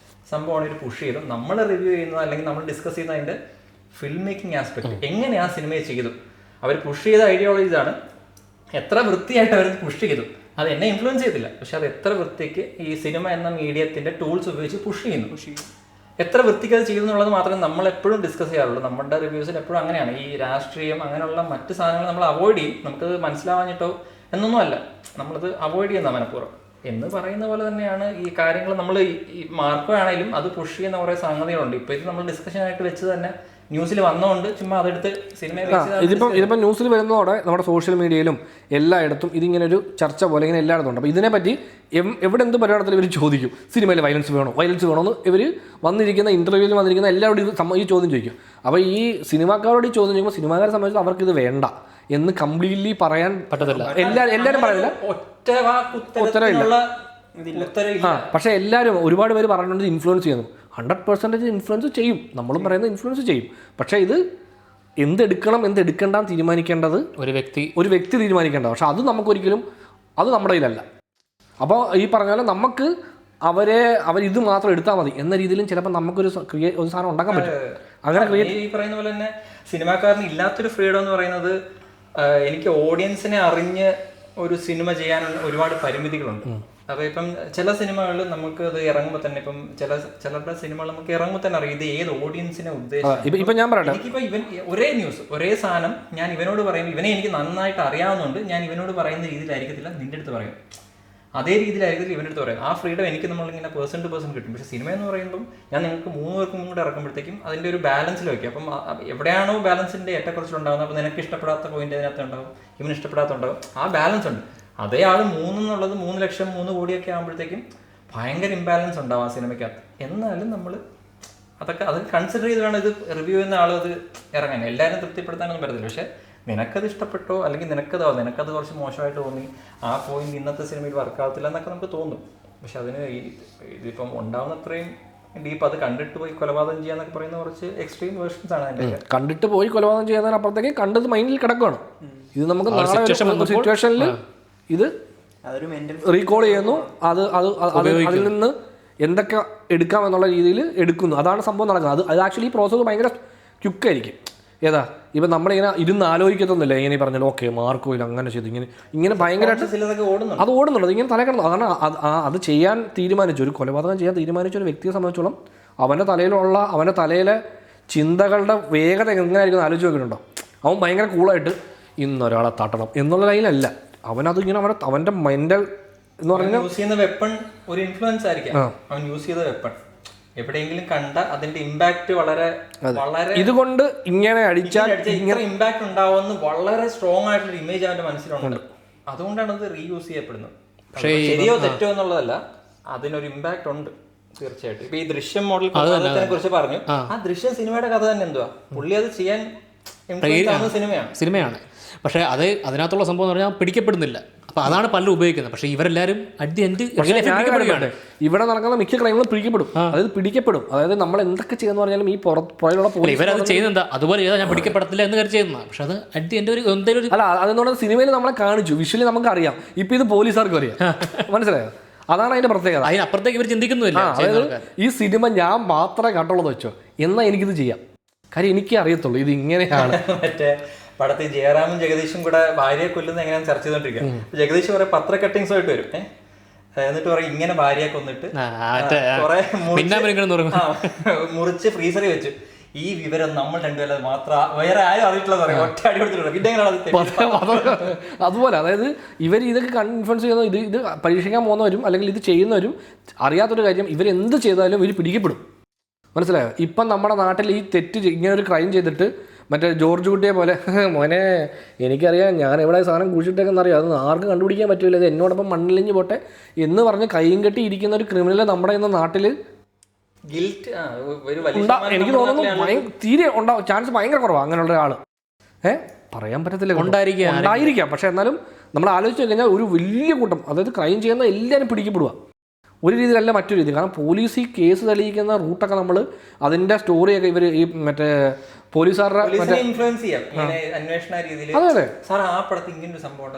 സംഭവമാണ് ഒരു പുഷ് ചെയ്തു. നമ്മൾ റിവ്യൂ ചെയ്യുന്നത് അല്ലെങ്കിൽ നമ്മൾ ഡിസ്കസ് ചെയ്യുന്ന അതിൻ്റെ ഫിൽം മേക്കിംഗ് ആസ്പെക്ട്, എങ്ങനെ ആ സിനിമയെ ചെയ്തു, അവർ പുഷ് ചെയ്ത ഐഡിയോളജീസ് ആണ്, എത്ര വൃത്തിയായിട്ട് അവർ പുഷ് ചെയ്തു. അത് എന്നെ ഇൻഫ്ലുവൻസ് ചെയ്തില്ല, പക്ഷെ അത് എത്ര വൃത്തിക്ക് ഈ സിനിമ എന്ന മീഡിയത്തിന്റെ ടൂൾസ് ഉപയോഗിച്ച് പുഷ് ചെയ്യുന്നു, എത്ര വൃത്തിക്ക് അത് ചെയ്യുന്നു എന്നുള്ളത് മാത്രമേ നമ്മൾ എപ്പോഴും ഡിസ്കസ് ചെയ്യാറുള്ളൂ. നമ്മുടെ റിവ്യൂസിൽ എപ്പോഴും അങ്ങനെയാണ്. ഈ രാഷ്ട്രീയം അങ്ങനെയുള്ള മറ്റ് സാധനങ്ങൾ നമ്മൾ അവോയ്ഡ് ചെയ്യും. നമുക്കത് മനസ്സിലാവാഞ്ഞിട്ടോ എന്നൊന്നും അല്ല, നമ്മളത് അവോയ്ഡ് ചെയ്യുന്ന മനഃപൂർവ്വം എന്ന് പറയുന്ന പോലെ തന്നെയാണ് ഈ കാര്യങ്ങൾ. നമ്മൾ ഈ മാർക്കോ ആണെങ്കിലും അത് പുഷ് ചെയ്യുന്ന കുറേ സംഗതികളുണ്ട്. ഇപ്പോൾ ഇത് നമ്മൾ ഡിസ്കഷനായിട്ട് വെച്ച് തന്നെ ന്യൂസിൽ വന്നതുകൊണ്ട് ചുമ്മാ അതെടുത്ത് സിനിമയെ ഇതിപ്പം ന്യൂസിൽ വരുന്നതോടെ നമ്മുടെ സോഷ്യൽ മീഡിയയിലും എല്ലായിടത്തും ഇതിങ്ങനെ ഒരു ചർച്ച പോലെ ഇങ്ങനെ എല്ലായിടത്തും ഉണ്ട്. അപ്പോൾ ഇതിനെപ്പറ്റി എവിടെ എന്ത് പരിപാടിയിൽ ഇവർ ചോദിക്കും, സിനിമയിൽ വയലൻസ് വേണോ എന്ന് ഇവർ വന്നിരിക്കുന്ന ഇൻ്റർവ്യൂവിൽ വന്നിരിക്കുന്ന എല്ലാവരോടും ഈ ചോദ്യം ചോദിക്കും. അപ്പോൾ ഈ സിനിമാക്കാരോട് ഈ ചോദ്യം ചോദിക്കുമ്പോൾ സിനിമാക്കാരെ സംബന്ധിച്ച് അവർക്കിത് വേണ്ട എന്ന് കംപ്ലീറ്റ്ലി പറയാൻ പറ്റത്തില്ല. എല്ലാവരും പറയുന്നില്ല, ഉത്തരവില്ല. പക്ഷേ എല്ലാവരും ഒരുപാട് പേര് പറഞ്ഞുകൊണ്ട് ഇൻഫ്ലുവൻസ് ചെയ്യുന്നു. 100% ഇൻഫ്ലുവൻസ് ചെയ്യും, നമ്മളും പറയുന്നത് ഇൻഫ്ലുവൻസ് ചെയ്യും. പക്ഷേ ഇത് എന്തെടുക്കണം എന്തെടുക്കണ്ട തീരുമാനിക്കേണ്ടത് ഒരു വ്യക്തി തീരുമാനിക്കേണ്ടത്. പക്ഷെ അത് നമുക്കൊരിക്കലും അത് നമ്മുടെ കയ്യിലല്ല. അപ്പോൾ ഈ പറഞ്ഞ പോലെ നമുക്ക് അവരിത് മാത്രം എടുത്താൽ മതി എന്ന രീതിയിലും ചിലപ്പോൾ നമുക്കൊരു ഒരു സാധനം ഉണ്ടാക്കാൻ പറ്റും. അങ്ങനെ ഈ പറയുന്ന പോലെ തന്നെ സിനിമാക്കാരന് ഇല്ലാത്തൊരു ഫ്രീഡം എന്ന് പറയുന്നത്, എനിക്ക് ഓഡിയൻസിനെ അറിഞ്ഞ് ഒരു സിനിമ ചെയ്യാനുള്ള ഒരുപാട് പരിമിതികളുണ്ട്. അപ്പോൾ ഇപ്പം ചില സിനിമകളിൽ നമുക്ക് അത് ഇറങ്ങുമ്പോൾ തന്നെ, ഇപ്പം ചിലരുടെ സിനിമകൾ നമുക്ക് ഇറങ്ങുമ്പോൾ തന്നെ അറിയാം ഇത് ഏത് ഓഡിയൻസിനെ ഉദ്ദേശിച്ചു. ഇപ്പം ഞാൻ പറയട്ടെ, എനിക്കിപ്പോൾ ഒരേ ന്യൂസ് ഒരേ സാധനം ഞാൻ ഇവനോട് പറയുമ്പോൾ ഇവനെ എനിക്ക് നന്നായിട്ട് അറിയാവുന്നതുകൊണ്ട് ഞാൻ ഇവനോട് പറയുന്ന രീതിയിലായിരിക്കത്തില്ല നിന്റെ അടുത്ത് പറയും, അതേ രീതിയിലായിരിക്കും ഇവൻ്റെ അടുത്ത് പറയാം. ആ ഫ്രീഡം എനിക്ക് നമ്മളിങ്ങനെ പേഴ്സൺ ടു പേഴ്സൺ കിട്ടും. പക്ഷേ സിനിമ എന്ന് പറയുമ്പം ഞാൻ നിങ്ങൾക്ക് 3 പേർക്കും കൂടെ ഇറക്കുമ്പോഴത്തേക്കും അതിൻ്റെ ഒരു ബാലൻസിൽ വയ്ക്കും. അപ്പം എവിടെയാണോ ബാലൻസിൻ്റെ ഏറ്റക്കുറച്ചിലുണ്ടാകുന്നത്, അപ്പോൾ നിനക്ക് ഇഷ്ടപ്പെടാത്ത പോയിന്റ് അതിനകത്ത് ഉണ്ടാവും, ഇവന് ഇഷ്ടപ്പെടാത്ത ഉണ്ടാവും. ആ ബാലൻസ് ഉണ്ട്. അതേ ആൾ 3 എന്നുള്ളത് 3 ലക്ഷം 3 കോടിയൊക്കെ ആകുമ്പോഴത്തേക്കും ഭയങ്കര ഇംബാലൻസ് ഉണ്ടാവും ആ സിനിമയ്ക്കകത്ത്. എന്നാലും നമ്മൾ അത് കൺസിഡർ ചെയ്ത് വേണം ഇത് റിവ്യൂ ചെയ്യുന്ന ആൾ അത് ഇറങ്ങാൻ. എല്ലാവരും തൃപ്തിപ്പെടുത്താനൊന്നും പറ്റത്തില്ല. പക്ഷേ നിനക്കത് ഇഷ്ടപ്പെട്ടോ അല്ലെങ്കിൽ നിനക്കത് കുറച്ച് മോശമായിട്ട് തോന്നി, ആ പോയിന്റ് ഇന്നത്തെ സിനിമയിൽ വർക്കാവത്തില്ല എന്നൊക്കെ നമുക്ക് തോന്നും. പക്ഷെ അതിന് ഇതിപ്പം ഉണ്ടാവുന്ന അത്രയും ഡീപ്പ് അത് കണ്ടിട്ട് പോയി കൊലപാതകം ചെയ്യാന്നൊക്കെ പറയുന്ന കുറച്ച് എക്സ്ട്രീം വേർഷൻസ് ആണ് അതിൻ്റെ. കണ്ടിട്ട് പോയി കൊലപാതകം ചെയ്യുന്നതിനപ്പുറത്തേക്ക് കണ്ടത് മൈൻഡിൽ കിടക്കുകയാണ്. ഇത് നമുക്ക് സിറ്റുവേഷനിൽ ഇത് റീകോൾ ചെയ്യുന്നു, അതിൽ നിന്ന് എന്തൊക്കെ എടുക്കാം എന്നുള്ള രീതിയിൽ എടുക്കുന്നു. അതാണ് സംഭവം നടക്കുന്നത്. അത് ആക്ച്വലി ഈ പ്രോസസ്സ് ഭയങ്കര ക്വിക്കായിരിക്കും. ഏതാ ഇപ്പം നമ്മളിങ്ങനെ ഇരുന്ന് ആലോചിക്കത്തൊന്നുമില്ല. ഇങ്ങനെ പറഞ്ഞാൽ ഓക്കെ മാർക്കോയിൽ അങ്ങനെ ചെയ്തു, ഇങ്ങനെ ഭയങ്കരമായിട്ട് അത് ഓടുന്നുണ്ട്, ഇങ്ങനെ തലക്കിടന്നു. അതാണ് അത് ചെയ്യാൻ തീരുമാനിച്ചു, ഒരു കൊലപാതകം ചെയ്യാൻ തീരുമാനിച്ച ഒരു വ്യക്തിയെ സംബന്ധിച്ചോളം അവൻ്റെ തലയിലെ ചിന്തകളുടെ വേഗത എങ്ങനെയായിരിക്കും ആലോചിച്ച് നോക്കിയിട്ടുണ്ടോ? അവൻ ഭയങ്കര കൂളായിട്ട് ഇന്നൊരാളെ തട്ടണം എന്നുള്ള ലൈനല്ല. അവനതിങ്ങനെ അവൻ്റെ മെൻ്റൽ എന്ന് പറഞ്ഞാൽ യൂസ് ചെയ്യുന്ന വെപ്പൺ ഒരു ഇൻഫ്ലുവൻസ് ആയിരിക്കാം. അവൻ യൂസ് ചെയ്ത വെപ്പൺ എവിടെയെങ്കിലും കണ്ട അതിന്റെ ഇമ്പാക്ട് വളരെ ഇതുകൊണ്ട് ഇങ്ങനെ അടിച്ചാൽ ഇങ്ങനെ ഇമ്പാക്ട് ഉണ്ടാവുമെന്ന് വളരെ സ്ട്രോങ് ആയിട്ടുള്ള ഇമേജ് അവന്റെ മനസ്സിലുണ്ട്. അതുകൊണ്ടാണ് അത് റീയൂസ് ചെയ്യപ്പെടുന്നത്. ശരിയോ തെറ്റോ എന്നുള്ളതല്ല, അതിനൊരു ഇമ്പാക്ട് ഉണ്ട് തീർച്ചയായിട്ടും. ഇപ്പൊ ഈ ദൃശ്യം മോഡൽ കുറിച്ച് പറഞ്ഞു, ആ ദൃശ്യം സിനിമയുടെ കഥ തന്നെ എന്തുവാ, പുള്ളി അത് ചെയ്യാൻ സിനിമയാണ്. പക്ഷേ അതിനകത്തുള്ള സംഭവം എന്ന് പറഞ്ഞാൽ പിടിക്കപ്പെടുന്നില്ല. അപ്പോൾ അതാണ് പലരും ഉപയോഗിക്കുന്നത്. പക്ഷേ ഇവരെല്ലാവരും അറ്റ് ദി എൻഡ് ഇവിടെ നടക്കുന്ന മിക്ക ക്രൈമുകളും പിടിക്കപ്പെടും. അതായത് നമ്മൾ എന്തൊക്കെ ചെയ്യുന്ന പറഞ്ഞാലും ഈ പുറയിലുള്ള ഇവരത് ചെയ്യുന്നത് അതുപോലെ ചെയ്താൽ ഞാൻ പിടിക്കപ്പെടത്തില്ല എന്ന് കരുതി ചെയ്യുന്നതാണ്. പക്ഷെ അത് അറ്റ് ദി എൻഡ് എന്തെങ്കിലും അല്ല, അതെന്ന് സിനിമയിൽ നമ്മളെ കാണിച്ചു, വിഷ്വലി നമുക്ക് അറിയാം. ഇപ്പം ഇത് പോലീസുകാർക്കും അറിയാം, മനസ്സിലായോ? അതാണ് അതിന്റെ പ്രത്യേകത. അതിനപ്പുറത്തേക്ക് ഇവർ ചിന്തിക്കുന്നില്ല. അതായത് ഈ സിനിമ ഞാൻ മാത്രമേ കണ്ടുള്ളത് വെച്ചോ, എന്നാൽ എനിക്കിത് ചെയ്യാം. കാര്യം എനിക്കേ അറിയത്തുള്ളൂ ഇത് ഇങ്ങനെയാണ്. മറ്റേ പടത്തിൽ ജയറാമും ജഗദീഷും കൂടെ ഭാര്യയെ കൊല്ലുന്ന എങ്ങനെയാണ് ചർച്ച ചെയ്തോണ്ടിരിക്കുക. ജഗദീഷ് കുറെ പത്ര കട്ടിങ്സ് ആയിട്ട് വരും, എന്നിട്ട് പറയും ഇങ്ങനെ ഭാര്യയെ കൊന്നിട്ട് കുറെ മുറിച്ച് ഫ്രീസറിൽ വെച്ചു, ഈ വിവരം നമ്മൾ രണ്ടുപേരും മാത്രം വേറെ ആരും അറിയിട്ടുള്ളത് പറയും, ഒറ്റ അടി കൊടുത്തിട്ടുണ്ട്. പിന്നെ അതുപോലെ അതായത് ഇവർ ഇതൊക്കെ ഇൻഫ്ലുവൻസ് ചെയ്യുന്ന ഇത് പരീക്ഷിക്കാൻ പോകുന്നവരും അല്ലെങ്കിൽ ഇത് ചെയ്യുന്നവരും അറിയാത്തൊരു കാര്യം, ഇവരെന്ത് ചെയ്താലും ഇവർ പിടിക്കപ്പെടും. മനസ്സിലായോ? ഇപ്പം നമ്മുടെ നാട്ടിൽ ഈ തെറ്റ് ഇങ്ങനെ ഒരു ക്രൈം ചെയ്തിട്ട് മറ്റേ ജോർജ് കുട്ടിയെ പോലെ മോനെ എനിക്കറിയാം ഞാൻ എവിടെ സാധനം കുഴിച്ചിട്ടേക്കെന്നറിയാം, അത് ആർക്കും കണ്ടുപിടിക്കാൻ പറ്റില്ല, ഇത് എന്നോടൊപ്പം മണ്ണിലിഞ്ഞ് പോട്ടെ എന്ന് പറഞ്ഞ് കൈയും കെട്ടി ഇരിക്കുന്ന ഒരു ക്രിമിനൽ നമ്മുടെ ഇന്ന് നാട്ടിൽ എനിക്ക് തോന്നുന്നു തീരെ ഉണ്ടാവും ചാൻസ് ഭയങ്കര കുറവാണ്. അങ്ങനെയുള്ള ഒരാൾ പറയാൻ പറ്റത്തില്ല, ഉണ്ടായിരിക്കാം. പക്ഷെ എന്നാലും നമ്മൾ ആലോചിച്ച് കഴിഞ്ഞാൽ ഒരു വലിയ കൂട്ടം, അതായത് ക്രൈം ചെയ്യുന്ന എല്ലാവരും പിടിക്കപ്പെടുക. ഒരു രീതിയിലല്ല മറ്റൊരു രീതി. കാരണം പോലീസ് ഈ കേസ് തെളിയിക്കുന്ന റൂട്ടൊക്കെ നമ്മൾ അതിൻ്റെ സ്റ്റോറിയൊക്കെ ഇവർ ഈ മറ്റേ പോലീസുകാരുടെ ഇൻഫ്ലുവൻസ് ചെയ്യാം അന്വേഷണ രീതിയിൽ. അതെ സാർ ആ പടത്തിൽ ഇങ്ങനെ ഒരു സംഭവം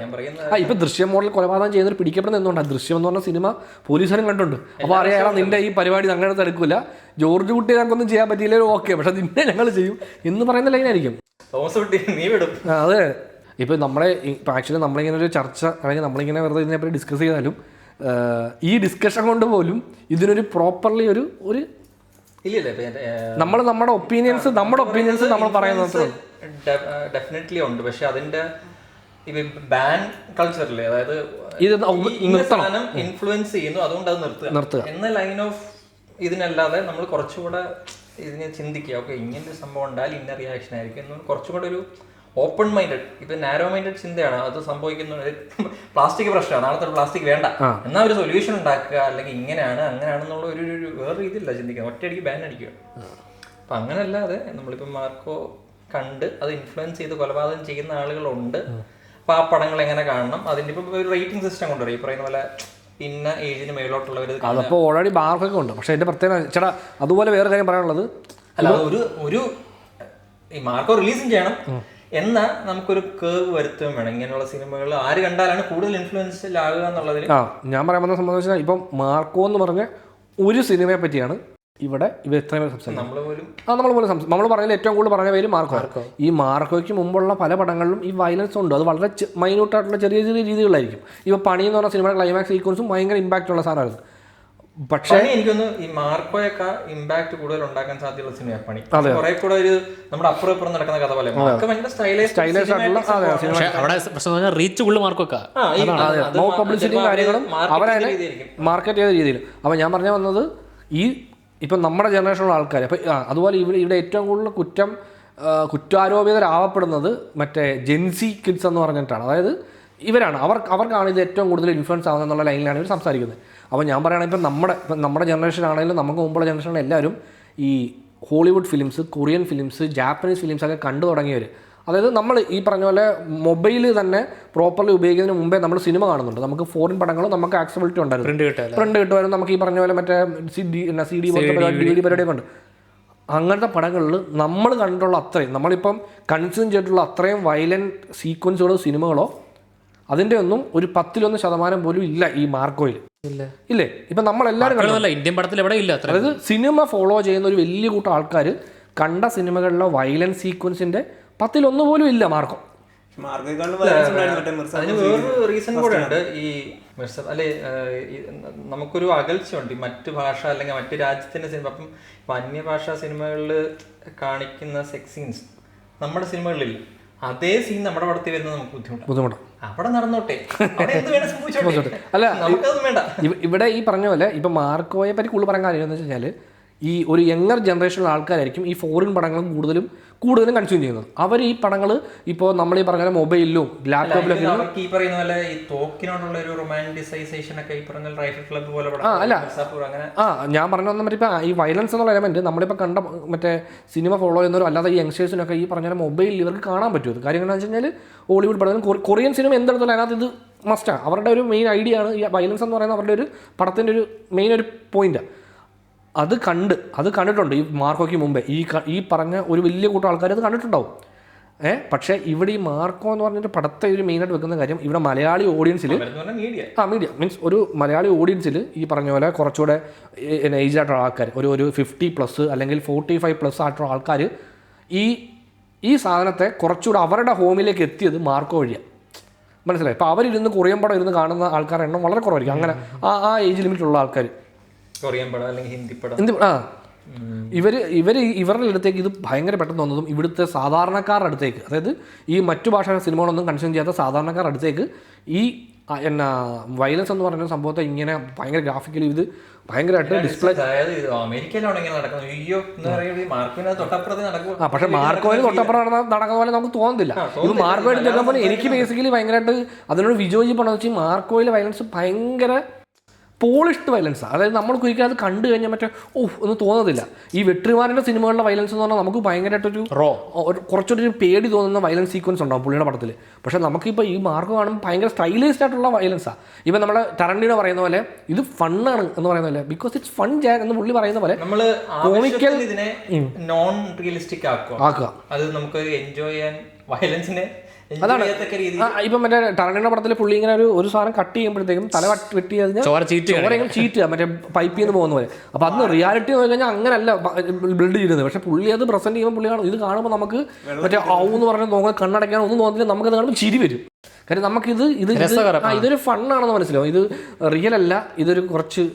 ഞാൻ പറയുന്നത്. ഇപ്പൊ ദൃശ്യം മോഡൽ കൊലപാതകം ചെയ്യുന്നവർ പിടിക്കപ്പെടുന്ന എന്തുകൊണ്ടാണ്? ദൃശ്യം എന്ന് പറഞ്ഞ സിനിമ പോലീസുകാരും കണ്ടുണ്ട്. അപ്പോൾ അറിയാം നിന്റെ ഈ പരിപാടി അങ്ങനത്തെ എടുക്കില്ല, ജോർജ് കുട്ടി ഞങ്ങൾക്കൊന്നും ചെയ്യാൻ പറ്റിയില്ല, ഓക്കെ, പക്ഷെ നിന്നെ ഞങ്ങൾ ചെയ്യും എന്ന് പറയുന്ന ലൈനായിരിക്കും. അതെ. ഇപ്പൊ നമ്മളെ ഇപ്പൊ ആക്ച്വലി നമ്മളിങ്ങനെ ഒരു ചർച്ച അല്ലെങ്കിൽ നമ്മളിങ്ങനെ വെറുതെ ഇതിനെപ്പറ്റി ഡിസ്കസ് ചെയ്താലും ഈ ഡിസ്കഷൻ കൊണ്ട് പോലും ഇതിനൊരു പ്രോപ്പർലി ഒരു നമ്മുടെ ഒപ്പീനിയൻസ് നമ്മൾ പറയുന്നത് ഡെഫിനറ്റ്ലി ഉണ്ട്. പക്ഷെ അതിന്റെ ബാൻ കൾച്ചറിലെ, അതായത് ഇത് ഇൻഫ്ലുവൻസ് ചെയ്യുന്നു, അതുകൊണ്ട് അത് നിർത്തുക എന്ന ലൈൻ ഓഫ് ഇതിനല്ലാതെ നമ്മൾ കുറച്ചുകൂടെ ഇതിനെ ചിന്തിക്കുക. ഓക്കെ, ഇങ്ങനൊരു സംഭവം ഉണ്ടായാൽ ഇന്ന റിയാക്ഷൻ ആയിരിക്കും എന്ന് കുറച്ചുകൂടെ ഒരു ഓപ്പൺ മൈൻഡഡ്, ഇപ്പൊ നാരോ മൈൻഡഡ് ചിന്തയാണ് അത് സംഭവിക്കുന്നത്. പ്ലാസ്റ്റിക് പ്രശ്നമാണ്, നാളത്തെ പ്ലാസ്റ്റിക് വേണ്ട എന്നാൽ ഒരു സൊല്യൂഷൻ ഉണ്ടാക്കുക, അല്ലെങ്കിൽ ഇങ്ങനെയാണ് അങ്ങനെയാണെന്നുള്ള ഒരു വേറെ രീതിയിലല്ല ചിന്തിക്കുക, ഒറ്റയടിക്ക് ബാൻ അടിക്കുക. അപ്പൊ അങ്ങനല്ലാതെ നമ്മളിപ്പോൾ മാർക്കോ കണ്ട് അത് ഇൻഫ്ലുവൻസ് ചെയ്ത് കൊലപാതകം ചെയ്യുന്ന ആളുകളുണ്ട്. അപ്പൊ ആ പടങ്ങൾ എങ്ങനെ കാണണം, അതിന്റെ ഇപ്പൊ ഒരു റേറ്റിംഗ് സിസ്റ്റം കൊണ്ടുവരും. ഈ പറയുന്ന പോലെ ഇന്ന ഏജിന് മേലോട്ടുള്ളവർ അതപ്പോൾ ഓൾറെഡി മാർക്കൊക്കെ ഉണ്ട്. പക്ഷെ എന്റെ പ്രത്യേകത ചേട്ടാ അതുപോലെ വേറെ കാര്യം പറയാനുള്ളത്, അല്ല ഒരു ഈ മാർക്കോ റിലീസും ചെയ്യണം എന്നാൽ നമുക്കൊരു കേർവ് വരുത്തുകയും വേണം. ഇങ്ങനെയുള്ള സിനിമകൾ ആര് കണ്ടാലാണ് കൂടുതൽ ഇൻഫ്ലുവൻസിലാകുക എന്നുള്ളതിൽ ഞാൻ പറയാൻ വന്ന സംബന്ധിച്ചാൽ ഇപ്പം മാർക്കോ എന്ന് പറഞ്ഞ ഒരു സിനിമയെ പറ്റിയാണ് ഇവിടെ ഇത്രയും പേര് സംസാരിക്കും. നമ്മൾ പറഞ്ഞതിൽ ഏറ്റവും കൂടുതൽ പറഞ്ഞ പേര് മാർക്കോ. ഈ മാർക്കോയ്ക്ക് മുമ്പുള്ള പല പടങ്ങളിലും ഈ വയലൻസ് ഉണ്ട്. അത് വളരെ മൈന്യൂട്ടായിട്ടുള്ള ചെറിയ ചെറിയ രീതികളായിരിക്കും. ഇപ്പോൾ പണി എന്ന് പറഞ്ഞ സിനിമയുടെ ക്ലൈമാക്സ് സീക്വൻസും ഭയങ്കര ഇമ്പാക്റ്റ് ഉള്ള സാധനമായിരുന്നു. പക്ഷേ എനിക്കൊന്ന് ഈ മാർക്കോയൊക്കെ ഇമ്പാക്ട് കൂടുതൽ ഉണ്ടാക്കാൻ സാധ്യതയുള്ള സിനിമ പണി. കുറെ കൂടെ ഒരു നമ്മുടെ അപ്പുറം നടക്കുന്ന കഥ പോലെ സ്റ്റൈലൈസ് ആയിട്ടുള്ള റീച്ച് കൂടുതൽ മാർക്കൊക്കെ പബ്ലിസിറ്റിയും കാര്യങ്ങളും അവരതിനെ മാർക്കറ്റ് ചെയ്ത രീതിയിൽ. അപ്പോൾ ഞാൻ പറഞ്ഞു വന്നത് ഈ ഇപ്പം നമ്മുടെ ജനറേഷനുള്ള ആൾക്കാർ അപ്പം അതുപോലെ ഇവിടെ ഏറ്റവും കൂടുതൽ കുറ്റാരോപിതരാവപ്പെടുന്നത് മറ്റേ ജെൻസി കിഡ്സ് എന്ന് പറഞ്ഞിട്ടാണ്. അതായത് ഇവരാണ് അവർക്കാണ് ഇത് ഏറ്റവും കൂടുതൽ ഇൻഫ്ലുവൻസ് ആവുന്നത് എന്നുള്ള ലൈനിലാണ് ഇവർ സംസാരിക്കുന്നത്. അപ്പോൾ ഞാൻ പറയുകയാണെങ്കിൽ ഇപ്പം നമ്മുടെ ജനറേഷൻ ആണെങ്കിലും നമുക്ക് മുമ്പുള്ള ജനറേഷനിൽ എല്ലാവരും ഈ Hollywood films, Korean films, Japanese ഫിലിംസൊക്കെ കണ്ടു തുടങ്ങിയവർ. അതായത് നമ്മൾ ഈ പറഞ്ഞ പോലെ മൊബൈൽ തന്നെ പ്രോപ്പർലി ഉപയോഗിക്കുന്നതിന് മുമ്പേ നമ്മൾ സിനിമ കാണുന്നുണ്ട്. നമുക്ക് ഫോറിൻ പടങ്ങളും നമുക്ക് ആക്സസിബിലിറ്റി ഉണ്ടായിരുന്നു, പ്രിന്റ് കിട്ടുമായിരുന്നു. നമുക്ക് ഈ പറഞ്ഞ പോലെ മറ്റേ CD DVD പരിപാടിയൊക്കെ ഉണ്ട്. അങ്ങനത്തെ പടങ്ങളിൽ നമ്മൾ കണ്ടിട്ടുള്ള അത്രയും, നമ്മളിപ്പം കൺസ്യൂം ചെയ്തിട്ടുള്ള അത്രയും വയലൻറ്റ് സീക്വൻസുകളോ സിനിമകളോ അതിൻ്റെ ഒന്നും ഒരു 10% പോലും ഇല്ല ഈ മാർക്കോയിൽ. ഇല്ലേ? ഇപ്പം നമ്മളെല്ലാവരും ഇന്ത്യൻ പടത്തിൽ എവിടെ ഇല്ല. അതായത് സിനിമ ഫോളോ ചെയ്യുന്ന ഒരു വലിയ കൂട്ടം ആൾക്കാർ കണ്ട സിനിമകളിലെ വയലൻസ് സീക്വൻസിൻ്റെ 10% പോലും ഇല്ല മാർക്കോ. അതിന് വേറൊരു റീസൺ കൂടെ ഉണ്ട്. ഈ അല്ലെ നമുക്കൊരു അകൽച്ചയുണ്ട് ഈ മറ്റു ഭാഷ അല്ലെങ്കിൽ മറ്റു രാജ്യത്തിന്റെ സിനിമ. അപ്പം അന്യഭാഷാ സിനിമകളിൽ കാണിക്കുന്ന സെക്സ് സീൻസ് നമ്മുടെ സിനിമകളിലില്ല. അതേ സീൻ നമ്മുടെ പടത്തിൽ വരുന്നത് നമുക്ക് ബുദ്ധിമുട്ടാണ്. അവിടെ നടന്നോട്ടെ, അല്ല ഇവിടെ ഈ പറഞ്ഞ പോലെ ഇപ്പൊ മാർക്കോയെ പറ്റി കൂടുതൽ പറയാൻ കാര്യം എന്ന് വെച്ചാൽ ഈ ഒരു യങ്ങർ ജനറേഷനിലുള്ള ആൾക്കാരായിരിക്കും ഈ ഫോറിൻ പടങ്ങളും കൂടുതലും കൺസ്യൂം ചെയ്യുന്നത്. അവർ ഈ പടങ്ങൾ ഇപ്പോൾ നമ്മൾ ഈ പറഞ്ഞ മൊബൈലിലും ലാപ്ടോപ്പിലൊക്കെ ഞാൻ പറഞ്ഞു വന്ന മറ്റേ ഈ വയലൻസ് എന്നുള്ള എലമെന്റ് നമ്മളിപ്പോൾ കണ്ട മറ്റേ സിനിമ ഫോളോ ചെയ്യുന്നവരും അല്ലാതെ ഈ യങ്സ്റ്റേഴ്സിനൊക്കെ ഈ പറഞ്ഞ മൊബൈലിൽ ഇവർക്ക് കാണാൻ പറ്റും. കാര്യം എന്താണെന്ന് വെച്ച് കഴിഞ്ഞാൽ ഹോളിവുഡ് പടം, കൊറിയൻ സിനിമ എന്തെടുത്താലും അതിനകത്ത് ഇത് മസ്റ്റാണ്. അവരുടെ ഒരു മെയിൻ ഐഡിയ ആണ് ഈ വയലൻസ് എന്ന് പറയുന്നത്. അവരുടെ ഒരു പടത്തിൻ്റെ ഒരു മെയിൻ ഒരു പോയിന്റാണ്. അത് കണ്ടിട്ടുണ്ട് ഈ മാർക്കോയ്ക്ക് മുമ്പേ ഈ പറഞ്ഞ ഒരു വലിയ കൂട്ടം ആൾക്കാർ അത് കണ്ടിട്ടുണ്ടാവും. പക്ഷേ ഇവിടെ ഈ മാർക്കോ എന്ന് പറഞ്ഞിട്ട് പടത്തെ ഒരു മെയിനായിട്ട് വെക്കുന്ന കാര്യം ഇവിടെ മലയാളി ഓഡിയൻസിൽ മീഡിയ മീൻസ് ഒരു മലയാളി ഓഡിയൻസിൽ ഈ പറഞ്ഞ പോലെ കുറച്ചുകൂടെ ഏജ് ആയിട്ടുള്ള ആൾക്കാർ ഒരു 50+ അല്ലെങ്കിൽ 45+ ആയിട്ടുള്ള ആൾക്കാർ ഈ സാധനത്തെ കുറച്ചുകൂടെ അവരുടെ ഹോമിലേക്ക് എത്തിയത് മാർക്കോ വഴിയാണ്. മനസ്സിലായി? ഇപ്പോൾ അവരിരുന്ന് കൊറിയൻ പടം ഇരുന്ന് കാണുന്ന ആൾക്കാരുടെ എണ്ണം വളരെ കുറവായിരിക്കും. അങ്ങനെ ആ ഏജ് ലിമിറ്റുള്ള ആൾക്കാർ കൊറിയൻ പടം അല്ലെങ്കിൽ ഹിന്ദി പടം ഇവരുടെ അടുത്തേക്ക് ഇത് ഭയങ്കര പെട്ടെന്ന് വന്നതും ഇവിടുത്തെ സാധാരണക്കാരുടെ അടുത്തേക്ക്, അതായത് ഈ മറ്റു ഭാഷ സിനിമകളൊന്നും കൺസ്യൂം ചെയ്യാത്ത സാധാരണക്കാരുടെ അടുത്തേക്ക് ഈ വയലൻസ് എന്ന് പറയുന്ന സംഭവത്തെ ഇങ്ങനെ ഭയങ്കര ഗ്രാഫിക്കലി ഇത് ഭയങ്കരമായിട്ട് ഡിസ്പ്ലേ. പക്ഷെ മാർക്കോയിൽ തൊട്ടപ്പുറം നടക്കുന്ന പോലെ നമുക്ക് തോന്നുന്നില്ല. ഇത് മാർക്കോയിൽ ചെല്ലുമ്പോൾ എനിക്ക് ബേസിക്കലി ഭയങ്കരമായിട്ട് അതിനോട് വിജോജിപ്പണെന്ന് വെച്ചാൽ മാർക്കോയിലെ വയലൻസ് ഭയങ്കര പോളിഷ്ഡ് വയലൻസാണ്. അതായത് നമ്മൾക്ക് ഒരിക്കലും അത് കണ്ടു കഴിഞ്ഞാൽ മറ്റേ ഒന്നും തോന്നുന്നില്ല. ഈ വെട്രിമാറിൻ്റെ സിനിമകളിലെ വയലൻസ് എന്ന് പറഞ്ഞാൽ നമുക്ക് ഭയങ്കരമായിട്ടൊരു കുറച്ചൊരു പേടി തോന്നുന്ന വയലൻസ് സീക്വൻസ് ഉണ്ടാവും പുള്ളിയുടെ പടത്തിൽ. പക്ഷേ നമുക്കിപ്പോൾ ഈ മാർക്ക് കാണുമ്പോൾ ഭയങ്കര സ്റ്റൈലിഷ്ഡ് ആയിട്ടുള്ള വയലൻസാണ്. ഇപ്പം നമ്മുടെ ടറന്റീനോ പറയുന്ന പോലെ ഇത് ഫണ്ണാണ് എന്ന് പറയുന്ന പോലെ, ബിക്കോസ് ഇറ്റ്സ് ഫൺ ജാൻ എന്ന് പുള്ളി പറയുന്ന പോലെ നമ്മൾ കോമിക്കൽ ഇതിനെ നോൺ റിയലിസ്റ്റിക് ആക്കുക. അത് നമുക്ക് എൻജോയ് ചെയ്യാൻ വയലൻസിനെ അതാണ്. ഇപ്പം മറ്റേ ടറന്റീനോ പടത്തിൽ പുള്ളി ഇങ്ങനെ ഒരു സാധനം കട്ട് ചെയ്യുമ്പോഴത്തേക്കും തല വെട്ടി കഴിഞ്ഞാൽ ചോരയും ചീറ്റുക മറ്റേ പൈപ്പിൽ നിന്ന് പോകുന്ന പോലെ. അപ്പോൾ അന്ന് റിയാലിറ്റി നോക്കി കഴിഞ്ഞാൽ അങ്ങനെയല്ല ബിൽഡ് ചെയ്യുന്നത്. പക്ഷേ പുള്ളി അത് പ്രസന്റ് ചെയ്യുമ്പോൾ പുള്ളി ഇത് കാണുമ്പോൾ നമുക്ക് മറ്റേ എന്ന് പറഞ്ഞാൽ നോക്കാൻ കണ്ണടയ്ക്കാൻ ഒന്നും തോന്നില്ല. നമുക്കത് കാണുമ്പോൾ ചിരി വരും. കാര്യം നമുക്കിത് ഇതൊരു ഫണ്ണാണെന്ന് മനസ്സിലാവും. ഇത് റിയൽ അല്ല, ഇതൊരു കുറച്ച്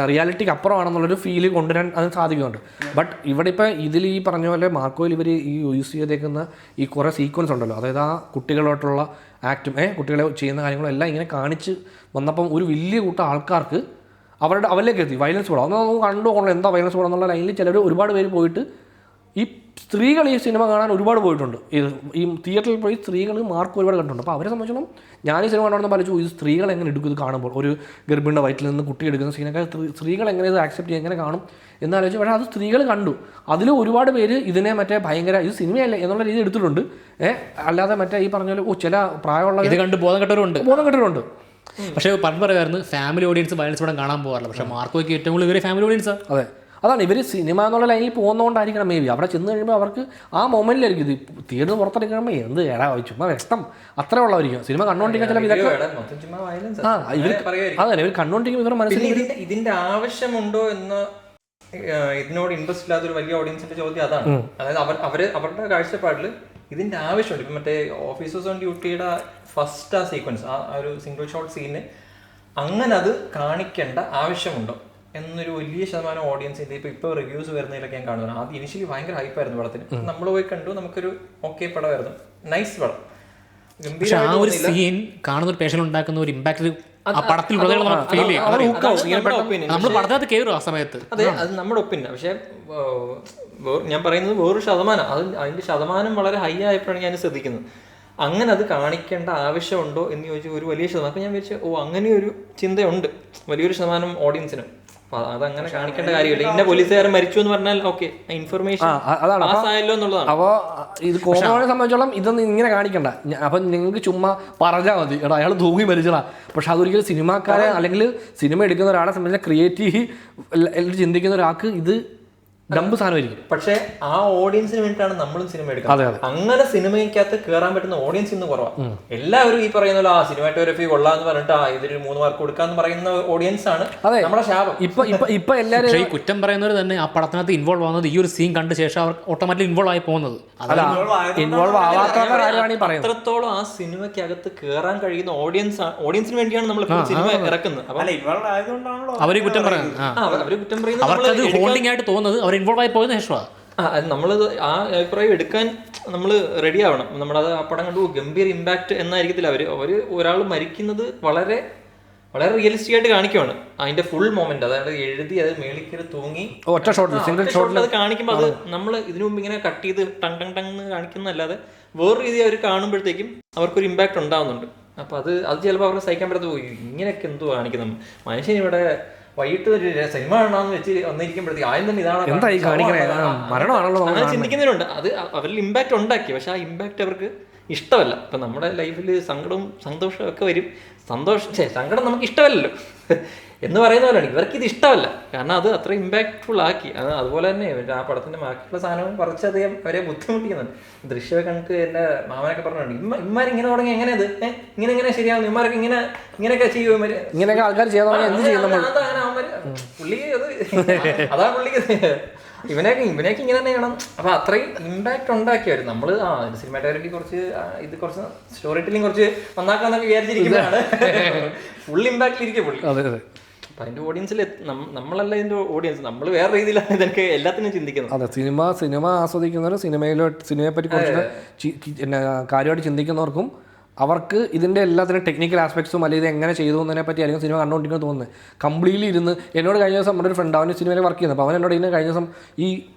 റിയാലിറ്റിക്ക് അപ്പുറമാണെന്നുള്ളൊരു ഫീല് കൊണ്ടുവരാൻ അത് സാധിക്കുന്നുണ്ട്. ബട്ട് ഇവിടെ ഇപ്പോൾ ഇതിൽ ഈ പറഞ്ഞ പോലെ മാർക്കോയിൽ ഇവർ ഈ യൂസ് ചെയ്തേക്കുന്ന ഈ കുറേ സീക്വൻസ് ഉണ്ടല്ലോ, അതായത് ആ കുട്ടികളോട്ടുള്ള ആക്റ്റും കുട്ടികളെ ചെയ്യുന്ന കാര്യങ്ങളും എല്ലാം ഇങ്ങനെ കാണിച്ച് വന്നപ്പം ഒരു വലിയ കൂട്ടം ആൾക്കാർക്ക് അവരിലേക്ക് എത്തി വയലൻസ് കൂടാം. ഒന്ന് നമുക്ക് കണ്ടുപോകണം എന്താ വയലൻസ് കൂടാ എന്നുള്ള ലൈനിൽ ചിലർ ഒരുപാട് പേര് പോയിട്ട് ഈ സ്ത്രീകൾ ഈ സിനിമ കാണാൻ ഒരുപാട് പോയിട്ടുണ്ട്. ഈ തിയേറ്ററിൽ പോയി സ്ത്രീകൾ മാർക്ക് ഒരുപാട് കണ്ടിട്ടുണ്ട്. അപ്പോൾ അവരെ സംബന്ധിച്ചിടത്തോളം ഞാൻ ഈ സിനിമ കണ്ടോന്ന് പറഞ്ഞു, ഇത് സ്ത്രീകൾ എങ്ങനെ എടുക്കും ഇത് കാണുമ്പോൾ, ഒരു ഗർഭിണിയുടെ വയറ്റിൽ നിന്ന് കുട്ടി എടുക്കുന്ന സീനൊക്കെ സ്ത്രീകൾ എങ്ങനെ ഇത് ആക്സെപ്റ്റ് ചെയ്യും, എങ്ങനെ കാണും എന്നാലോചിച്ചു. പക്ഷേ അത് സ്ത്രീകൾ കണ്ടു. അതിൽ ഒരുപാട് പേര് ഇതിനെ മറ്റേ ഭയങ്കര ഇത് സിനിമയല്ലേ എന്നുള്ള രീതി എടുത്തിട്ടുണ്ട്. അല്ലാതെ മറ്റേ ഈ പറഞ്ഞ പോലെ ചില പ്രായമുള്ള ഇത് കണ്ട് ബോധം കെട്ടവരുണ്ട്. പക്ഷേ പണ്ട് പറയുമായിരുന്നു ഫാമിലി ഓഡിയൻസ് വയലൻസ് പടം കാണാൻ പോകാറില്ല. പക്ഷേ മാർക്കോയ്ക്ക് ഏറ്റവും കൂടുതൽ ഇവരെ ഫാമിലി ഓഡിയൻസാണ്. അതെ, അതാണ് ഇവർ സിനിമ എന്നുള്ള ലൈനിൽ പോകുന്നതുകൊണ്ടായിരിക്കണം മേ ബി. അവിടെ ചെന്ന് കഴിയുമ്പോൾ അവർക്ക് ആ മൊമെന്റിലായിരിക്കും ഇത് തിയേറ്ററിൽ പുറത്തെടുക്കുമ്പോൾ എന്ത് ഏടാ ചുമ്മാ വ്യക്തം അത്രേ ഉള്ളവരിക്കും സിനിമ കണ്ടുകൊണ്ടിരിക്കാൻ. ചില ഇതൊക്കെ അതെ ഇവർ കണ്ടുകൊണ്ടിരിക്കും. ഇവർ മനസ്സിൽ ഇതിന്റെ ആവശ്യമുണ്ടോ എന്ന് ഇതിനോട് ഇൻട്രസ്റ്റ് ഇല്ലാത്തൊരു വലിയ ഓഡിയൻസിന്റെ ചോദ്യം അതാണ്. അതായത് അവരുടെ കാഴ്ചപ്പാടിൽ ഇതിന്റെ ആവശ്യമുണ്ട്. ഇപ്പം മറ്റേ ഓഫീസേഴ്സ് ഓൺ ഡ്യൂട്ടിയുടെ ഫസ്റ്റ് ആ സീക്വൻസ് ആ ഒരു സിംഗിൾ ഷോട്ട് സീന് അങ്ങനെ അത് കാണിക്കേണ്ട ആവശ്യമുണ്ടോ എന്നൊരു വലിയ ശതമാനം ഓഡിയൻസിന്റെ ഇപ്പോൾ റിവ്യൂസ് വരുന്നതിലൊക്കെ ഞാൻ കാണുന്നത്. ആദ്യം ഇനിഷ്യലി ഭയങ്കര ഹൈപ്പായിരുന്നു പടത്തിന്. നമ്മൾ പോയി കണ്ടു, നമുക്കൊരു ഓക്കെ പടമായിരുന്നു, നൈസ് പടം. പക്ഷെ ആ ഒരു സീൻ കാണുന്ന ഒരു പേഷ്യൻ ഉണ്ടാക്കുന്ന ഒരു ഇമ്പാക്ട് ആ പടത്തിൽ നമ്മൾ പടത്തിനകത്ത് കയറും ആ സമയത്ത്. അതെ, അത് നമ്മുടെ ഒപ്പീനിയൻ. പക്ഷെ ഞാൻ പറയുന്നത് വേറൊരു ശതമാനം, അതിന്റെ ശതമാനം വളരെ ഹൈ ആയപ്പോഴാണ് ഞാൻ ശ്രദ്ധിക്കുന്നത്. അങ്ങനെ അത് കാണിക്കേണ്ട ആവശ്യമുണ്ടോ എന്ന് ചോദിച്ചാൽ ഒരു വലിയ ശതമാനം. അപ്പം ഞാൻ വിചാരിച്ചു അങ്ങനെയൊരു ചിന്തയുണ്ട് വലിയൊരു ശതമാനം ഓഡിയൻസിന്. അതങ്ങനെ കാണിക്കേണ്ട കാര്യമില്ല. ഇന്ന പോലീസുകാരൻ മരിച്ചു എന്ന് പറഞ്ഞാൽ ഓക്കെ, ഇൻഫർമേഷൻ പാസ്സായല്ലോ എന്നുള്ളതാണ്. അപ്പോൾ ഇത് കോമഡിയെ സംബന്ധിച്ചോളം ഇതൊന്നും ഇങ്ങനെ കാണിക്കണ്ട. അപ്പം നിങ്ങൾക്ക് ചുമ്മാ പറഞ്ഞാൽ മതി, എടാ അയാൾ തൂങ്ങി മരിച്ചടാ. പക്ഷെ അതൊരിക്കലും സിനിമാക്കാരെ അല്ലെങ്കിൽ സിനിമ എടുക്കുന്ന ഒരാളെ സംബന്ധിച്ച ക്രിയേറ്റീവ് ചിന്തിക്കുന്ന ഒരാൾക്ക് ഇത് ഡംബ് സാധനമായിരിക്കും. പക്ഷെ ആ ഓഡിയൻസിന് വേണ്ടിയിട്ടാണ് നമ്മളും സിനിമ എടുക്കുന്നത്. അങ്ങനെ സിനിമയ്ക്കകത്ത് കയറാൻ പറ്റുന്ന ഓഡിയൻസ് ഇന്ന് കുറവാണ്. എല്ലാവരും ഈ പറയുന്ന പോലെ സിനിമാറ്റോഗ്രഫി കൊള്ളാന്ന് പറഞ്ഞിട്ട് ഇതൊരു 3 മാർക്ക് കൊടുക്കാന്ന് പറയുന്ന ഓഡിയൻസ് ആണ് നമ്മുടെ ശാപം. ഇപ്പൊ എല്ലാവരും ഈ കുറ്റം പറയുന്നവർ തന്നെ ആ പടത്തിനകത്ത് ഇൻവോൾവ് ആവുന്നത് ഈ ഒരു സീൻ കണ്ട ശേഷം അവർ ഓട്ടോമാറ്റിക് ഇൻവോൾവ് ആയി പോകുന്നത്. ഇൻവോൾവ് ആവാത്തവരുടെ കാര്യമാണ് ഈ പറയുന്നത്. അത്രത്തോളം ആ സിനിമയ്ക്കകത്ത് കയറാൻ കഴിയുന്ന ഓഡിയൻസിന് വേണ്ടിയാണ് നമ്മൾ സിനിമ ഇറക്കുന്നത്. അവര് കുറ്റം പറയുന്നത് അവർക്കത് ഹോൾഡിംഗ് ആയിട്ട് തോന്നുന്നത് ഇൻവോൾവ് ആയി പോയതിനു ശേഷമാണ്. നമ്മൾ ആ അഭിപ്രായം എടുക്കാൻ നമ്മൾ റെഡി ആവണം. നമ്മളത് ആ പടം കണ്ടു ഗംഭീര ഇമ്പാക്ട് എന്നായിരിക്കത്തില്ല. ഒരാൾ മരിക്കുന്നത് വളരെ വളരെ റിയലിസ്റ്റിക് ആയിട്ട് കാണിക്കുവാണ്. അതിന്റെ ഫുൾ മൊമെന്റ്, അതായത് എഴുതി അത് മേളിക്കൽ തൂങ്ങി ഒറ്റ ഷോട്ടിൽ അത് കാണിക്കുമ്പോൾ അത് നമ്മൾ ഇതിനു മുമ്പ് ഇങ്ങനെ കട്ട് ചെയ്ത് ടങ് ടങ് ടങ് എന്ന് കാണിക്കുന്നതല്ലാതെ വേറെ രീതി അവർ കാണുമ്പോഴത്തേക്കും അവർക്കൊരു ഇമ്പാക്ട് ഉണ്ടാവുന്നുണ്ട്. അപ്പൊ അത് ചിലപ്പോൾ അവർക്ക് സഹിക്കാൻ പറ്റാത്ത പോയി ഇങ്ങനെയൊക്കെ എന്തോ കാണിക്കുന്നു. മനുഷ്യൻ ഇവിടെ വൈകിട്ട് ഒരു സിനിമ കാണാന്ന് വെച്ച് വന്നിരിക്കുമ്പോഴത്തേക്ക് ആദ്യം തന്നെ ഇതാണ് ചിന്തിക്കുന്നതിനുണ്ട്. അത് അവരിൽ ഇമ്പാക്ട് ഉണ്ടാക്കി, പക്ഷെ ആ ഇമ്പാക്ട് അവർക്ക് ഇഷ്ടമല്ല. ഇപ്പം നമ്മുടെ ലൈഫിൽ സങ്കടവും സന്തോഷവും ഒക്കെ വരും. സങ്കടം നമുക്ക് ഇഷ്ടമല്ലല്ലോ എന്ന് പറയുന്ന പോലെയാണ് ഇവർക്ക് ഇത് ഇഷ്ടമല്ല. കാരണം അത് അത്ര ഇമ്പാക്ട്ഫുൾ ആക്കി. അതുപോലെ തന്നെ ആ പടത്തിന്റെ ബാക്കിയുള്ള സാധനവും കുറച്ചധികം അവരെ ബുദ്ധിമുട്ടിക്കുന്നുണ്ട്. ദൃശ്യമൊക്കെ കണ്ടിട്ട് എൻ്റെ മാമനൊക്കെ പറഞ്ഞിട്ടുണ്ട്, ഇമ്മാരിങ്ങനെ തുടങ്ങി എങ്ങനെയത് ഇങ്ങനെ ശരിയാവുന്നു, ഇമ്മാരൊക്കെ ഇങ്ങനെയൊക്കെ ചെയ്യുമോ, ഇങ്ങനെയൊക്കെ ആൾക്കാർ ചെയ്യാൻ പുള്ളി അതാ പുള്ളിക്ക് ഇവനെയൊക്കെ ഇങ്ങനെ തന്നെ ചെയ്യണം. അപ്പൊ അത്രയും ഇമ്പാക്ട് ഉണ്ടാക്കിയായിരുന്നു. നമ്മള് സിനിമാറ്റോഗ്രഫി കുറച്ച് കുറച്ച് സ്റ്റോറി ടെല്ലിംഗ് കുറച്ച് നന്നാക്കാന്നൊക്കെ വിചാരിച്ചിരിക്കുന്നതാണ്. ഫുൾ ഇമ്പാക്റ്റിലിരിക്കും പുള്ളി. അപ്പൊ അതിന്റെ ഓഡിയൻസിൽ നമ്മളല്ല ഇതിന്റെ ഓഡിയൻസ്, നമ്മൾ വേറെ രീതിയിലാണ് ഇതൊക്കെ എല്ലാത്തിനും ചിന്തിക്കുന്നത്. അതെ, സിനിമ ആസ്വദിക്കുന്നവരും സിനിമയെ പറ്റി കുറച്ച് കാര്യമായിട്ട് ചിന്തിക്കുന്നവർക്കും അവർക്ക് ഇതിൻ്റെ എല്ലാത്തിനും ടെക്നിക്കൽ ആസ്പെക്ട്സും അല്ലെങ്കിൽ ഇത് എങ്ങനെ ചെയ്തു എന്നതിനെ പറ്റി ആയിരിക്കും സിനിമ കണ്ടുകൊണ്ടിരിക്കുന്നത് തോന്നുന്നത്. കംപ്ലീറ്റ്ലി ഇരുന്ന് എന്നോട് കഴിഞ്ഞ ദിവസം നമ്മുടെ ഒരു ഫ്രണ്ട് അവന് സിനിമയിൽ വർക്ക് ചെയ്യുന്നത്. അപ്പോൾ അവൻ എന്നോട് ഇന്ന് കഴിഞ്ഞ ദിവസം ഈ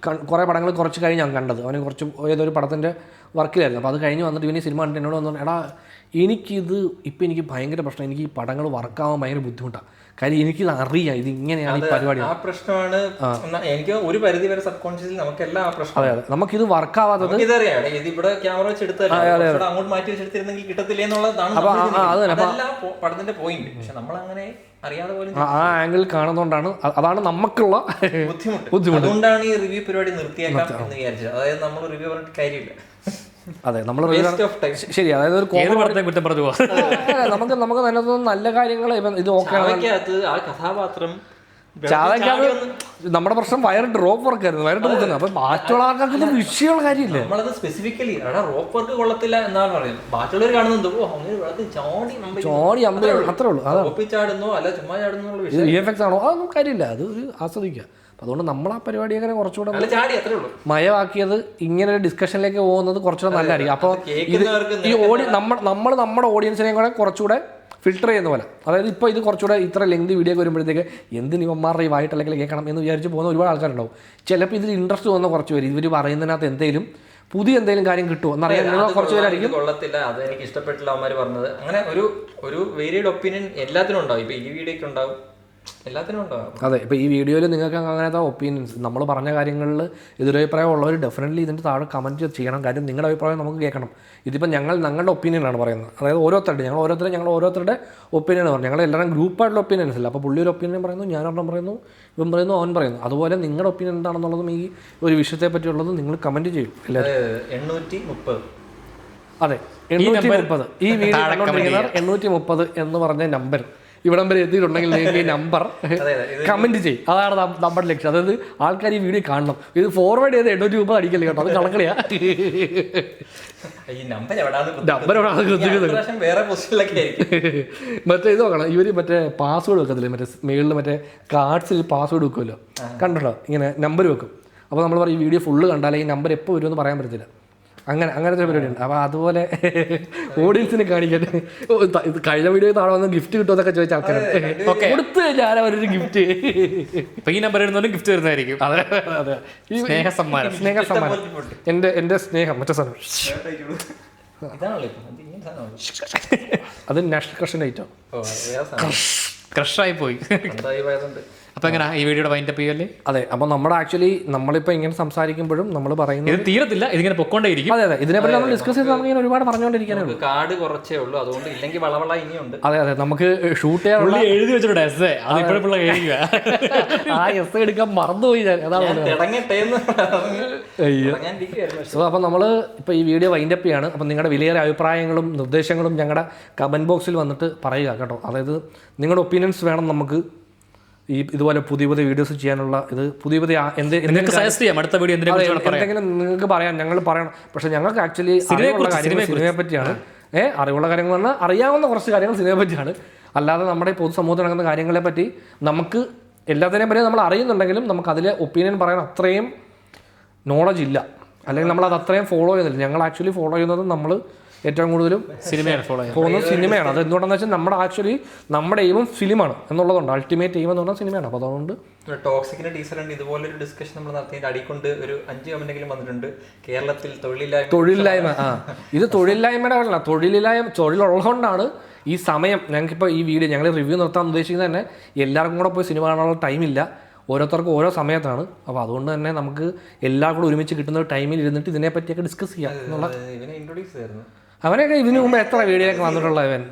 കുറേ പടങ്ങൾ കുറച്ച് കഴിഞ്ഞ് ഞാൻ കണ്ടത്. അവന് കുറച്ച് ഏതൊരു പടത്തിൻ്റെ വർക്കിലായിരുന്നു. അപ്പോൾ അത് കഴിഞ്ഞ് വന്നിട്ട് ഇവന് സിനിമ കണ്ടിട്ട് എന്നോട് വന്നു, എടാ എനിക്കിത് ഇപ്പം എനിക്ക് ഭയങ്കര പ്രശ്നം, എനിക്ക് ഈ പടങ്ങൾ വർക്കാവാൻ ഭയങ്കര ബുദ്ധിമുട്ടാണ്. കാര്യം എനിക്കിത് അറിയാം ഇത് ഇങ്ങനെയാണ് ഈ പരിപാടി. ആ പ്രശ്നമാണ് എനിക്ക് ഒരു പരിധി വരെ സബ് കോൺഷ്യസിൽ നമുക്കെല്ലാം ആ പ്രശ്നം. അതെ അതെ, നമുക്കിത് വർക്കാവാത്തത് ഇതറിയാം. ഇത് ഇവിടെ ക്യാമറ വെച്ച് എടുത്താൽ അങ്ങോട്ട് മാറ്റി വെച്ചെടുത്തിരുന്നെങ്കിൽ കിട്ടത്തില്ല എന്നുള്ളതാണ് പടത്തിന്റെ പോയിന്റ്. പക്ഷെ നമ്മളങ്ങനെ അറിയാതെ പോലും ആ ആംഗിൾ കാണുന്നതുകൊണ്ടാണ്, അതാണ് നമുക്കുള്ള ബുദ്ധിമുട്ട്. അതുകൊണ്ടാണ് ഈ റിവ്യൂ പരിപാടി നിർത്തിയേക്കാം എന്ന് വിചാരിച്ചത്. അതായത് നമ്മൾ റിവ്യൂ പറഞ്ഞിട്ട് കാര്യമില്ല. അതെ, നമ്മൾ ശരി, അതായത് ഒരു നമുക്ക് നമുക്ക് തന്നെ നല്ല കാര്യങ്ങൾ ഇത് ഓക്കെ. ആ കഥാപാത്രം നമ്മുടെ പ്രശ്നം വയറിട്ട് റോപ്പ് വർക്ക് ആയിരുന്നു, വയറിട്ട് മുക്കുന്നത്. അപ്പൊ ബാക്കിയുള്ള ആൾക്കാർക്ക് വിഷയമുള്ള കാര്യമില്ല. നമ്മളത് സ്പെസിഫിക്കലി റോപ്പ് വർക്ക് കൊള്ളത്തില്ല എന്നാണ് പറയുന്നത്. ബാക്കിയുള്ളവർ കാണുന്നത് ചോടി അമ്പ അത്രേ ഉള്ളൂ. അതാണ് ചാടുന്നോ അല്ല ചുമ്മാ ചാടുന്നോ എഫക്ട്സ് ആണോ അതൊന്നും കാര്യമില്ല, അത് ഒരു ആസ്വദിക്കുക. അതുകൊണ്ട് നമ്മൾ ആ പരിപാടി അങ്ങനെ കുറച്ചുകൂടെ മയമാക്കിയത് ഇങ്ങനെ ഒരു ഡിസ്കഷനിലേക്ക് പോകുന്നത് കുറച്ചുകൂടെ നല്ലതായിരിക്കും. അപ്പോൾ ഈ നമ്മുടെ ഓഡിയൻസിനെയും കൂടെ കുറച്ചുകൂടെ ഫിൽട്ടർ ചെയ്യുന്ന പോലെ. അതായത് ഇപ്പോൾ ഇത് കുറച്ചുകൂടെ ഇത്ര ലെങ്ത് വീഡിയോ വരുമ്പോഴത്തേക്ക് എന്തിന് ഇവന്മാരുടെ ഈ വായിട്ടല്ലെങ്കിൽ കേൾക്കണം എന്ന് വിചാരിച്ച് പോകുന്ന ഒരുപാട് ആൾക്കാരുണ്ടാവും. ചിലപ്പോൾ ഇതിൽ ഇൻട്രസ്റ്റ് തോന്നുന്ന കുറച്ച് പേര് ഇവർ പറയുന്നതിനകത്ത് എന്തെങ്കിലും പുതിയ എന്തെങ്കിലും കാര്യം കിട്ടുമോ എന്നറിയാൻ കുറച്ച് പേരായിരിക്കും. കൊള്ളത്തില്ല, അത് എനിക്ക് ഇഷ്ടപ്പെട്ടില്ല അവന്മാർ പറഞ്ഞത്. അങ്ങനെ ഒരു വേരിയഡ് ഒപ്പീനിയൻ എല്ലാത്തിനും ഉണ്ടാവും. ഇപ്പോൾ ഈ വീഡിയോയ്ക്ക് ഉണ്ടാവും, എല്ലാത്തിനും ഉണ്ടാവും. അതെ, ഇപ്പോൾ ഈ വീഡിയോയിൽ നിങ്ങൾക്ക് അങ്ങനത്തെ ഒപ്പീനിയൻസ് നമ്മൾ പറഞ്ഞ കാര്യങ്ങളിൽ എതിരഭിപ്രായം ഉള്ളവർ ഡെഫിനറ്റ്ലി ഇതിൻ്റെ താഴെ കമൻറ്റ് ചെയ്യണം. കാര്യം നിങ്ങളുടെ അഭിപ്രായം നമുക്ക് കേൾക്കണം. ഇതിപ്പോൾ ഞങ്ങളുടെ ഒപ്പീനിയനാണ് പറയുന്നത്. അതായത് ഞങ്ങൾ ഓരോരുത്തരുടെ ഒപ്പീനിയനാണ് പറയുന്നത്. ഞങ്ങൾ എല്ലാവരും ഗ്രൂപ്പായിട്ടുള്ള ഒപ്പീനിയൻസ് ഇല്ല. അപ്പോൾ പുള്ളി ഒരു ഒപ്പീനിയൻ പറയുന്നു, ഞാനൊരെണ്ണം പറയുന്നു, ഇവൻ പറയുന്നു, അവൻ പറയുന്നു. അതുപോലെ നിങ്ങളുടെ ഒപ്പീനിയൻ എന്താണെന്നുള്ളതും ഈ ഒരു വിഷയത്തെ പറ്റിയുള്ളതും നിങ്ങൾ കമൻറ്റ് ചെയ്യും. എല്ലാവരും 830. അതെ, 830. ഈ വീഡിയോ 830 എന്ന് പറഞ്ഞ നമ്പർ ഇവിടം വരെ എത്തിയിട്ടുണ്ടെങ്കിൽ നിങ്ങൾക്ക് ഈ നമ്പർ കമൻറ്റ് ചെയ്യും. അതാണ് നമ്മുടെ ലക്ഷ്യം. അതായത് ആൾക്കാർ ഈ വീഡിയോ കാണണം. ഇത് ഫോർവേഡ് ചെയ്ത് 830 അടിക്കല്ലേ കേട്ടോ, അത് കണക്കളിയാ. മറ്റേ ഇത് നോക്കണം, ഇവർ മറ്റേ പാസ്വേഡ് വെക്കത്തില്ലേ, മറ്റേ മേളിൽ മറ്റേ കാർഡ്സിൽ പാസ്വേഡ് വെക്കുമല്ലോ, കണ്ടോ ഇങ്ങനെ നമ്പർ വെക്കും. അപ്പോൾ നമ്മൾ പറയും ഈ വീഡിയോ ഫുള്ള് കണ്ടാലേ ഈ നമ്പർ എപ്പോൾ വരുമെന്ന് പറയാൻ പറ്റത്തില്ല. അങ്ങനത്തെ പരിപാടിയുണ്ട്. അപ്പോൾ അതുപോലെ ഓഡിയൻസിനെ കാണിക്കട്ടെ. കഴിഞ്ഞ വീഡിയോ താഴെ വന്ന് ഗിഫ്റ്റ് കിട്ടുമെന്നൊക്കെ ചോദിച്ച ആൾക്കാരുണ്ട്. കൊടുത്തു കഴിഞ്ഞാൽ ആരവരൊരു ഗിഫ്റ്റ് ഈ നമ്പർ ഇടുന്നവരും ഗിഫ്റ്റ് തരുന്നതായിരിക്കും. അതെ അതെ, സ്നേഹസമ്മാനം. എൻ്റെ സ്നേഹം മറ്റേ സാധനം അത് നാഷണൽ ക്രഷ് ഐറ്റം ക്രഷായി പോയി. അപ്പോൾ എങ്ങനെ ഈ വീഡിയോയുടെ വൈൻഡപ്പ് ചെയ്യല്ലേ? അതെ, അപ്പോൾ നമ്മുടെ ആക്ച്വലി നമ്മളിപ്പോൾ ഇങ്ങനെ സംസാരിക്കുമ്പോഴും നമ്മൾ പറയുന്നത് ഇത് തീരത്തില്ല, ഇതിങ്ങനെ പൊക്കോണ്ടേയിരിക്കും. അതെ അതെ, ഇതിനെപ്പറ്റി നമ്മൾ ഡിസ്കസ് ചെയ്ത് നമുക്കിങ്ങനെ ഒരുപാട് പറഞ്ഞുകൊണ്ടിരിക്കാനുള്ളൂ. കാർഡ് കുറച്ചേ ഉള്ളൂ, അതുകൊണ്ട് ഇല്ലെങ്കിൽ വളവള ഇനിയുണ്ട്. അതെ അതെ, നമുക്ക് ഷൂട്ട് ചെയ്യാനുള്ള എഴുതി വെച്ചിട്ടുണ്ട് എസ്. അത് ഇപ്പോഴുള്ള ആ എസ് എടുക്കാൻ മറന്നുപോയി ഞാൻ. അതാണ്. സോ അപ്പോൾ നമ്മൾ ഇപ്പോൾ ഈ വീഡിയോ വൈൻഡപ്പ് ചെയ്യാണ്. അപ്പം നിങ്ങളുടെ വിലയേറിയ അഭിപ്രായങ്ങളും നിർദ്ദേശങ്ങളും ഞങ്ങളുടെ കമൻറ്റ് ബോക്സിൽ വന്നിട്ട് പറയുക കേട്ടോ. അതായത് നിങ്ങളുടെ ഒപ്പീനിയൻസ് വേണം നമുക്ക് ഈ ഇതുപോലെ പുതിയ വീഡിയോസ് ചെയ്യാനുള്ള. ഇത് പുതിയ എന്തെങ്കിലും നിങ്ങൾക്ക് പറയാം, ഞങ്ങൾ പറയണം. പക്ഷെ ഞങ്ങൾക്ക് ആക്ച്വലി അറിവുള്ള കാര്യങ്ങൾ സിനിമയെ പറ്റിയാണ്. അറിവുള്ള കാര്യങ്ങൾ പറഞ്ഞാൽ അറിയാവുന്ന കുറച്ച് കാര്യങ്ങൾ സിനിമയെ പറ്റിയാണ്. അല്ലാതെ നമ്മുടെ പൊതുസമൂഹത്തിൽ നടക്കുന്ന കാര്യങ്ങളെ പറ്റി നമുക്ക് എല്ലാത്തിനെയും പറ്റി നമ്മൾ അറിയുന്നുണ്ടെങ്കിലും നമുക്ക് അതിലെ ഒപ്പീനിയൻ പറയാൻ അത്രയും നോളജ് ഇല്ല, അല്ലെങ്കിൽ നമ്മളത് അത്രയും ഫോളോ ചെയ്യുന്നില്ല. ഞങ്ങൾ ആക്ച്വലി ഫോളോ ചെയ്യുന്നത് നമ്മൾ ഏറ്റവും കൂടുതലും സിനിമയാണ് ഫോളോ പോകുന്നത് സിനിമയാണ്. അത് എന്തുകൊണ്ടാണെന്ന് വെച്ചാൽ നമ്മുടെ ആക്ച്വലി നമ്മുടെ എയിമും ഫിലിമാണ് എന്നുള്ളതുകൊണ്ട്, അൾട്ടിമേറ്റ് എയിം എന്ന് പറഞ്ഞാൽ സിനിമയാണ്. അപ്പോൾ അതുകൊണ്ട് ടോക്സിക്കിന്റെ ടീച്ചറുണ്ട് ഇതുപോലൊരു ഡിസ്കഷൻ നമ്മൾ നടത്തിയിട്ട് അടിക്കൊണ്ട് ഒരു 5 കമന്റെങ്കിലും വന്നിട്ടുണ്ട്. കേരളത്തിൽ തൊഴിലില്ലായ്മ ഇത് തൊഴിലില്ലായ്മയുടെ അല്ല, തൊഴിലുള്ളതുകൊണ്ടാണ് ഈ സമയം. ഞങ്ങൾക്കിപ്പോൾ ഈ വീഡിയോ ഞങ്ങൾ റിവ്യൂ നിർത്താൻ ഉദ്ദേശിക്കുന്നത് തന്നെ എല്ലാവർക്കും കൂടെ പോയി സിനിമ കാണാനുള്ള ടൈമില്ല, ഓരോരുത്തർക്കും ഓരോ സമയത്താണ്. അപ്പോൾ അതുകൊണ്ട് തന്നെ നമുക്ക് എല്ലാവർക്കും കൂടെ ഒരുമിച്ച് കിട്ടുന്ന ടൈമിൽ ഇരുന്നിട്ട് ഇതിനെ പറ്റിയൊക്കെ ഡിസ്കസ് ചെയ്യാം എന്നുള്ള. അവനൊക്കെ ഇതിനു മുമ്പ് എത്ര വീഡിയോ ഒക്കെ വന്നിട്ടുള്ള ഇവൻ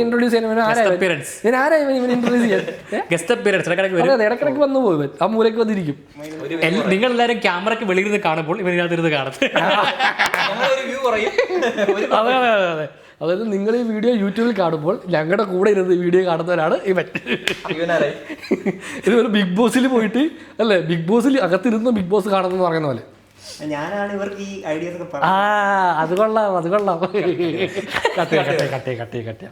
ഇൻട്രൊഡ്യൂസ് ഇടക്കിടക്ക് വന്നു പോയി ആ മൂലയ്ക്ക് വന്നിരിക്കും. നിങ്ങൾ എല്ലാവരും ക്യാമറയ്ക്ക് വെളിയിൽ കാണുമ്പോൾ ഇവനകത്തിരുന്ന് കാണും. അതെ അതെ അതെ, അതായത് നിങ്ങൾ ഈ വീഡിയോ യൂട്യൂബിൽ കാണുമ്പോൾ ഞങ്ങളുടെ കൂടെ ഇരുന്ന് വീഡിയോ കാണുന്നവരാണ് ഇവൻ. ഇതുപോലെ ബിഗ് ബോസിൽ പോയിട്ട് അല്ലേ, ബിഗ് ബോസിൽ അകത്തിരുന്ന് ബിഗ് ബോസ് കാണുന്നെന്ന് പറയുന്ന പോലെ ഞാനാണ് ഇവർക്ക് ഈ ഐഡിയാസ് ഒക്കെ. അത് കൊള്ളാം. കട്ടേ